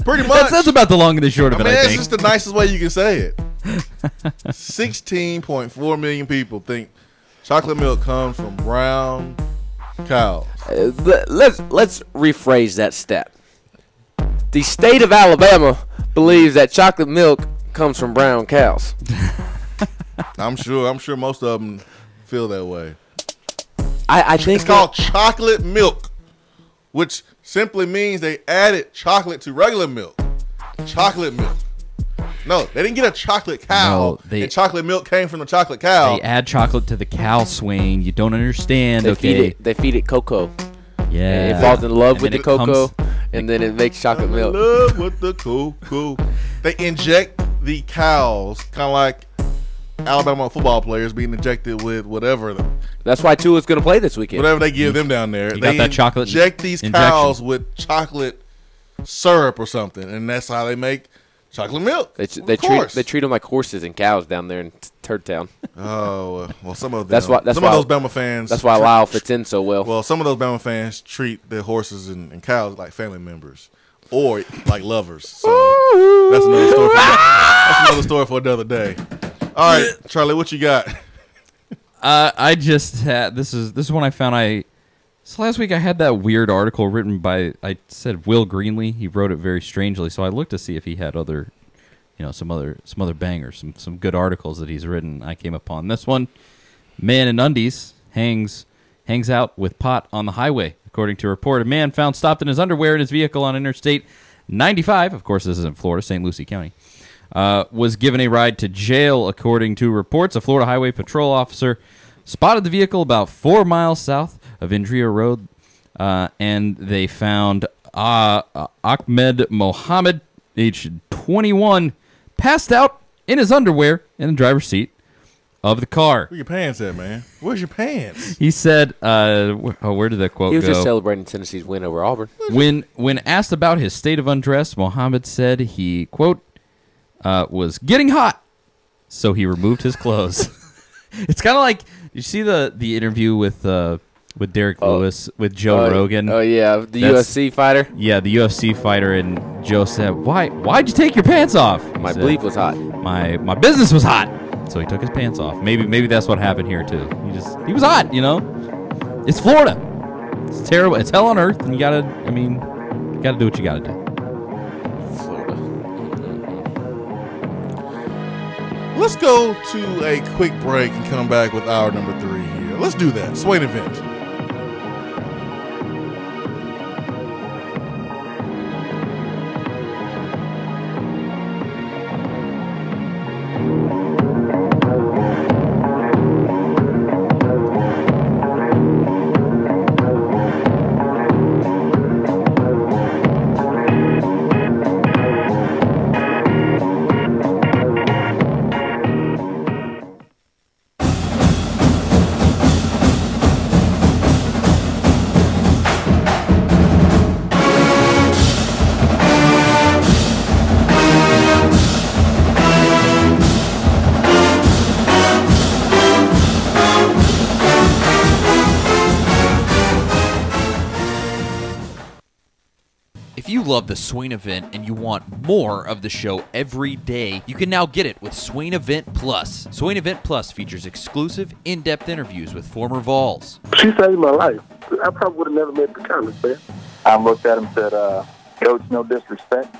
Pretty much. That's about the long and the short of it, I that's think. just the nicest way you can say it. 16.4 million people think chocolate milk comes from brown cows. Let's rephrase that stat. The state of Alabama believes that chocolate milk comes from brown cows. I'm sure most of them feel that way. I think it's called chocolate milk, which simply means they added chocolate to regular milk. Chocolate milk. No, they didn't get a chocolate cow. No, and chocolate milk came from the chocolate cow. They add chocolate to the cow, Swain. You don't understand, okay? They feed it cocoa. Yeah. It falls in love And with then the it cocoa, comes- and then it makes chocolate milk. Love with the cocoa. They inject the cows, kind of like Alabama football players being injected with whatever. That's why Tua's going to play this weekend. Whatever they give them down there. You got They that chocolate inject these injection. cows with chocolate syrup or something, and that's how they make chocolate milk. They Of course. treat them like horses and cows down there in Turd Town. Oh, well, some of them. That's why some of those Bama fans. That's why Lyle fits in so well. Well, some of those Bama fans treat their horses and cows like family members or like lovers. So that's another story. That's another story for another day. All right, Charlie, what you got? I just had this is one I found. So last week I had that weird article written by, I said Will Greenlee. He wrote it very strangely, so I looked to see if he had other, some other bangers, some good articles that he's written. I came upon this one. Man in undies hangs out with pot on the highway. According to a report, a man found stopped in his underwear in his vehicle on Interstate 95. Of course, this is in Florida, St. Lucie County. Was given a ride to jail, according to reports. A Florida Highway Patrol officer spotted the vehicle about 4 miles south of Indria Road, and they found Ahmed Mohammed, age 21, passed out in his underwear in the driver's seat of the car. Where your pants at, man? Where's your pants? He said, where did that quote go? He was just celebrating Tennessee's win over Auburn. When asked about his state of undress, Mohammed said he, quote, was getting hot, so he removed his clothes. It's kind of like, you see the interview with Derek Lewis with Joe Rogan. Oh yeah, the UFC fighter. Yeah, the UFC fighter, and Joe said, "Why'd you take your pants off?" My bleep was hot. My business was hot, so he took his pants off. Maybe that's what happened here too. He was hot, It's Florida. It's terrible. It's hell on earth, and you gotta do what you gotta do. Let's go to a quick break and come back with hour number 3 here. Let's do that. Swain Event. If you love the Swain Event and you want more of the show every day, you can now get it with Swain Event Plus. Swain Event Plus features exclusive, in-depth interviews with former Vols. She saved my life. I probably would have never made the comments, man. I looked at him and said, Coach, no disrespect.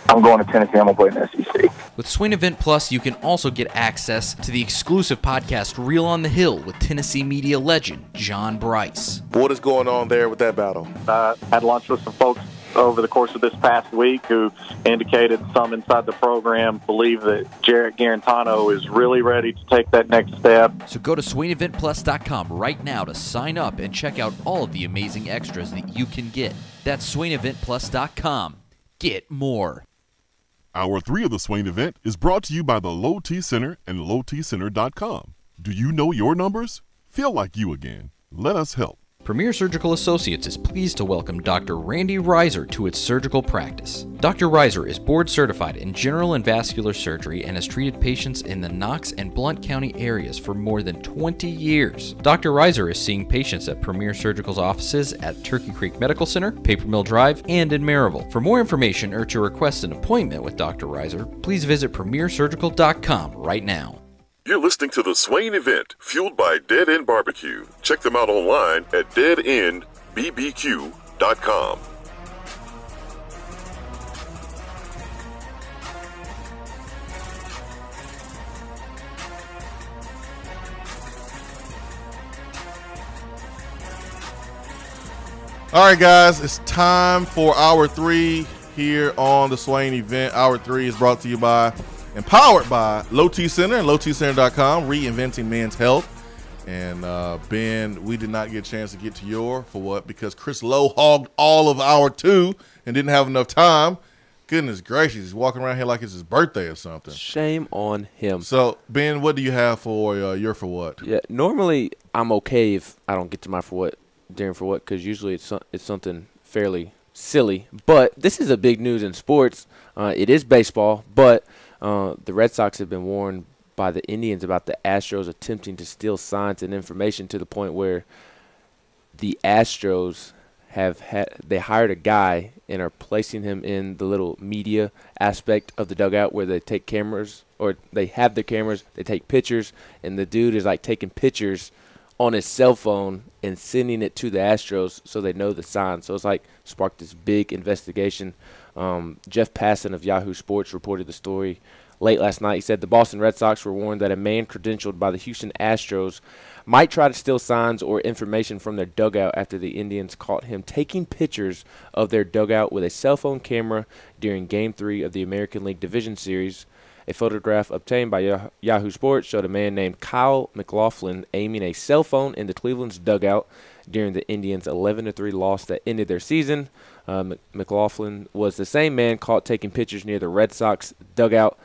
I'm going to Tennessee. I'm going to play in the SEC. With Swain Event Plus, you can also get access to the exclusive podcast Reel on the Hill with Tennessee media legend John Bryce. What is going on there with that battle? Had lunch with some folks over the course of this past week who indicated some inside the program believe that Jarrett Garantano is really ready to take that next step. So go to SwainEventPlus.com right now to sign up and check out all of the amazing extras that you can get. That's SwainEventPlus.com. Get more. Hour 3 of the Swain event is brought to you by the Low T Center and LowTCenter.com. Do you know your numbers? Feel like you again. Let us help. Premier Surgical Associates is pleased to welcome Dr. Randy Reiser to its surgical practice. Dr. Reiser is board certified in general and vascular surgery and has treated patients in the Knox and Blount County areas for more than 20 years. Dr. Reiser is seeing patients at Premier Surgical's offices at Turkey Creek Medical Center, Paper Mill Drive, and in Maryville. For more information or to request an appointment with Dr. Reiser, please visit PremierSurgical.com right now. You're listening to the Swain event, fueled by Dead End Barbecue. Check them out online at deadendbbq.com. All right, guys, it's time for Hour 3 here on the Swain event. Hour 3 is brought to you by and powered by Low T Center and LowTCenter.com, reinventing men's health. And Ben, we did not get a chance to get to your for what because Chris Lowe hogged all of Hour 2 and didn't have enough time. Goodness gracious, he's walking around here like it's his birthday or something. Shame on him. So Ben, what do you have for your for what? Yeah, normally I'm okay if I don't get to my for what during for what because usually it's something fairly silly. But this is a big news in sports. It is baseball, but the Red Sox have been warned by the Indians about the Astros attempting to steal signs and information to the point where the Astros they hired a guy and are placing him in the little media aspect of the dugout where they take cameras or they have the cameras, they take pictures, and the dude is like taking pictures on his cell phone and sending it to the Astros so they know the signs. So it's like sparked this big investigation. Jeff Passan of Yahoo Sports reported the story late last night. He said the Boston Red Sox were warned that a man credentialed by the Houston Astros might try to steal signs or information from their dugout after the Indians caught him taking pictures of their dugout with a cell phone camera during Game 3 of the American League Division Series. A photograph obtained by Yahoo Sports showed a man named Kyle McLaughlin aiming a cell phone into Cleveland's dugout during the Indians' 11-3 loss that ended their season. McLaughlin was the same man caught taking pictures near the Red Sox dugout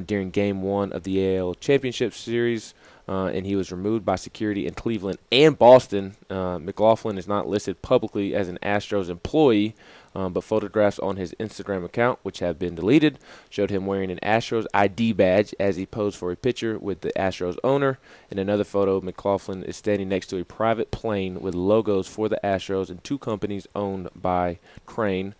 during Game 1 of the AL Championship Series, and he was removed by security in Cleveland and Boston. McLaughlin is not listed publicly as an Astros employee, but photographs on his Instagram account, which have been deleted, showed him wearing an Astros ID badge as he posed for a picture with the Astros owner. In another photo, McLaughlin is standing next to a private plane with logos for the Astros and two companies owned by Crane,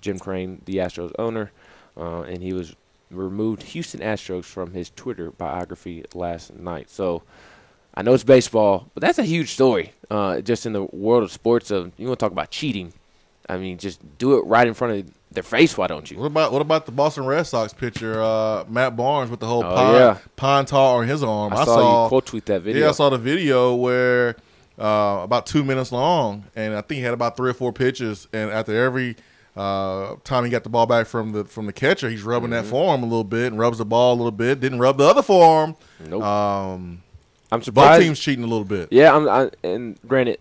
Jim Crane, the Astros owner, and he was removed Houston Astros from his Twitter biography last night. So I know it's baseball, but that's a huge story just in the world of sports. You want to talk about cheating. I mean, just do it right in front of their face. Why don't you? What about the Boston Red Sox pitcher, Matt Barnes, with the whole pine tar on his arm? I saw you quote tweet that video. Yeah, I saw the video where about 2 minutes long, and I think he had about 3 or 4 pitches. And after every time he got the ball back from the catcher, he's rubbing that forearm a little bit and rubs the ball a little bit. Didn't rub the other forearm. Nope. I'm surprised. Both teams cheating a little bit. Yeah, and granted,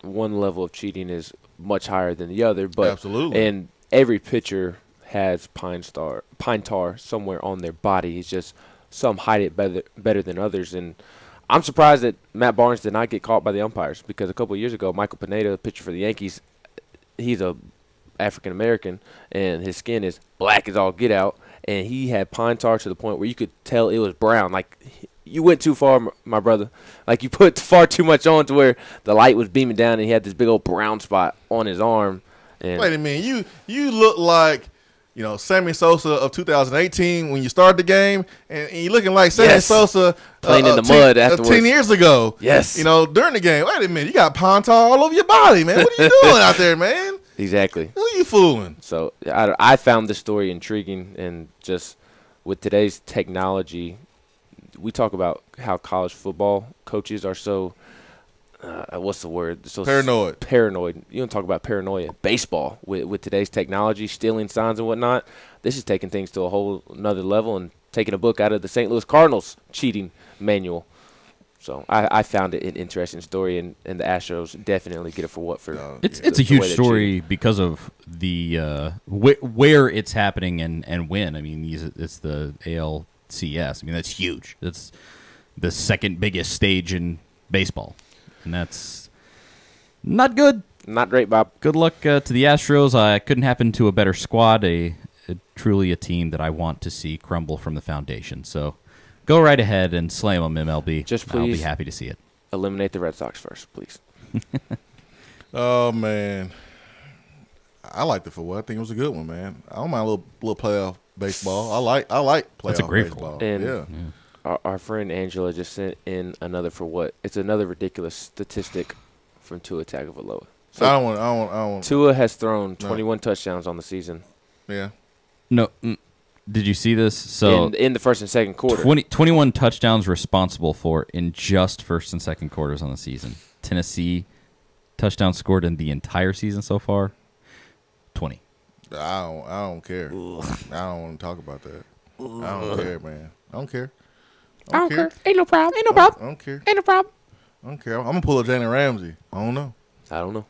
one level of cheating is much higher than the other, but absolutely. And every pitcher has pine tar somewhere on their body. It's just some hide it better than others. And I'm surprised that Matt Barnes did not get caught by the umpires, because a couple of years ago, Michael Pineda, the pitcher for the Yankees, he's a African American and his skin is black as all get out, and he had pine tar to the point where you could tell it was brown. Like, you went too far, my brother. Like, you put far too much on to where the light was beaming down and he had this big old brown spot on his arm. And wait a minute, you look like, Sammy Sosa of 2018 when you started the game, and you looking like Sammy Sosa playing in the mud afterwards 10 years ago. Yes, during the game. Wait a minute, you got pine tar all over your body, man. What are you doing out there, man? Exactly. Who are you fooling? So I found this story intriguing, and just with today's technology, we talk about how college football coaches are so what's the word? So Paranoid. Paranoid. You don't talk about paranoia. Baseball with today's technology, stealing signs and whatnot. This is taking things to a whole another level and taking a book out of the St. Louis Cardinals cheating manual. So I found it an interesting story, and the Astros definitely get it for what for. It's a huge story because of the where it's happening and when. I mean, it's the ALCS. I mean, that's huge. That's the second biggest stage in baseball, and that's not good. Not great, Bob. Good luck to the Astros. I couldn't happen to a better squad. Truly a team that I want to see crumble from the foundation. So. Go right ahead and slam them, MLB. Just please. I'll be happy to see it. Eliminate the Red Sox first, please. Oh, man. I liked it for what? I think it was a good one, man. I don't mind a little playoff baseball. I like playoff That's a great baseball. And yeah. Our friend Angela just sent in another for what? It's another ridiculous statistic from Tua Tagovailoa. So I don't want. Tua has thrown 21 touchdowns on the season. Yeah. No. Did you see this? So in the first and second quarter. 21 touchdowns responsible for in just first and second quarters on the season. Tennessee touchdowns scored in the entire season so far, 20. I don't care. Ugh. I don't want to talk about that. Ugh. I don't care, man. I don't care. I don't care. Ain't no problem. Ain't no problem. I don't care. Ain't no problem. I don't care. I'm gonna pull a Jalen Ramsey. I don't know. I don't know.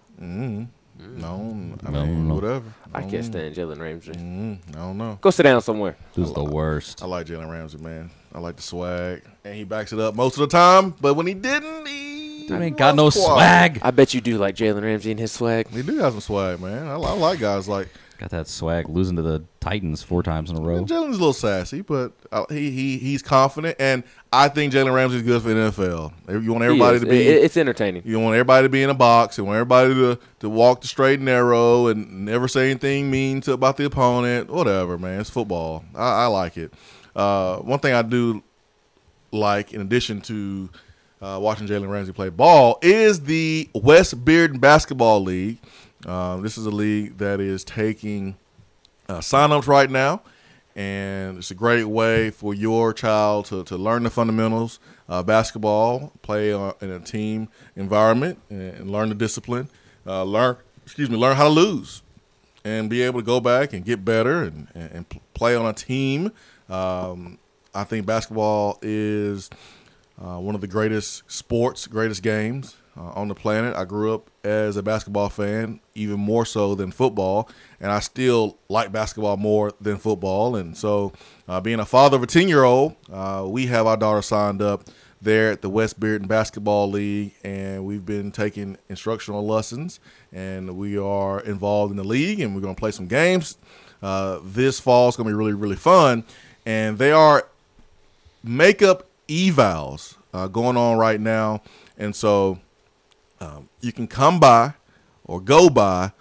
No, I mean, whatever. I can't stand Jalen Ramsey. I don't know. Go sit down somewhere. Who's the worst? I like Jalen Ramsey, man. I like the swag, and he backs it up most of the time. But when he didn't, he ain't got no swag. I bet you do like Jalen Ramsey and his swag. He do have some swag, man. I like guys like. Got that swag, losing to the Titans 4 times in a row. Jalen's a little sassy, but he's confident, and I think Jalen Ramsey's good for the NFL. You want everybody to be. It's entertaining. You want everybody to be in a box. You want everybody to walk the straight and narrow and never say anything mean about the opponent. Whatever, man. It's football. I like it. One thing I do like, in addition to watching Jalen Ramsey play ball, is the West Bearden Basketball League. This is a league that is taking sign-ups right now, and it's a great way for your child to learn the fundamentals of basketball, play in a team environment, and learn the discipline, learn how to lose, and be able to go back and get better and play on a team. I think basketball is one of the greatest sports, greatest games on the planet. I grew up as a basketball fan, even more so than football, and I still like basketball more than football. And so being a father of a 10-year-old, we have our daughter signed up there at the West Bearden Basketball League, and we've been taking instructional lessons, and we are involved in the league, and we're going to play some games. This fall is going to be really, really fun, and they are makeup evals going on right now, and so you can come by or go by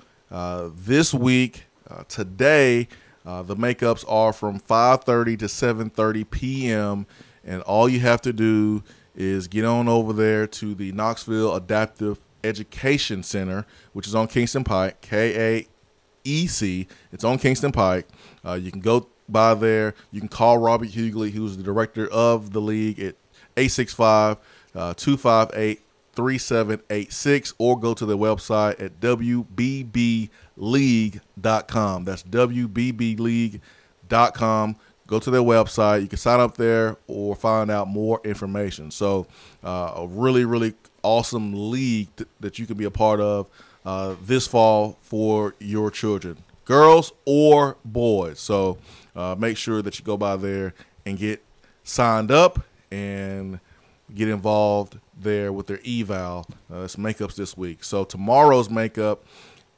this week. Today, the makeups are from 5:30 to 7:30 p.m., and all you have to do is get on over there to the Knoxville Adaptive Education Center, which is on Kingston Pike, KAEC. It's on Kingston Pike. You can go by there. You can call Robert Hughley, who's the director of the league, at 865-258-3786, or go to their website at WBBleague.com. That's WBBleague.com. Go to their website. You can sign up there or find out more information. So a really, really awesome league that you can be a part of this fall for your children, girls or boys. So make sure that you go by there and get signed up and get involved there with their eval. It's makeups this week. So tomorrow's makeup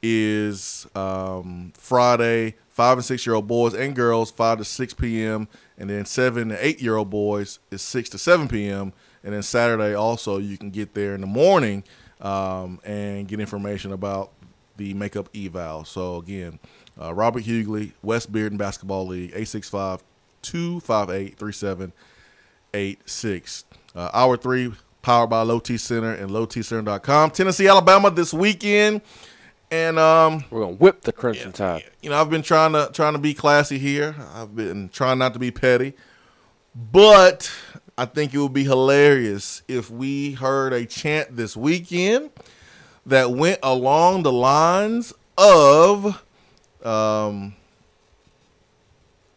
is Friday, 5 and 6 year old boys and girls, 5 to 6 p.m. And then 7 to 8 year old boys is 6 to 7 p.m. And then Saturday also you can get there in the morning and get information about the makeup eval. So again, Robert Hughley, West Bearden Basketball League, 865-258-3786. Hour 3, powered by Low T Center and lowtcenter.com. Tennessee, Alabama this weekend. And we're going to whip the Crimson Tide. You know, I've been trying to be classy here. I've been trying not to be petty. But I think it would be hilarious if we heard a chant this weekend that went along the lines of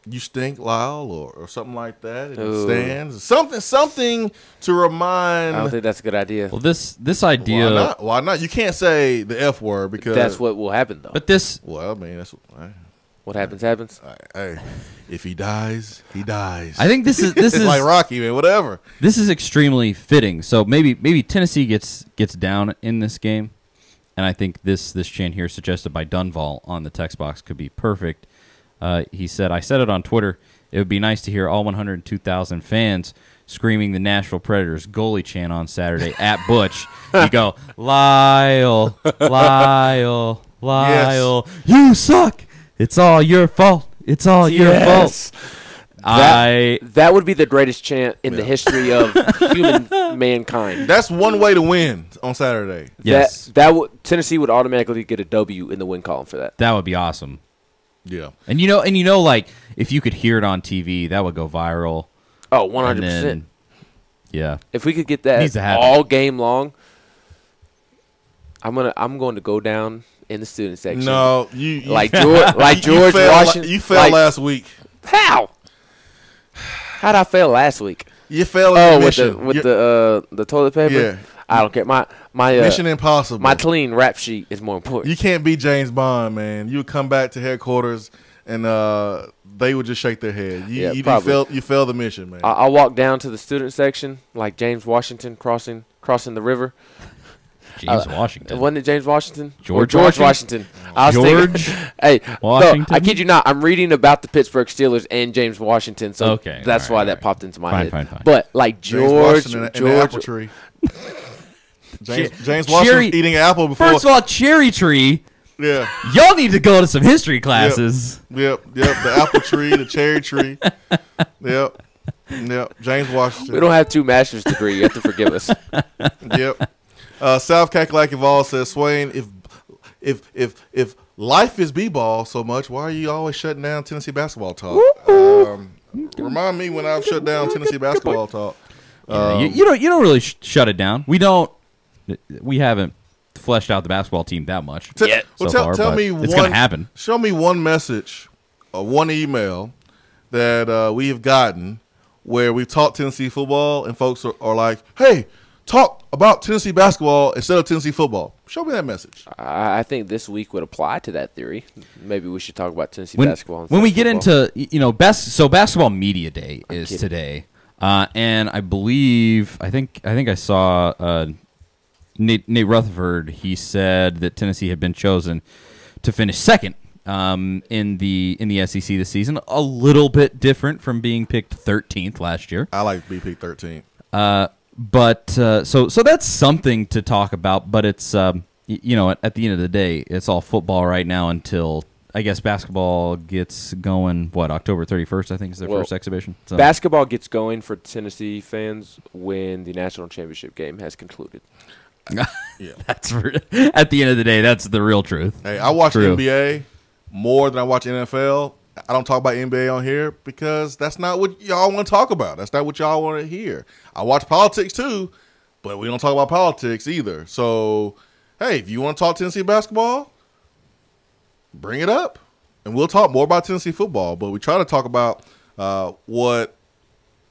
"You stink, Lyle," or something like that in the stands. Something to remind. I don't think that's a good idea. Well, this idea. Why not? Why not? You can't say the F word because that's what will happen, though. But this. Well, I mean, that's what happens. Hey, if he dies, he dies. I think this is like Rocky, man. Whatever. This is extremely fitting. So maybe Tennessee gets down in this game, and I think this chant here suggested by Dunval on the text box could be perfect. He said, "I said it on Twitter. It would be nice to hear all 102,000 fans screaming the Nashville Predators goalie chant on Saturday at Butch." You go, Lyle, Lyle, Lyle, you suck. It's all your fault. It's all your fault. That would be the greatest chant in the history of human mankind. That's one way to win on Saturday. Yes. Tennessee would automatically get a W in the win column for that. That would be awesome. Yeah. And like if you could hear it on TV, that would go viral. Oh, 100%. Yeah. If we could get that all game long, I'm going to go down in the student section. No, George Washington. You failed last week. How? How'd I fail last week? You failed in the mission. with the toilet paper. Yeah. I don't care. My Mission Impossible. My clean rap sheet is more important. You can't be James Bond, man. You would come back to headquarters and they would just shake their head. You failed the mission, man. I walk down to the student section like James Washington crossing the river. James Washington. Wasn't it James Washington? George Washington. I was thinking, hey, Washington? No, I kid you not. I'm reading about the Pittsburgh Steelers and James Washington, so that's why that popped into my head. Fine. But like George apple tree. James Washington eating an apple before. First of all, cherry tree. Yeah. Y'all need to go to some history classes. Yep. The apple tree, the cherry tree. Yep. James Washington. We don't have 2 master's degrees. You have to forgive us. Yep. South Kakalaki Vol says, Swain, if life is b-ball so much, why are you always shutting down Tennessee basketball talk? Remind me when I've shut down Tennessee basketball talk. You don't really shut it down. We haven't fleshed out the basketball team that much yet. Tell me it's going to happen. Show me one message or one email that we have gotten where we've taught Tennessee football and folks are like, hey, talk about Tennessee basketball instead of Tennessee football. Show me that message. I think this week would apply to that theory. Maybe we should talk about Tennessee basketball. When we get into basketball media day is today, and I think I saw Nate Rutherford. He said that Tennessee had been chosen to finish second in the SEC this season. A little bit different from being picked 13th last year. I like to be picked 13th. But so that's something to talk about. But it's at the end of the day, it's all football right now until I guess basketball gets going. What, October 31st? I think is their first exhibition. So. Basketball gets going for Tennessee fans when the national championship game has concluded. Yeah, that's at the end of the day, that's the real truth. Hey, I watch NBA more than I watch NFL. I don't talk about NBA on here because that's not what y'all want to talk about. That's not what y'all want to hear. I watch politics too, but we don't talk about politics either. So, hey, if you want to talk Tennessee basketball, bring it up, and we'll talk more about Tennessee football. But we try to talk about what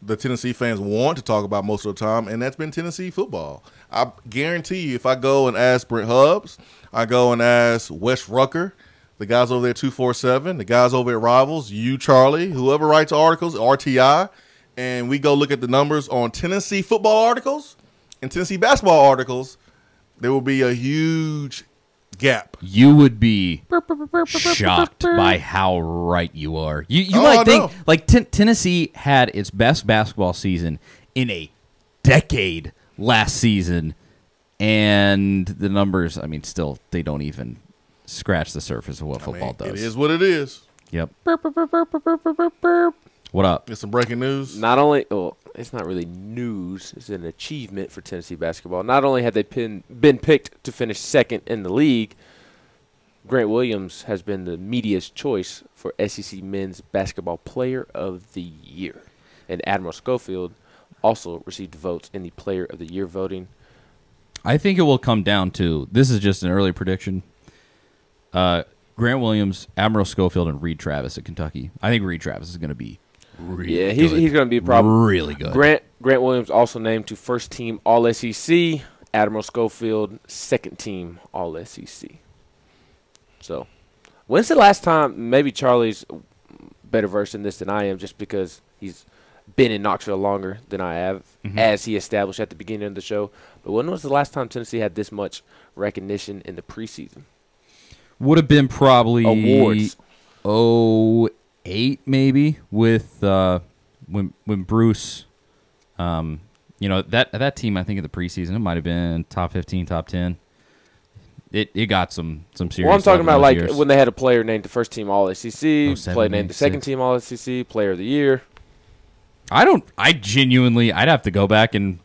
the Tennessee fans want to talk about most of the time, and that's been Tennessee football. I guarantee you, if I go and ask Brent Hubbs, I go and ask Wes Rucker, the guys over there at 247, the guys over at Rivals, you, Charlie, whoever writes articles, RTI, and we go look at the numbers on Tennessee football articles and Tennessee basketball articles, there will be a huge gap. You would be shocked by how right you are. You might think like Tennessee had its best basketball season in a decade last season, and the numbers, I mean, still, they don't even scratch the surface of what football does. It is what it is. Yep. What up? Get some breaking news. Not only, it's not really news. It's an achievement for Tennessee basketball. Not only have they been picked to finish second in the league, Grant Williams has been the media's choice for SEC Men's Basketball Player of the Year. And Admiral Schofield also received votes in the Player of the Year voting. I think it will come down to, this is just an early prediction, Grant Williams, Admiral Schofield, and Reed Travis at Kentucky. I think Reed Travis is going to be really he's going to be a problem. Really good. Grant Williams also named to first team All-SEC. Admiral Schofield, second team All-SEC. So, when's the last time, maybe Charlie's better versed in this than I am just because he's been in Knoxville longer than I have, as he established at the beginning of the show. But when was the last time Tennessee had this much recognition in the preseason? Would have been probably awards. 08 maybe with when Bruce, that team, I think in the preseason, it might have been top 15, top 10. It got some serious. Well, I'm talking about like years. when they had a player named the first team All-SEC, 07, player named the second team All-SEC, Player of the Year. I'd have to go back and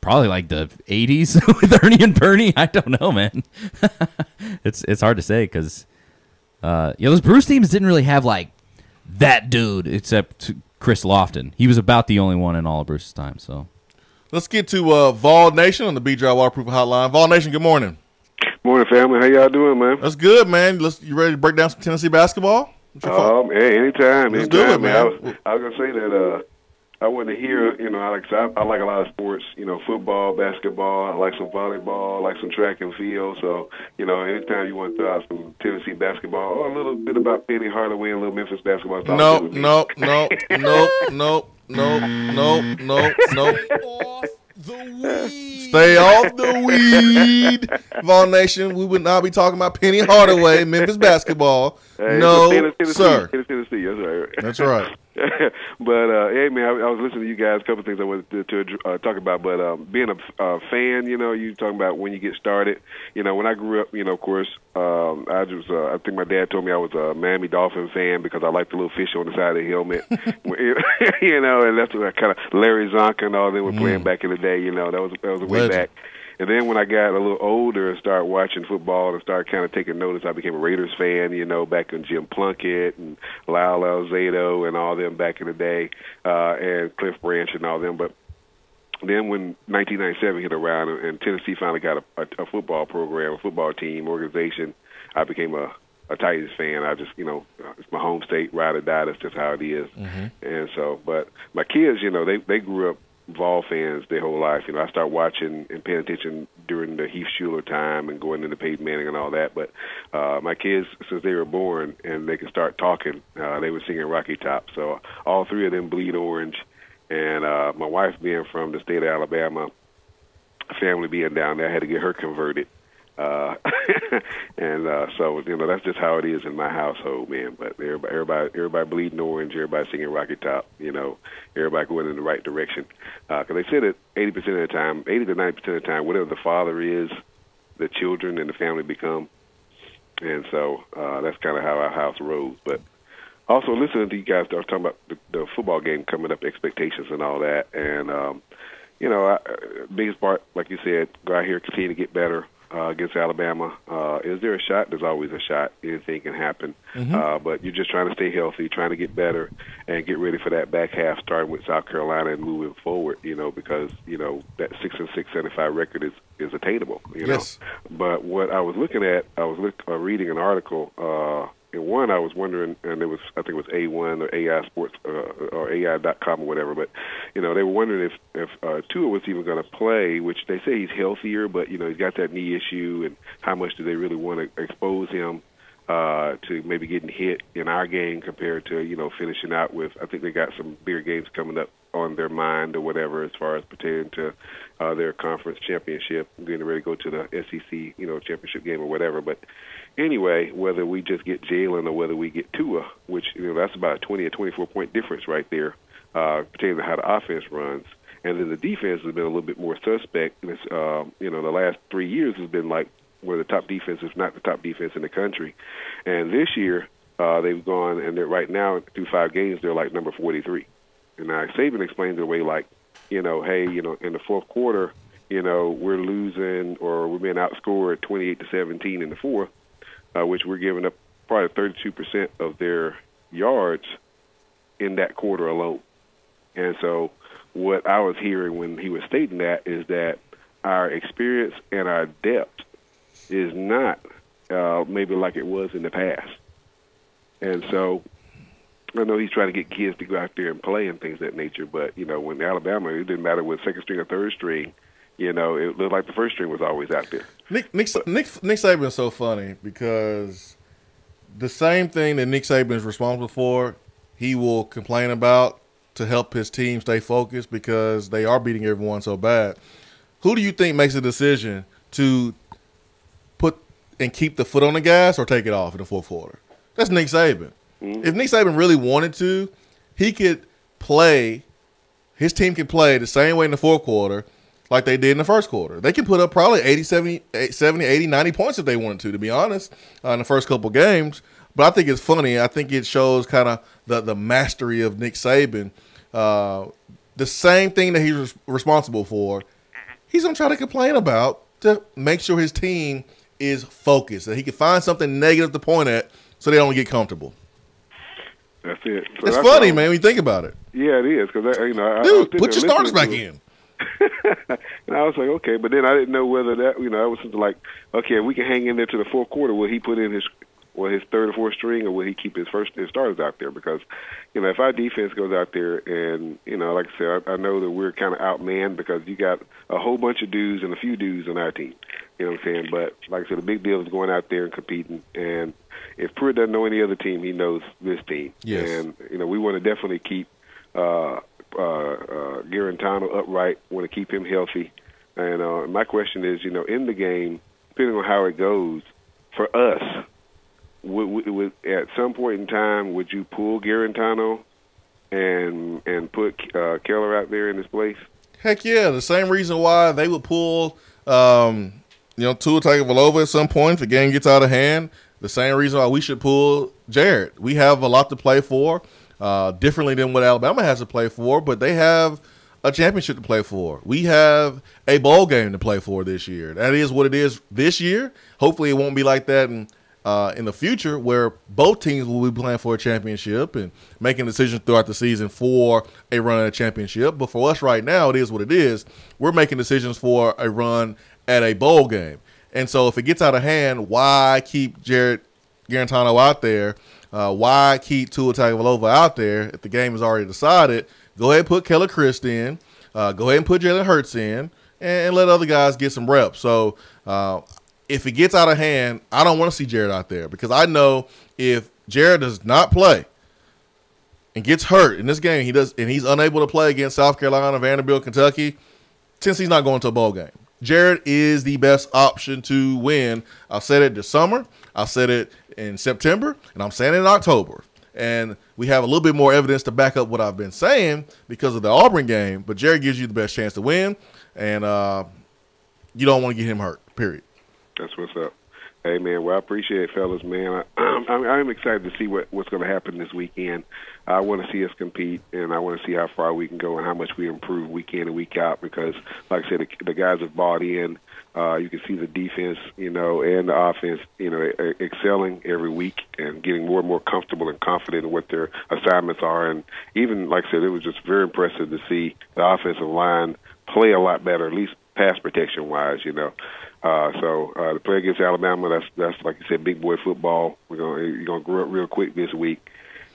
probably like the 80s with Ernie and Bernie. I don't know, man. It's hard to say because those Bruce teams didn't really have like that dude except Chris Lofton. He was about the only one in all of Bruce's time. So let's get to Vol Nation on the B-Dry Waterproof Hotline. Vol Nation, good morning. Morning, family. How y'all doing, man? That's good, man. You ready to break down some Tennessee basketball? Hey, anytime. Let's do it, man. I was gonna say that I wanted to hear, I like a lot of sports, football, basketball. I like some volleyball, I like some track and field. So, anytime you want to throw out some Tennessee basketball or a little bit about Penny Hardaway and a little Memphis basketball. No. Stay off the weed, Vol Nation. We would not be talking about Penny Hardaway, Memphis basketball. Hey, no, Tennessee, sir. Tennessee, that's right. That's right. But, hey, man, I was listening to you guys, a couple of things I wanted to talk about. But being a fan, you talking about when you get started. When I grew up, of course, I think my dad told me I was a Miami Dolphin fan because I liked the little fish on the side of the helmet. And that's what kind of Larry Zonka and all them were playing back in the day. That was a way back. And then when I got a little older and started watching football and started kind of taking notice, I became a Raiders fan, back in Jim Plunkett and Lyle Alzado and all them back in the day, and Cliff Branch and all them. But then when 1997 hit around and Tennessee finally got a football program, a football team, organization, I became a Titans fan. I just, it's my home state, ride or die. That's just how it is. And so, but my kids, they grew up Vol fans their whole life. I started watching and paying attention during the Heath Schuler time and going into Peyton Manning and all that. But my kids, since they were born and they could start talking, they were singing Rocky Top. So all three of them bleed orange. And my wife being from the state of Alabama, family being down there, I had to get her converted. So that's just how it is in my household, man. But everybody bleeding orange, everybody singing Rocky Top, everybody going in the right direction. Because they said that 80% of the time, 80 to 90% of the time, whatever the father is, the children and the family become. And so that's kind of how our house rolls. But also listening to you guys talking about the football game coming up, expectations and all that. And biggest part, like you said, go out here, continue to get better. Against Alabama. Is there a shot? There's always a shot. Anything can happen. But you're just trying to stay healthy, trying to get better, and get ready for that back half, starting with South Carolina and moving forward, because, that 6-6, 75 record is attainable, Yes. But what I was looking at, I was reading an article, in one, I was wondering, and I think it was A1 or AI Sports or AI.com or whatever, but, they were wondering if Tua was even going to play, which they say he's healthier, but, he's got that knee issue, and how much do they really want to expose him to maybe getting hit in our game compared to, finishing out with, I think they got some bigger games coming up on their mind or whatever as far as pertaining to their conference championship, getting ready to go to the SEC, championship game or whatever. But anyway, whether we just get Jalen or whether we get Tua, which, that's about a 20 or 24-point difference right there, pertaining to how the offense runs. And then the defense has been a little bit more suspect. It's, the last 3 years has been like one of the top defenses, if not the top defense in the country. And this year, they've gone, and they're right now, through 5 games, they're like number 43. And now Saban explains it away like, hey, in the fourth quarter, we're losing or we're being outscored 28-17 in the fourth, which we're giving up probably 32% of their yards in that quarter alone. And so what I was hearing when he was stating that is that our experience and our depth is not maybe like it was in the past. And so I know he's trying to get kids to go out there and play and things of that nature, but, you know, when Alabama, it didn't matter with second string or third string, you know, it looked like the first string was always out there. Nick Saban is so funny because the same thing that Nick Saban is responsible for, he will complain about to help his team stay focused because they are beating everyone so bad. Who do you think makes a decision to put and keep the foot on the gas or take it off in the fourth quarter? That's Nick Saban. Mm-hmm. If Nick Saban really wanted to, he could play, his team could play the same way in the fourth quarter like they did in the first quarter. They can put up probably 70, 80, 90 points if they wanted to be honest, in the first couple games. But I think it's funny. I think it shows kind of the mastery of Nick Saban. The same thing that he's responsible for, he's going to try to complain about to make sure his team is focused, that he can find something negative to point at so they don't get comfortable. That's it. So it's funny, man, when you think about it. Yeah, it is. Because, you know, dude, put your starters back in. And I was like, okay, but then I didn't know whether that, you know, I was something like, okay, if we can hang in there to the fourth quarter, will he put in his third or fourth string, or will he keep his starters out there? Because, you know, if our defense goes out there and, you know, like I said, I know that we're kind of outmanned because you got a whole bunch of dudes and a few dudes on our team. You know what I'm saying? But like I said, the big deal is going out there and competing. And if Pruitt doesn't know any other team, he knows this team. Yes. And, you know, we want to definitely keep Garantano upright, want to keep him healthy. And my question is, you know, in the game, depending on how it goes, for us, would at some point in time, would you pull Garantano and put Keller out there in his place? Heck yeah! The same reason why they would pull, Tua Tagovailoa at some point if the game gets out of hand. The same reason why we should pull Jared. We have a lot to play for, differently than what Alabama has to play for, but they have a championship to play for. We have a bowl game to play for this year. That is what it is this year. Hopefully, it won't be like that in the future, where both teams will be playing for a championship and making decisions throughout the season for a run at a championship. But for us right now, it is what it is. We're making decisions for a run at a bowl game. And so if it gets out of hand, why keep Jared Garantano out there? Why keep Tua Tagovailoa out there if the game is already decided? Go ahead and put Keller Christ in. Go ahead and put Jalen Hurts in and let other guys get some reps. So if it gets out of hand, I don't want to see Jared out there because I know if Jared does not play and gets hurt in this game, he's unable to play against South Carolina, Vanderbilt, Kentucky, Tennessee's not going to a bowl game. Jared is the best option to win. I've said it this summer. I've said it in September, and I'm saying it in October. And we have a little bit more evidence to back up what I've been saying because of the Auburn game. But Jared gives you the best chance to win, and you don't want to get him hurt, period. That's what's up. Hey, man, well, I appreciate it, fellas, man. I'm excited to see what's going to happen this weekend. I want to see us compete, and I want to see how far we can go and how much we improve week in and week out because, like I said, the guys have bought in. You can see the defense, you know, and the offense, you know, excelling every week and getting more and more comfortable and confident in what their assignments are. And even, like I said, it was just very impressive to see the offensive line play a lot better, at least pass protection-wise, you know. So to play against Alabama, that's like you said, big boy football. You're gonna grow up real quick this week,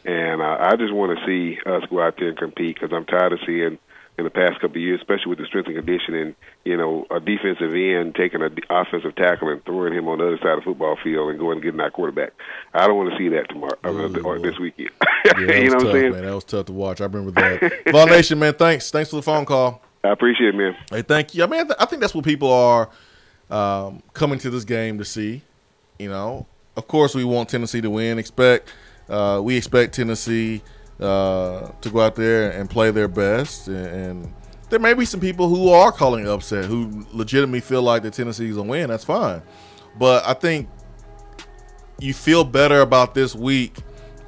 and I just want to see us go out there and compete because I'm tired of seeing in the past couple of years, especially with the strength and conditioning, you know, a defensive end taking an offensive tackle and throwing him on the other side of the football field and going and getting our quarterback. I don't want to see that tomorrow or this weekend. Yeah, you know what I'm saying? Man, that was tough to watch. I remember that. Vol Nation, man, thanks for the phone call. I appreciate it, man. Hey, thank you. I mean, I think that's what people are coming to this game to see. You know, of course, we want Tennessee to win. We expect Tennessee to go out there and play their best. And there may be some people who are calling upset who legitimately feel like that Tennessee's going to win. That's fine. But I think you feel better about this week,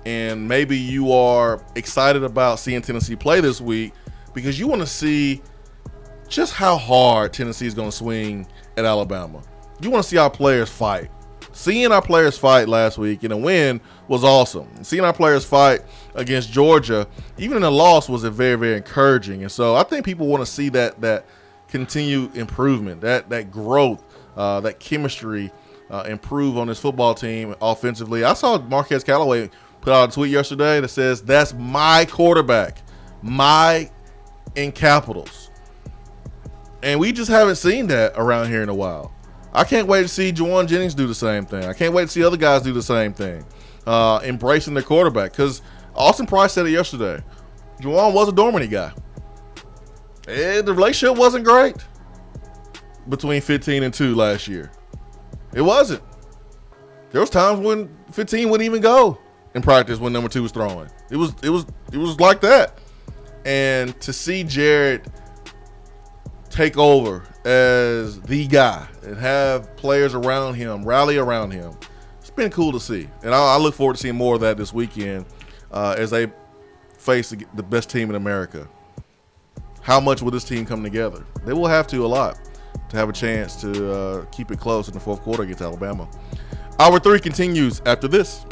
and maybe you are excited about seeing Tennessee play this week because you want to see just how hard Tennessee is going to swing at Alabama. You want to see our players fight. Seeing our players fight last week in a win was awesome. Seeing our players fight against Georgia, even in the loss, was very, very encouraging. And so I think people want to see that continued improvement, that growth, that chemistry improve on this football team offensively. I saw Marquez Callaway put out a tweet yesterday that says, "That's my quarterback, my in capitals." And we just haven't seen that around here in a while. I can't wait to see Juwan Jennings do the same thing. I can't wait to see other guys do the same thing, embracing their quarterback. Because Austin Price said it yesterday. Juwan was a Dormany guy. And the relationship wasn't great between 15 and 2 last year. It wasn't. There was times when 15 wouldn't even go in practice when number 2 was throwing. It was like that. And to see Jared take over as the guy and have players around him, rally around him, it's been cool to see. And I look forward to seeing more of that this weekend as they face the best team in America. How much will this team come together? They will have to a lot to have a chance to keep it close in the fourth quarter against Alabama. Hour 3 continues after this.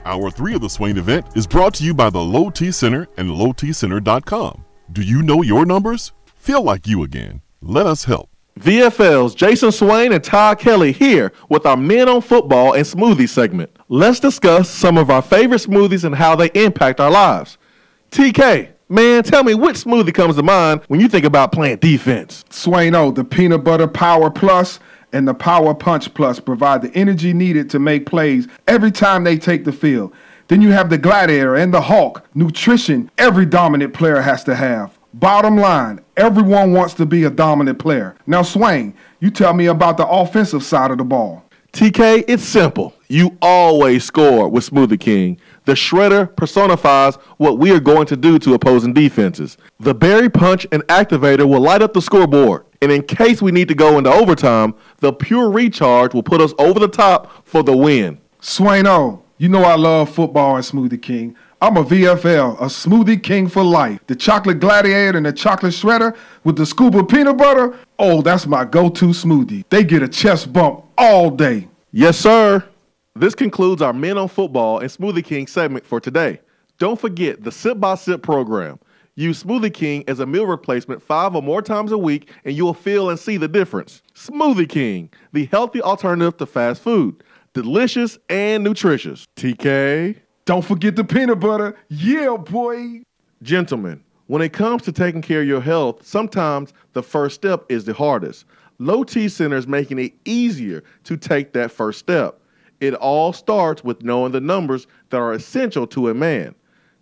Hour 3 of the Swain event is brought to you by the Low T Center and lowtcenter.com. Do you know your numbers? Feel like you again. Let us help. VFL's Jason Swain and Todd Kelly here with our Men on Football and Smoothie segment. Let's discuss some of our favorite smoothies and how they impact our lives. TK, man, tell me which smoothie comes to mind when you think about playing defense? Swain-O, the Peanut Butter Power Plus and the Power Punch Plus provide the energy needed to make plays every time they take the field. Then you have the Gladiator and the Hawk, nutrition every dominant player has to have. Bottom line, everyone wants to be a dominant player. Now, Swain, you tell me about the offensive side of the ball. TK, it's simple. You always score with Smoothie King. The shredder personifies what we are going to do to opposing defenses. The Berry Punch and Activator will light up the scoreboard. And in case we need to go into overtime, the Pure Recharge will put us over the top for the win. Swain-O, you know I love football and Smoothie King. I'm a VFL, a Smoothie King for life. The Chocolate Gladiator and the Chocolate Shredder with the scoop of peanut butter, oh, that's my go-to smoothie. They get a chest bump all day. Yes, sir. This concludes our Men on Football and Smoothie King segment for today. Don't forget the Sip by Sip program. Use Smoothie King as a meal replacement 5 or more times a week, and you'll feel and see the difference. Smoothie King, the healthy alternative to fast food. Delicious and nutritious. TK. Don't forget the peanut butter. Yeah, boy. Gentlemen, when it comes to taking care of your health, sometimes the first step is the hardest. Low T Center is making it easier to take that first step. It all starts with knowing the numbers that are essential to a man.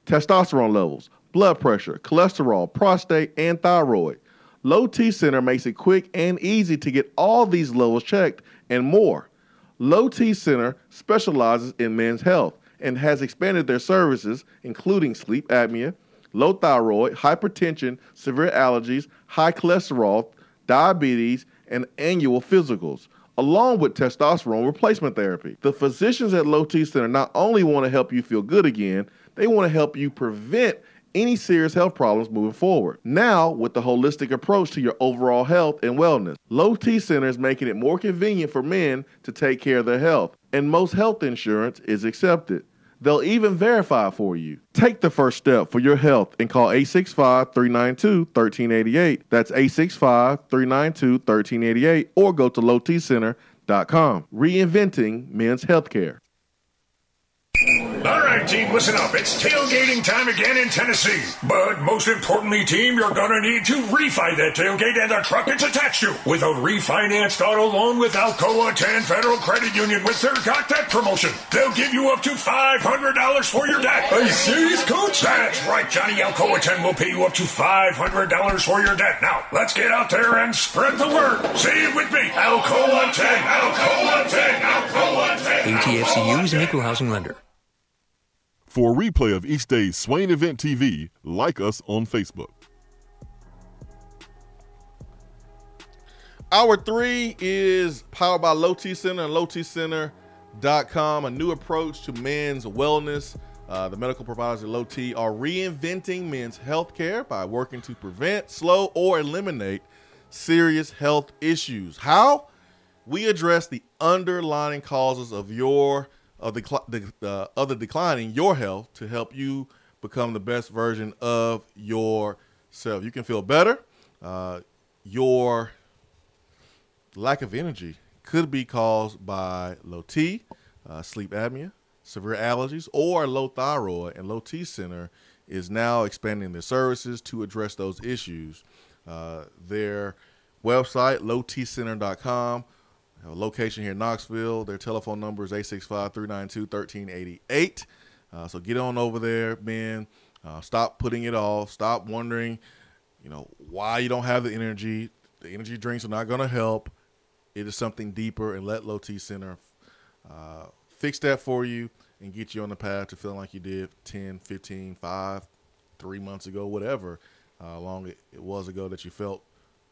Testosterone levels, blood pressure, cholesterol, prostate, and thyroid. Low T Center makes it quick and easy to get all these levels checked and more. Low T Center specializes in men's health and has expanded their services, including sleep apnea, low thyroid, hypertension, severe allergies, high cholesterol, diabetes, and annual physicals, along with testosterone replacement therapy. The physicians at Low T Center not only want to help you feel good again, they want to help you prevent any serious health problems moving forward. Now, with the holistic approach to your overall health and wellness, Low T Center is making it more convenient for men to take care of their health, and most health insurance is accepted. They'll even verify for you. Take the first step for your health and call 865-392-1388. That's 865-392-1388, or go to lowtcenter.com. Reinventing men's healthcare. All right, team, listen up. It's tailgating time again in Tennessee. But most importantly, team, you're going to need to refi that tailgate and the truck it's attached to with a refinanced auto loan with Alcoa 10 Federal Credit Union with their Got That promotion. They'll give you up to $500 for your debt. Are you serious, Coach? That's right, Johnny. Alcoa 10 will pay you up to $500 for your debt. Now, let's get out there and spread the word. Say it with me. Alcoa 10, Alcoa 10, Alcoa 10. ATFCU is an equal housing lender. For a replay of each day's Swain Event TV, like us on Facebook. Hour 3 is powered by Low T Center and lowtcenter.com, a new approach to men's wellness. The medical providers at Low T are reinventing men's health care by working to prevent, slow, or eliminate serious health issues. How? We address the underlying causes of your of the decline in your health to help you become the best version of yourself. You can feel better. Your lack of energy could be caused by low T, sleep apnea, severe allergies, or low thyroid, and Low T Center is now expanding their services to address those issues. Their website, lowtcenter.com, have a location here in Knoxville. Their telephone number is 865-392-1388. So get on over there, Ben. Stop putting it off. Stop wondering, why you don't have the energy. The energy drinks are not going to help. It is something deeper, and let Low T Center fix that for you and get you on the path to feeling like you did 10, 15, 5, 3 months ago, whatever long it was ago that you felt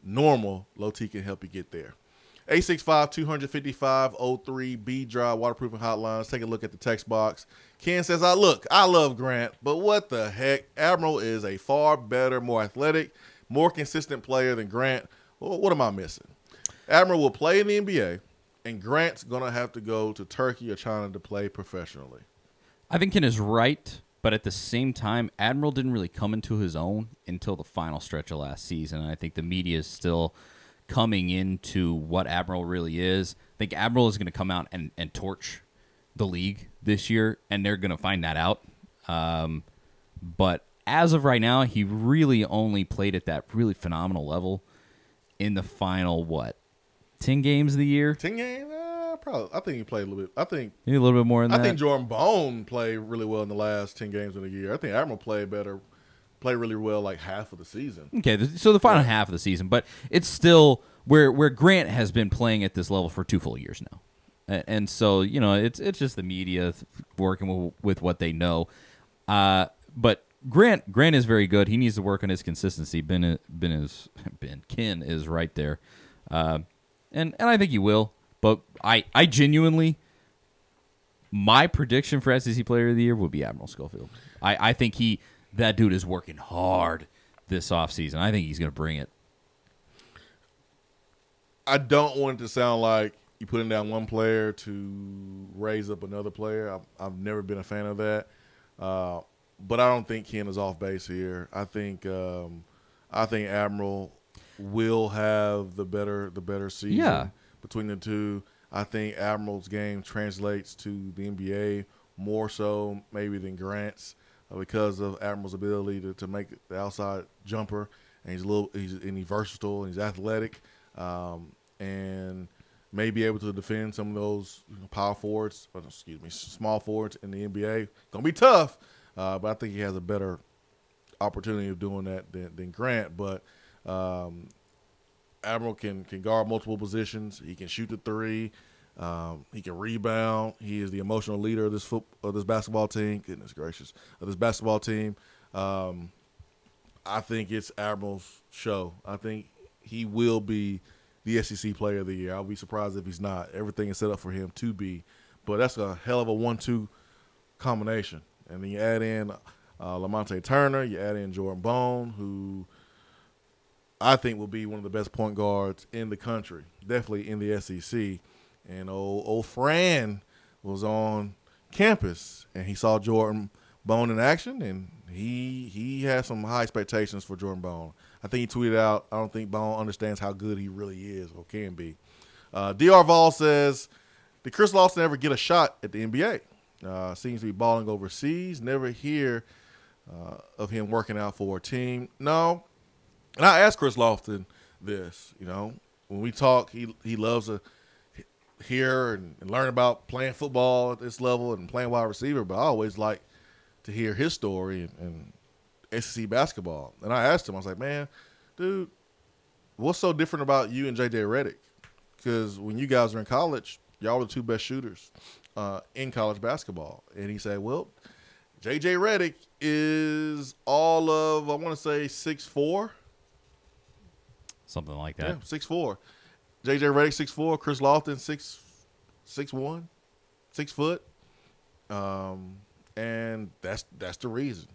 normal. Low T can help you get there. 865-255-03 B-Drive waterproofing hotline. Let's take a look at the text box. Ken says, I love Grant, but what the heck? Admiral is a far better, more athletic, more consistent player than Grant. Well, what am I missing? Admiral will play in the NBA, and Grant's going to have to go to Turkey or China to play professionally. I think Ken is right, but at the same time, Admiral didn't really come into his own until the final stretch of last season. And I think the media is still coming into what Admiral really is. I think Admiral is going to come out and torch the league this year, and they're going to find that out. But as of right now, he really only played at that really phenomenal level in the final, 10 games of the year? 10 games? Probably. I think he played a little bit. I think maybe a little bit more than that. I think Jordan Bone played really well in the last 10 games of the year. I think Admiral played really well like half of the season. Okay, so the final half of the season. But it's still where Grant has been playing at this level for 2 full years now. And so, it's just the media working with what they know. But Grant is very good. He needs to work on his consistency. Ken is right there. And I think he will. But I genuinely, my prediction for SEC Player of the Year would be Admiral Schofield. I think that dude is working hard this offseason. I think he's going to bring it. I don't want it to sound like you putting down one player to raise up another player. I've never been a fan of that. But I don't think Ken is off base here. I think Admiral will have the better season between the two. I think Admiral's game translates to the NBA more so maybe than Grant's because of Admiral's ability to make the outside jumper, and he's versatile and he's athletic, and may be able to defend some of those small forwards in the NBA. Gonna be tough, but I think he has a better opportunity of doing that than Grant. But Admiral can guard multiple positions. He can shoot the three. He can rebound. He is the emotional leader of this basketball team. Goodness gracious, of this basketball team. I think it's Admiral's show. I think he will be the SEC Player of the Year. I'll be surprised if he's not. Everything is set up for him to be. But that's a hell of a 1-2 combination. And then you add in Lamonte Turner. You add in Jordan Bone, who I think will be one of the best point guards in the country, definitely in the SEC. And old Fran was on campus, and he saw Jordan Bone in action, and he had some high expectations for Jordan Bone. I think he tweeted out, I don't think Bone understands how good he really is or can be. DR Vol says, did Chris Lawson ever get a shot at the NBA? Seems to be balling overseas. Never hear of him working out for a team. No. And I asked Chris Lofton this, when we talk, he loves to hear and learn about playing football at this level and playing wide receiver, but I always like to hear his story and SEC basketball. And I asked him, I was like, man, dude, what's so different about you and J.J. Redick? Because when you guys are in college, y'all were the 2 best shooters in college basketball. And he said, well, J.J. Redick is all of, I want to say, 6'4". Something like that. Yeah, 6'4". J.J. Redick 6'4", Chris Lofton 6'1", 6 foot. And that's the reason.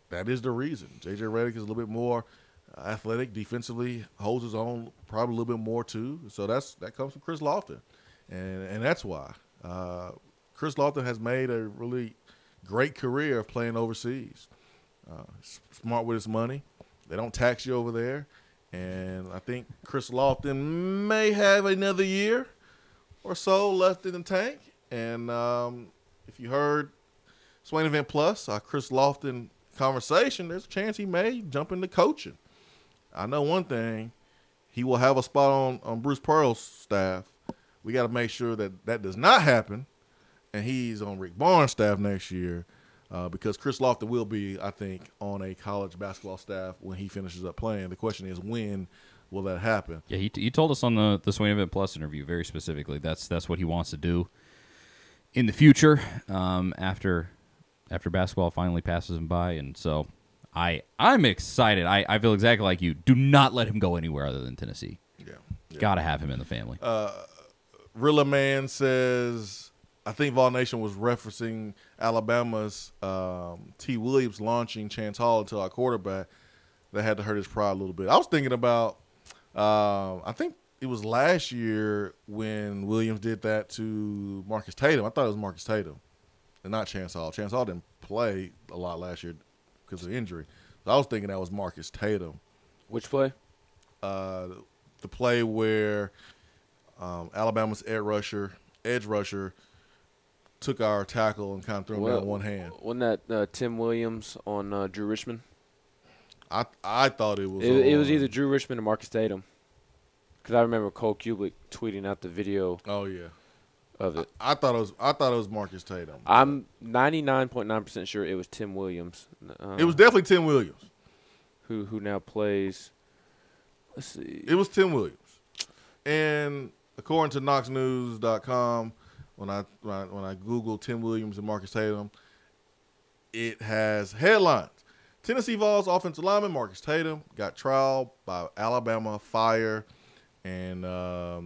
That is the reason. J.J. Redick is a little bit more athletic, defensively, holds his own probably a little bit more too. So that comes from Chris Lofton. And that's why. Chris Lofton has made a really great career of playing overseas. Smart with his money. They don't tax you over there. And I think Chris Lofton may have another year or so left in the tank. And if you heard Swain Event Plus, our Chris Lofton conversation, there's a chance he may jump into coaching. I know one thing. He will have a spot on Bruce Pearl's staff. We got to make sure that that does not happen, and he's on Rick Barnes' staff next year because Chris Lofton will be, I think, on a college basketball staff when he finishes up playing. The question is, when will that happen? Yeah, he told us on the Swain Event Plus interview very specifically. That's what he wants to do in the future after basketball finally passes him by, and so I'm excited. I feel exactly like you. Do not let him go anywhere other than Tennessee. Yeah. Got to have him in the family. Rilla Man says, I think Vol Nation was referencing Alabama's T. Williams launching Chance Hall into our quarterback. That had to hurt his pride a little bit. I was thinking about, I think it was last year when Williams did that to Marcus Tatum. I thought it was Marcus Tatum and not Chance Hall. Chance Hall didn't play a lot last year because of injury. So I was thinking that was Marcus Tatum. Which play? The play where Alabama's edge rusher took our tackle and kind of threw him down one hand. Wasn't that Tim Williams on Drew Richmond? I thought it was. It was either Drew Richmond or Marcus Tatum. Because I remember Cole Kubelik tweeting out the video. Oh yeah. Of it. I thought it was Marcus Tatum. I'm 99.9% sure it was Tim Williams. It was definitely Tim Williams. Who now plays. Let's see. It was Tim Williams. And according to KnoxNews.com, when I Googled Tim Williams and Marcus Tatum, it has headlines. Tennessee Vols offensive lineman Marcus Tatum got trialed by Alabama Fire, and I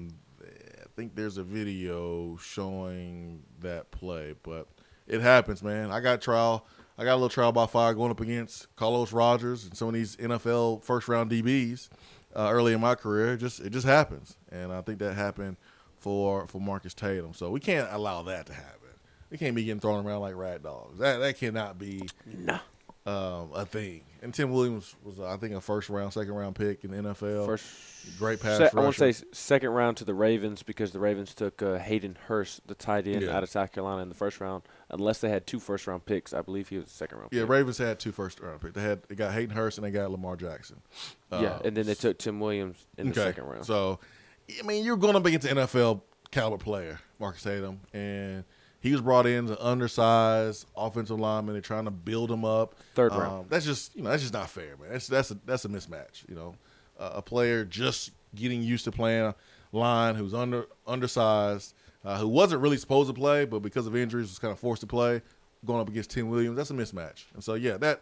think there's a video showing that play, but it happens, man. I got a little trial by fire going up against Carlos Rogers and some of these NFL first-round DBs early in my career. It just happens, and I think that happened for Marcus Tatum. So we can't allow that to happen. We can't be getting thrown around like rat dogs. That cannot be a thing. And Tim Williams was, I think, a second-round pick in the NFL. Great pass rusher. I want to say second round to the Ravens because the Ravens took Hayden Hurst, the tight end, out of South Carolina in the first round. Unless they had 2 first-round picks, I believe he was a second-round pick. Yeah, Ravens had 2 first-round picks. They got Hayden Hurst and they got Lamar Jackson. And then they took Tim Williams in the second round. So, I mean, you're going up against an NFL caliber player, Marcus Tatum, and he was brought in as an undersized offensive lineman. They're trying to build him up. Third round. That's just not fair, man. That's a mismatch. You know, a player just getting used to playing a line who's undersized, who wasn't really supposed to play, but because of injuries was kind of forced to play, going up against Tim Williams. That's a mismatch. And so yeah, that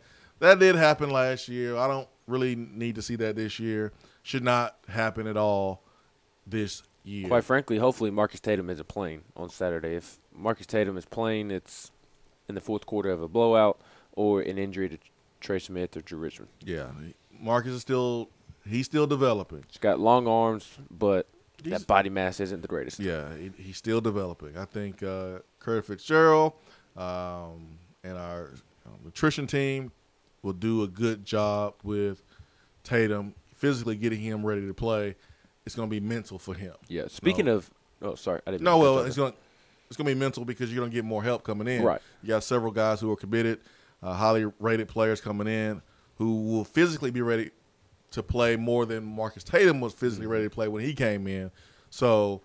did happen last year. I don't really need to see that this year. Should not happen at all this year. Quite frankly, hopefully Marcus Tatum isn't playing on Saturday. If Marcus Tatum is playing, it's in the fourth quarter of a blowout or an injury to Trey Smith or Drew Richmond. Yeah, Marcus is still developing. He's got long arms, but that body mass isn't the greatest. Yeah, he's still developing. I think Curtis Fitzgerald and our nutrition team will do a good job with Tatum, physically getting him ready to play. It's going to be mental for him. Yeah. Speaking of, sorry, I didn't. No, well, it's going to be mental because you're going to get more help coming in. Right. You got several guys who are committed, highly rated players coming in who will physically be ready to play more than Marcus Tatum was physically ready to play when he came in. So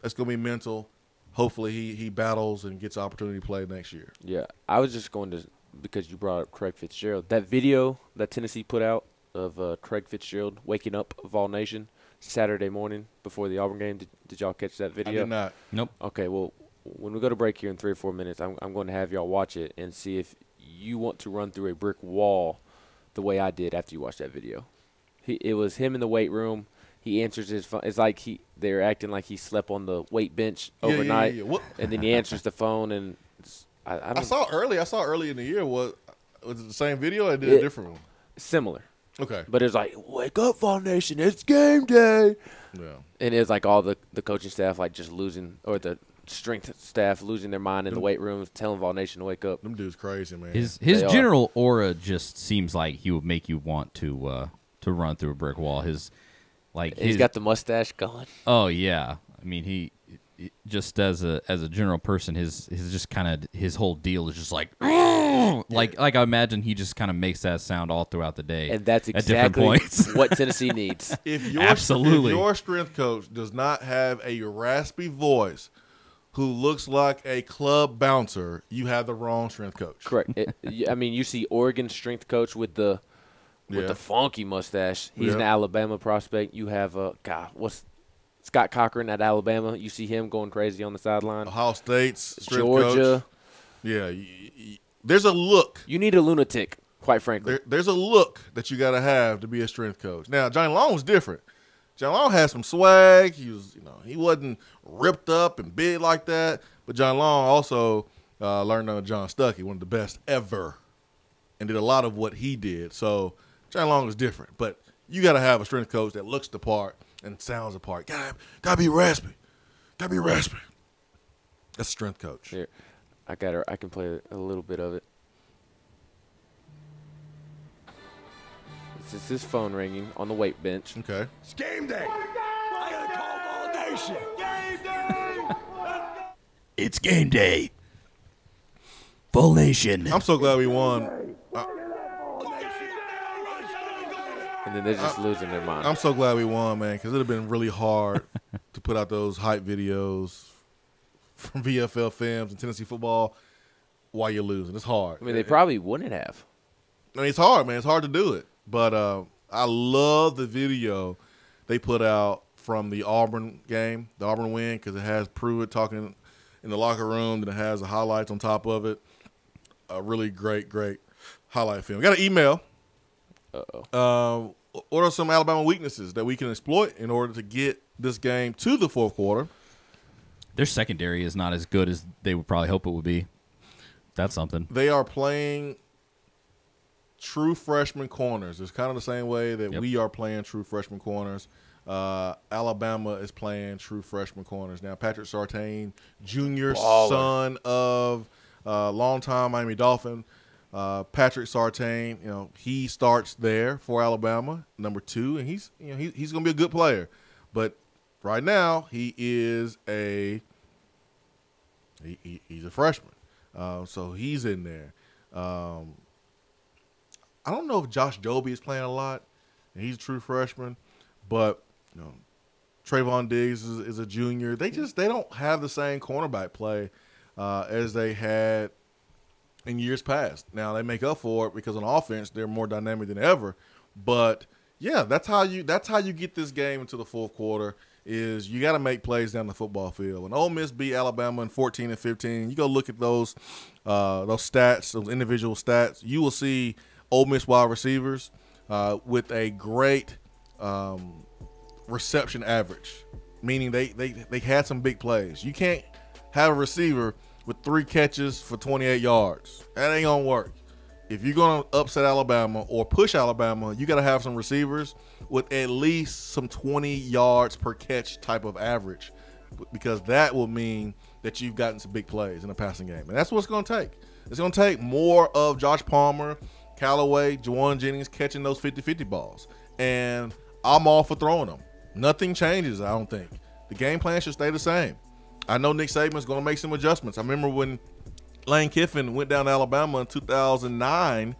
it's going to be mental. Hopefully he battles and gets opportunity to play next year. Yeah. I was just going to, because you brought up Craig Fitzgerald, that video that Tennessee put out of Craig Fitzgerald waking up Vol Nation Saturday morning before the Auburn game. Did y'all catch that video? I did not. Nope. Okay, well, when we go to break here in 3 or 4 minutes, I'm going to have y'all watch it and see if you want to run through a brick wall the way I did after you watched that video. It was him in the weight room. He answers his phone. It's like they're acting like he slept on the weight bench overnight, and then he answers the phone. And I saw early in the year. Was it the same video or did a different one? Similar. Okay. But it's like, wake up, Vol Nation, it's game day. Yeah. And it's like all the coaching staff like just losing, or the strength staff losing their mind in the weight rooms, telling Vol Nation to wake up. Them dudes crazy, man. His general aura just seems like he would make you want to run through a brick wall. He's got the mustache going. Oh yeah, I mean he just as a general person, his just kind of his whole deal is just like I imagine he just kind of makes that sound all throughout the day, and that's at different exactly points. what Tennessee needs. Absolutely, if your strength coach does not have a raspy voice who looks like a club bouncer, you have the wrong strength coach. Correct. I mean, you see Oregon's strength coach with the funky mustache. He's an Alabama prospect. You have what's Scott Cochran at Alabama. You see him going crazy on the sideline. Ohio State's strength Georgia. coach. Yeah, there's a look. You need a lunatic, quite frankly. There's a look that you got to have to be a strength coach. Now, Johnny Long was different. Johnny Long had some swag. He was, he wasn't ripped up and big like that. But Johnny Long also learned under John Stuckey, one of the best ever, and did a lot of what he did. So Johnny Long is different. But you got to have a strength coach that looks the part and sounds the part. Gotta be raspy. Gotta be raspy. That's a strength coach. Here, I can play a little bit of it. This is his phone ringing on the weight bench. Okay. It's game day. I gotta call Vol Nation. Game day. It's game day. Vol Nation. I'm so glad we won. And then they're just losing their mind. I'm so glad we won, man, because it would have been really hard to put out those hype videos from VFL Films and Tennessee football while you're losing. It's hard. I mean, they probably wouldn't have. I mean, it's hard, man. It's hard to do it. But I love the video they put out from the Auburn game, the Auburn win, because it has Pruitt talking in the locker room, and it has the highlights on top of it. A really great highlight film. We got an email. What are some Alabama weaknesses that we can exploit in order to get this game to the fourth quarter? Their secondary is not as good as they would probably hope it would be. That's something. They are playing true freshman corners. It's kind of the same way that we are playing true freshman corners. Alabama is playing true freshman corners. Now, Patrick Surtain, Jr., son of longtime Miami Dolphin, Patrick Surtain, he starts there for Alabama, number 2, and he's going to be a good player. But right now, he is he's a freshman, so he's in there. I don't know if Josh Joby is playing a lot, and he's a true freshman, but Trayvon Diggs is a junior. They don't have the same cornerback play as they had in years past. Now they make up for it because on offense they're more dynamic than ever. But yeah, that's how you get this game into the fourth quarter. Is you got to make plays down the football field. When Ole Miss beat Alabama in 14 and 15, you go look at those stats, those individual stats. You will see Ole Miss wide receivers with a great reception average, meaning they had some big plays. You can't have a receiver with 3 catches for 28 yards. That ain't gonna work. If you're gonna upset Alabama or push Alabama, you got to have some receivers with at least some 20 yards per catch type of average, because that will mean that you've gotten some big plays in the passing game, and that's what it's gonna take. It's gonna take more of Josh Palmer, Callaway, Juwan Jennings catching those 50-50 balls, and I'm all for throwing them. Nothing changes, I don't think. The game plan should stay the same. I know Nick Saban's going to make some adjustments. I remember when Lane Kiffin went down to Alabama in 2009,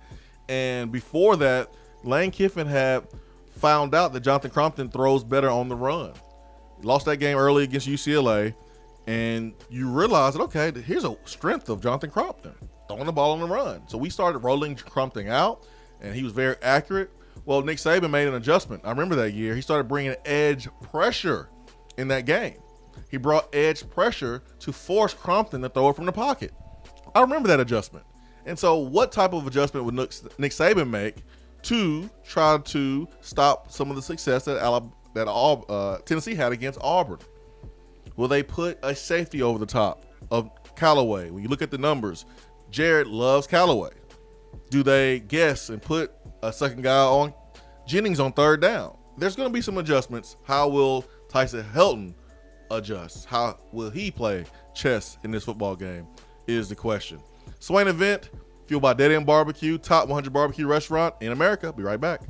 and before that, Lane Kiffin had found out that Jonathan Crompton throws better on the run. He lost that game early against UCLA, and you realize that, okay, here's a strength of Jonathan Crompton, throwing the ball on the run. So we started rolling Crompton out, and he was very accurate. Well, Nick Saban made an adjustment. I remember that year. He started bringing edge pressure in that game. He brought edge pressure to force Crompton to throw it from the pocket. I remember that adjustment. And so what type of adjustment would Nick Saban make to try to stop some of the success that Tennessee had against Auburn? Will they put a safety over the top of Callaway? When you look at the numbers, Jared loves Callaway. Do they guess and put a second guy on Jennings on third down? There's going to be some adjustments. How will Tyson Helton adjust? How will he play chess in this football game is the question. Swain Event, fueled by Dead End Barbecue, top 100 barbecue restaurant in America. Be right back.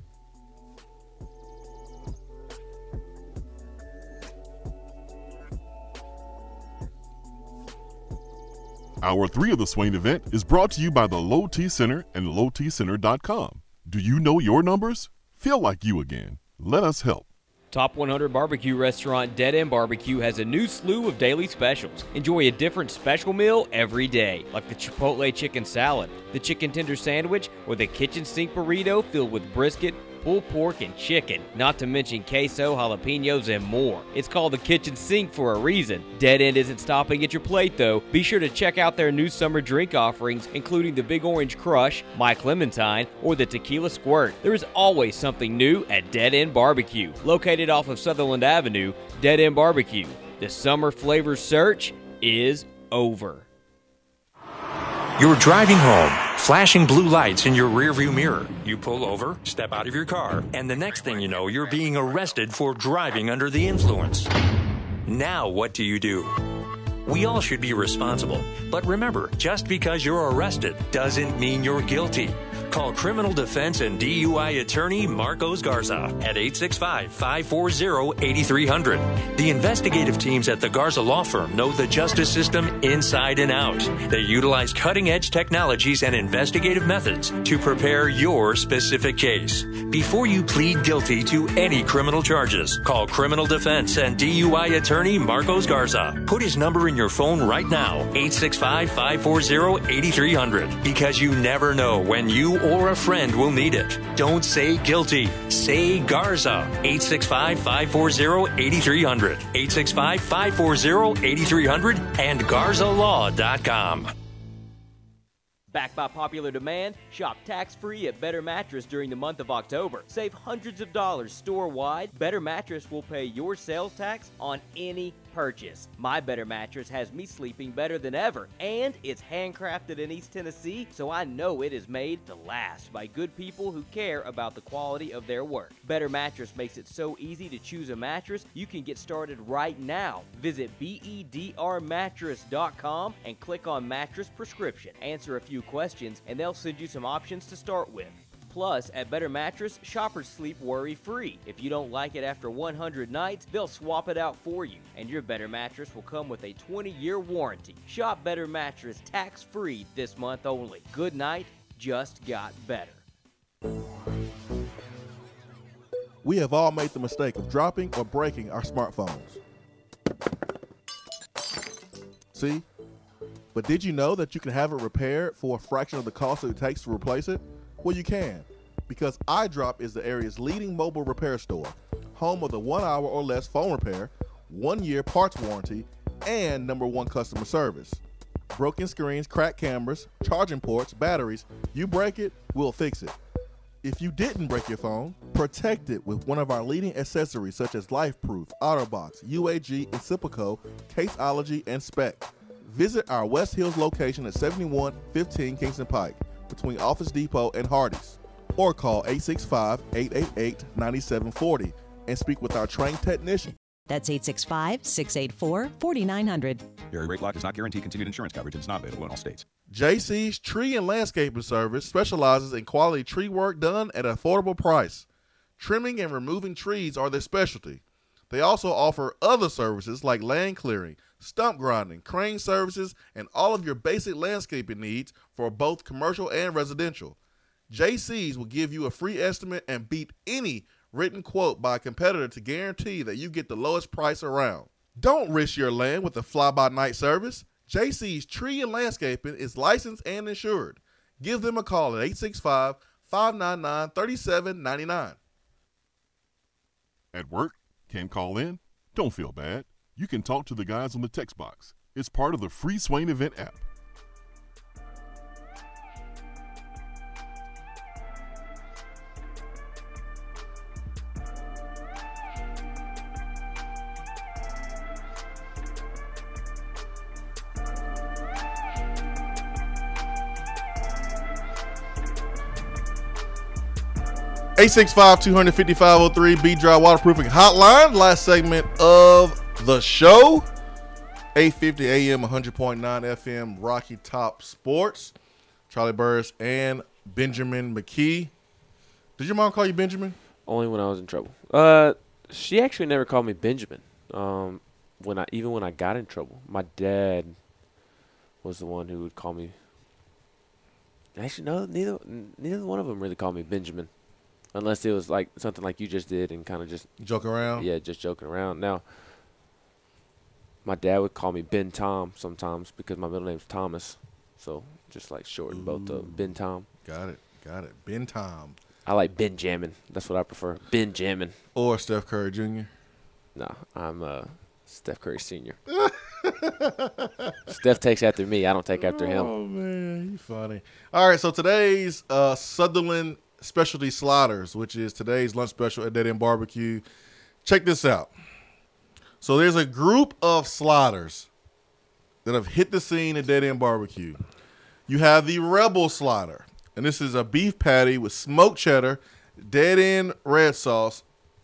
Hour 3 of the Swain Event is brought to you by the Low T Center and lowtcenter.com. Do you know your numbers? Feel like you again. Let us help. Top 100 barbecue restaurant Dead End Barbecue has a new slew of daily specials. Enjoy a different special meal every day, like the Chipotle chicken salad, the chicken tender sandwich, or the kitchen sink burrito filled with brisket, pulled pork, and chicken, not to mention queso, jalapenos, and more. It's called the kitchen sink for a reason. Dead End isn't stopping at your plate, though. Be sure to check out their new summer drink offerings, including the Big Orange Crush, My Clementine, or the Tequila Squirt. There is always something new at Dead End Barbecue. Located off of Sutherland Avenue, Dead End Barbecue. The summer flavor search is over. You're driving home, flashing blue lights in your rearview mirror. You pull over, step out of your car, and the next thing you know, you're being arrested for driving under the influence. Now what do? We all should be responsible. But remember, just because you're arrested doesn't mean you're guilty. Call criminal defense and DUI attorney Marcos Garza at 865-540-8300. The investigative teams at the Garza Law Firm know the justice system inside and out. They utilize cutting-edge technologies and investigative methods to prepare your specific case. Before you plead guilty to any criminal charges, call criminal defense and DUI attorney Marcos Garza. Put his number in your phone right now, 865-540-8300, because you never know when you or a friend will need it. Don't say guilty. Say Garza. 865-540-8300. 865-540-8300 and GarzaLaw.com. Backed by popular demand, shop tax-free at Better Mattress during the month of October. Save hundreds of dollars store-wide. Better Mattress will pay your sales tax on any purchase. My Better Mattress has me sleeping better than ever, and it's handcrafted in East Tennessee, so I know it is made to last by good people who care about the quality of their work. Better Mattress makes it so easy to choose a mattress, you can get started right now. Visit bedrmattress.com and click on Mattress Prescription. Answer a few questions, and they'll send you some options to start with. Plus, at Better Mattress, shoppers sleep worry-free. If you don't like it after 100 nights, they'll swap it out for you, and your Better Mattress will come with a 20-year warranty. Shop Better Mattress tax-free this month only. Good night just got better. We have all made the mistake of dropping or breaking our smartphones. See? But did you know that you can have it repaired for a fraction of the cost that it takes to replace it? Well, you can, because iDrop is the area's leading mobile repair store, home of the 1 hour or less phone repair, 1 year parts warranty, and #1 customer service. Broken screens, cracked cameras, charging ports, batteries, you break it, we'll fix it. If you didn't break your phone, protect it with one of our leading accessories such as LifeProof, OtterBox, UAG, Incipico, Caseology, and Spec. Visit our West Hills location at 7115 Kingston Pike, between Office Depot and Hardee's, or call 865-888-9740 and speak with our trained technician. That's 865-684-4900. Erie Rate Lock does not guarantee continued insurance coverage and is not available in all states. JC's Tree and Landscaping Service specializes in quality tree work done at an affordable price. Trimming and removing trees are their specialty. They also offer other services like land clearing, stump grinding, crane services, and all of your basic landscaping needs for both commercial and residential. JC's will give you a free estimate and beat any written quote by a competitor to guarantee that you get the lowest price around. Don't risk your land with a fly-by-night service. JC's Tree and Landscaping is licensed and insured. Give them a call at 865-599-3799. At work, can't call in? Don't feel bad. You can talk to the guys on the text box. It's part of the free Swain Event app. (865-250-503) B-Dry Waterproofing Hotline. Last segment of The show, 8:50 a.m., 100.9 FM, Rocky Top Sports. Charlie Burris and Benjamin McKee. Did your mom call you Benjamin? Only when I was in trouble. She actually never called me Benjamin. When I got in trouble, my dad was the one who would call me. Actually, no, neither one of them really called me Benjamin, unless it was like something like you just did and kind of just joke around. Yeah, just joking around. Now, my dad would call me Ben Tom sometimes because my middle name's Thomas, so just like shorten both of Ben Tom. Got it. Ben Tom. I like Benjamin. That's what I prefer. Benjamin. Or Steph Curry Jr. No, I'm Steph Curry Sr. Steph takes after me. I don't take after him. Oh, man, you funny. All right, so today's Sutherland Specialty Sliders, which is today's lunch special at Dead End Barbecue. Check this out. So there's a group of sliders that have hit the scene at Dead End Barbecue. You have the Rebel Slider, and this is a beef patty with smoked cheddar, Dead End red sauce,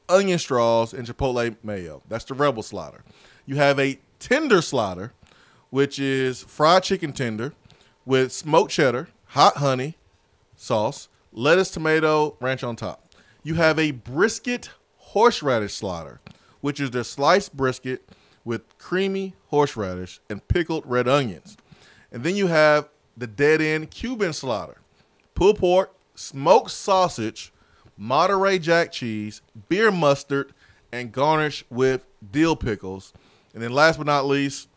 onion straws, and chipotle mayo. That's the Rebel Slider. You have a Tender Slider, which is fried chicken tender with smoked cheddar, hot honey sauce, lettuce, tomato, ranch on top. You have a Brisket Horseradish Slider, which is their sliced brisket with creamy horseradish and pickled red onions. And then you have the Dead End Cuban Slider, pulled pork, smoked sausage, Monterey Jack cheese, beer mustard, and garnish with dill pickles. And then last but not least,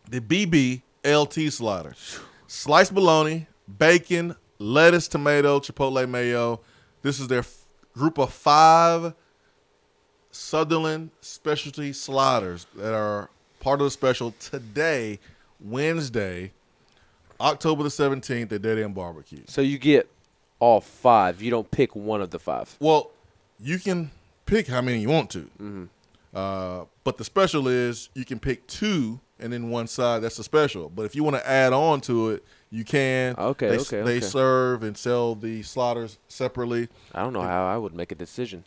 the BB LT Slider, sliced bologna, bacon, lettuce, tomato, chipotle mayo. This is their group of 5 Sutherland Specialty Sliders that are part of the special today, Wednesday, October the 17th at Dead End Barbecue. So you get all 5. You don't pick one of the 5. Well, you can pick how many you want to. Mm-hmm. But the special is you can pick 2 and then one side. That's the special. But if you want to add on to it, you can. Okay, They serve and sell the sliders separately. I don't know how I would make a decision.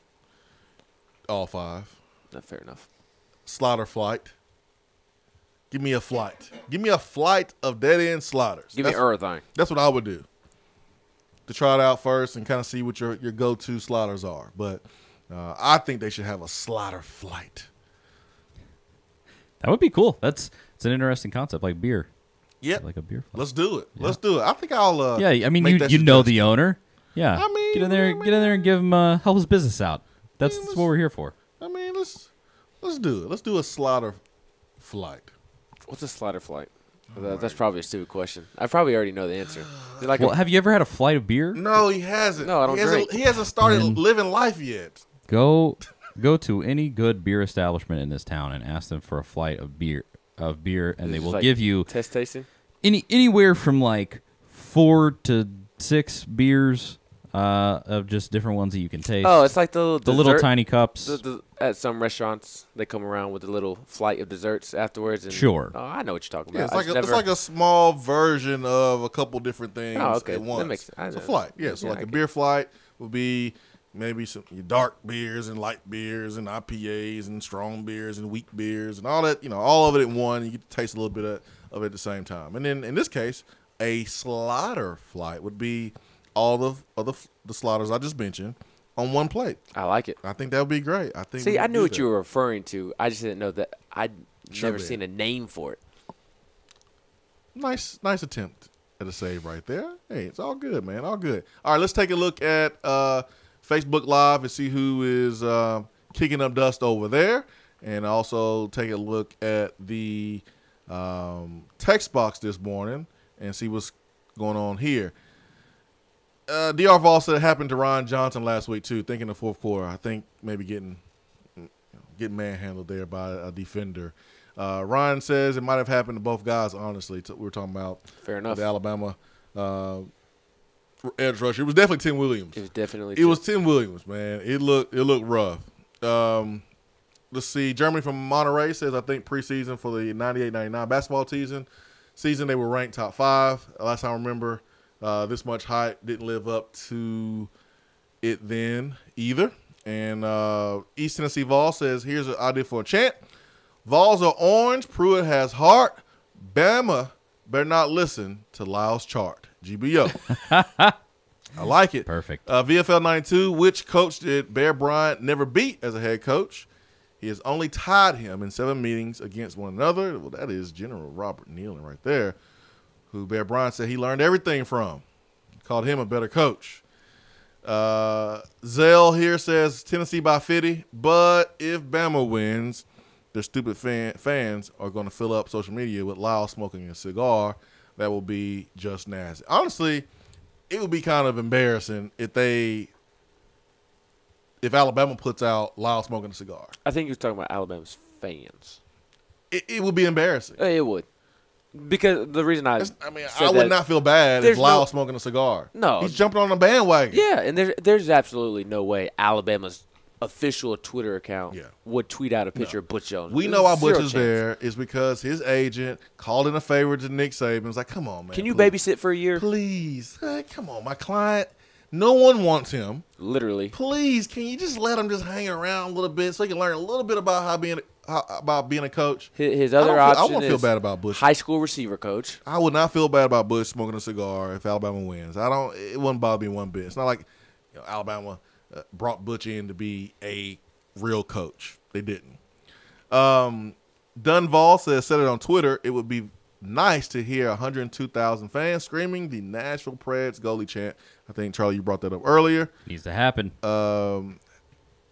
All 5. Not fair enough. Slider flight. Give me a flight. Give me a flight of Dead End sliders. Give me everything. That's what I would do. To try it out first and kind of see what your go-to sliders are. But I think they should have a slider flight. That would be cool. It's an interesting concept, like beer. Yep. Like a beer flight. Let's do it. Yeah. Let's do it. I think I'll yeah, I mean, make that you know the suggestion. owner. Yeah. I mean, get in there and give him help his business out. That's what we're here for. I mean, let's do it. Let's do a slider flight. What's a slider flight? That's probably a stupid question. I probably already know the answer. Is it like Well, have you ever had a flight of beer? No, he hasn't. No, I don't drink. He hasn't started Man. living life yet. Go to any good beer establishment in this town and ask them for a flight of beer, and they will give you test tasting anywhere from like 4 to 6 beers of just different ones that you can taste. Oh, it's like the little dessert- tiny cups. At some restaurants, they come around with a little flight of desserts afterwards. And, Sure. Oh, I know what you're talking Yeah, about. it's like a small version of a couple different things Oh, okay. at That once. makes- I it's a know. flight. Yeah, so Yeah, like I a get beer flight would be maybe some dark beers and light beers and IPAs and strong beers and weak beers and all that, all of it in one. You get to taste a little bit of it at the same time. And then in this case, a slider flight would be all of the sliders I just mentioned on one plate. I like it. I think that would be great. I think. See, we I could knew do what that. you were referring to. I just didn't know that. I'd Sure never did. seen a name for it. Nice attempt at a save right there. Hey, it's all good, man. All good. All right, let's take a look at Facebook Live and see who is kicking up dust over there, and also take a look at the text box this morning and see what's going on here. DR Vol said it happened to Ron Johnson last week too. Thinking the fourth quarter, I think maybe getting manhandled there by a defender. Ryan says it might have happened to both guys. Honestly, we were talking about Fair enough. the Alabama edge rusher. It was definitely Tim Williams. It was definitely. It was Tim Williams, man. It looked rough. Let's see. Germany from Monterey says I think preseason for the 98-99 basketball season they were ranked top 5. Last time I remember, this much hype didn't live up to it then either. And East Tennessee Vol says here's an idea for a chant. Vols are orange. Pruitt has heart. Bama better not listen to Lyle's chart. GBO. I like it. Perfect. VFL 92, which coach did Bear Bryant never beat as a head coach? He has only tied him in 7 meetings against one another. Well, that is General Robert Nealon right there, who Bear Bryant said he learned everything from. He called him a better coach. Zell here says Tennessee by 50, but if Bama wins, their stupid fans are going to fill up social media with Lyle smoking a cigar. That will be just nasty. Honestly, it would be kind of embarrassing if Alabama puts out Lyle smoking a cigar. I think you're talking about Alabama's fans. It would be embarrassing. It would. Because the reason I would not feel bad if Lyle smoking a cigar. No. He's jumping on the bandwagon. Yeah, and there's absolutely no way Alabama's official Twitter account would tweet out a picture of Butch Jones. We know why Butch is there is because his agent called in a favor to Nick Saban. Was like, come on, man. Can you babysit for a year? Please. Hey, come on, my client. No one wants him. Literally. Please, can you just let him just hang around a little bit so he can learn a little bit about about being a coach? His other option I won't feel bad about Bush. High school receiver coach. I would not feel bad about Bush smoking a cigar if Alabama wins. It wouldn't bother me one bit. It's not like Alabama brought Butch in to be a real coach. They didn't. Dunval says, said it on Twitter, it would be nice to hear 102,000 fans screaming the Nashville Preds goalie chant. I think, Charlie, you brought that up earlier. Needs to happen.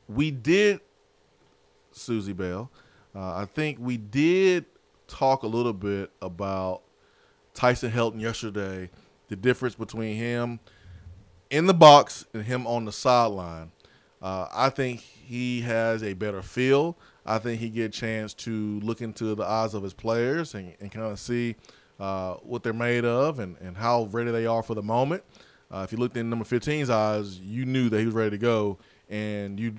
We did, Susie Bell, I think we did talk a little bit about Tyson Helton yesterday, the difference between him in the box and him on the sideline. I think he has a better feel. I think he get a chance to look into the eyes of his players and kind of see what they're made of and how ready they are for the moment. If you looked in number 15's eyes, you knew that he was ready to go, and you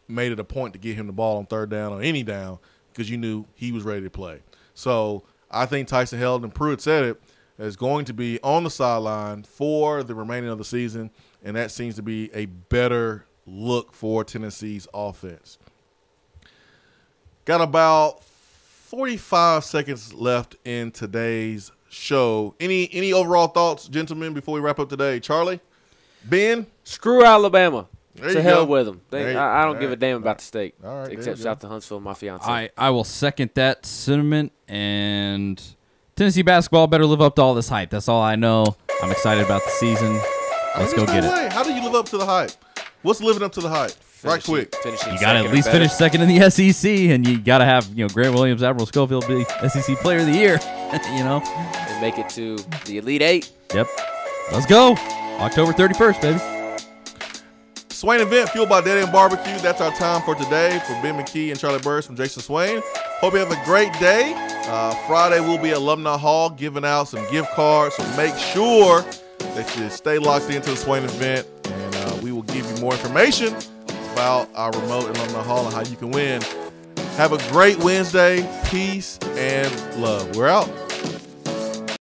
made it a point to get him the ball on third down or any down because you knew he was ready to play. So I think Tyson Helton, and Pruitt said it, is going to be on the sideline for the remaining of the season, and that seems to be a better look for Tennessee's offense. Got about 45 seconds left in today's show. Any overall thoughts, gentlemen, before we wrap up today? Charlie? Ben? Screw Alabama. There To you hell go. with them. I don't All give a right. damn about the state. All right, except there you shout go. to Huntsville, my fiance. I will second that sentiment, and Tennessee basketball better live up to all this hype. That's all I know. I'm excited about the season. Let's go get it. How do you live up to the hype? What's living up to the hype? Right quick. You got to at least finish second in the SEC, and you got to have Grant Williams, Admiral Schofield be SEC Player of the Year. And make it to the Elite Eight. Yep. Let's go. October 31st, baby. Swain Event, fueled by Dead End Barbecue. That's our time for today. For Ben McKee and Charlie Burris from Jason Swain. Hope you have a great day. Friday we'll be at Alumni Hall giving out some gift cards. So make sure that you stay locked into the Swain Event, and we will give you more information about our remote Alumni Hall and how you can win. Have a great Wednesday. Peace and love. We're out.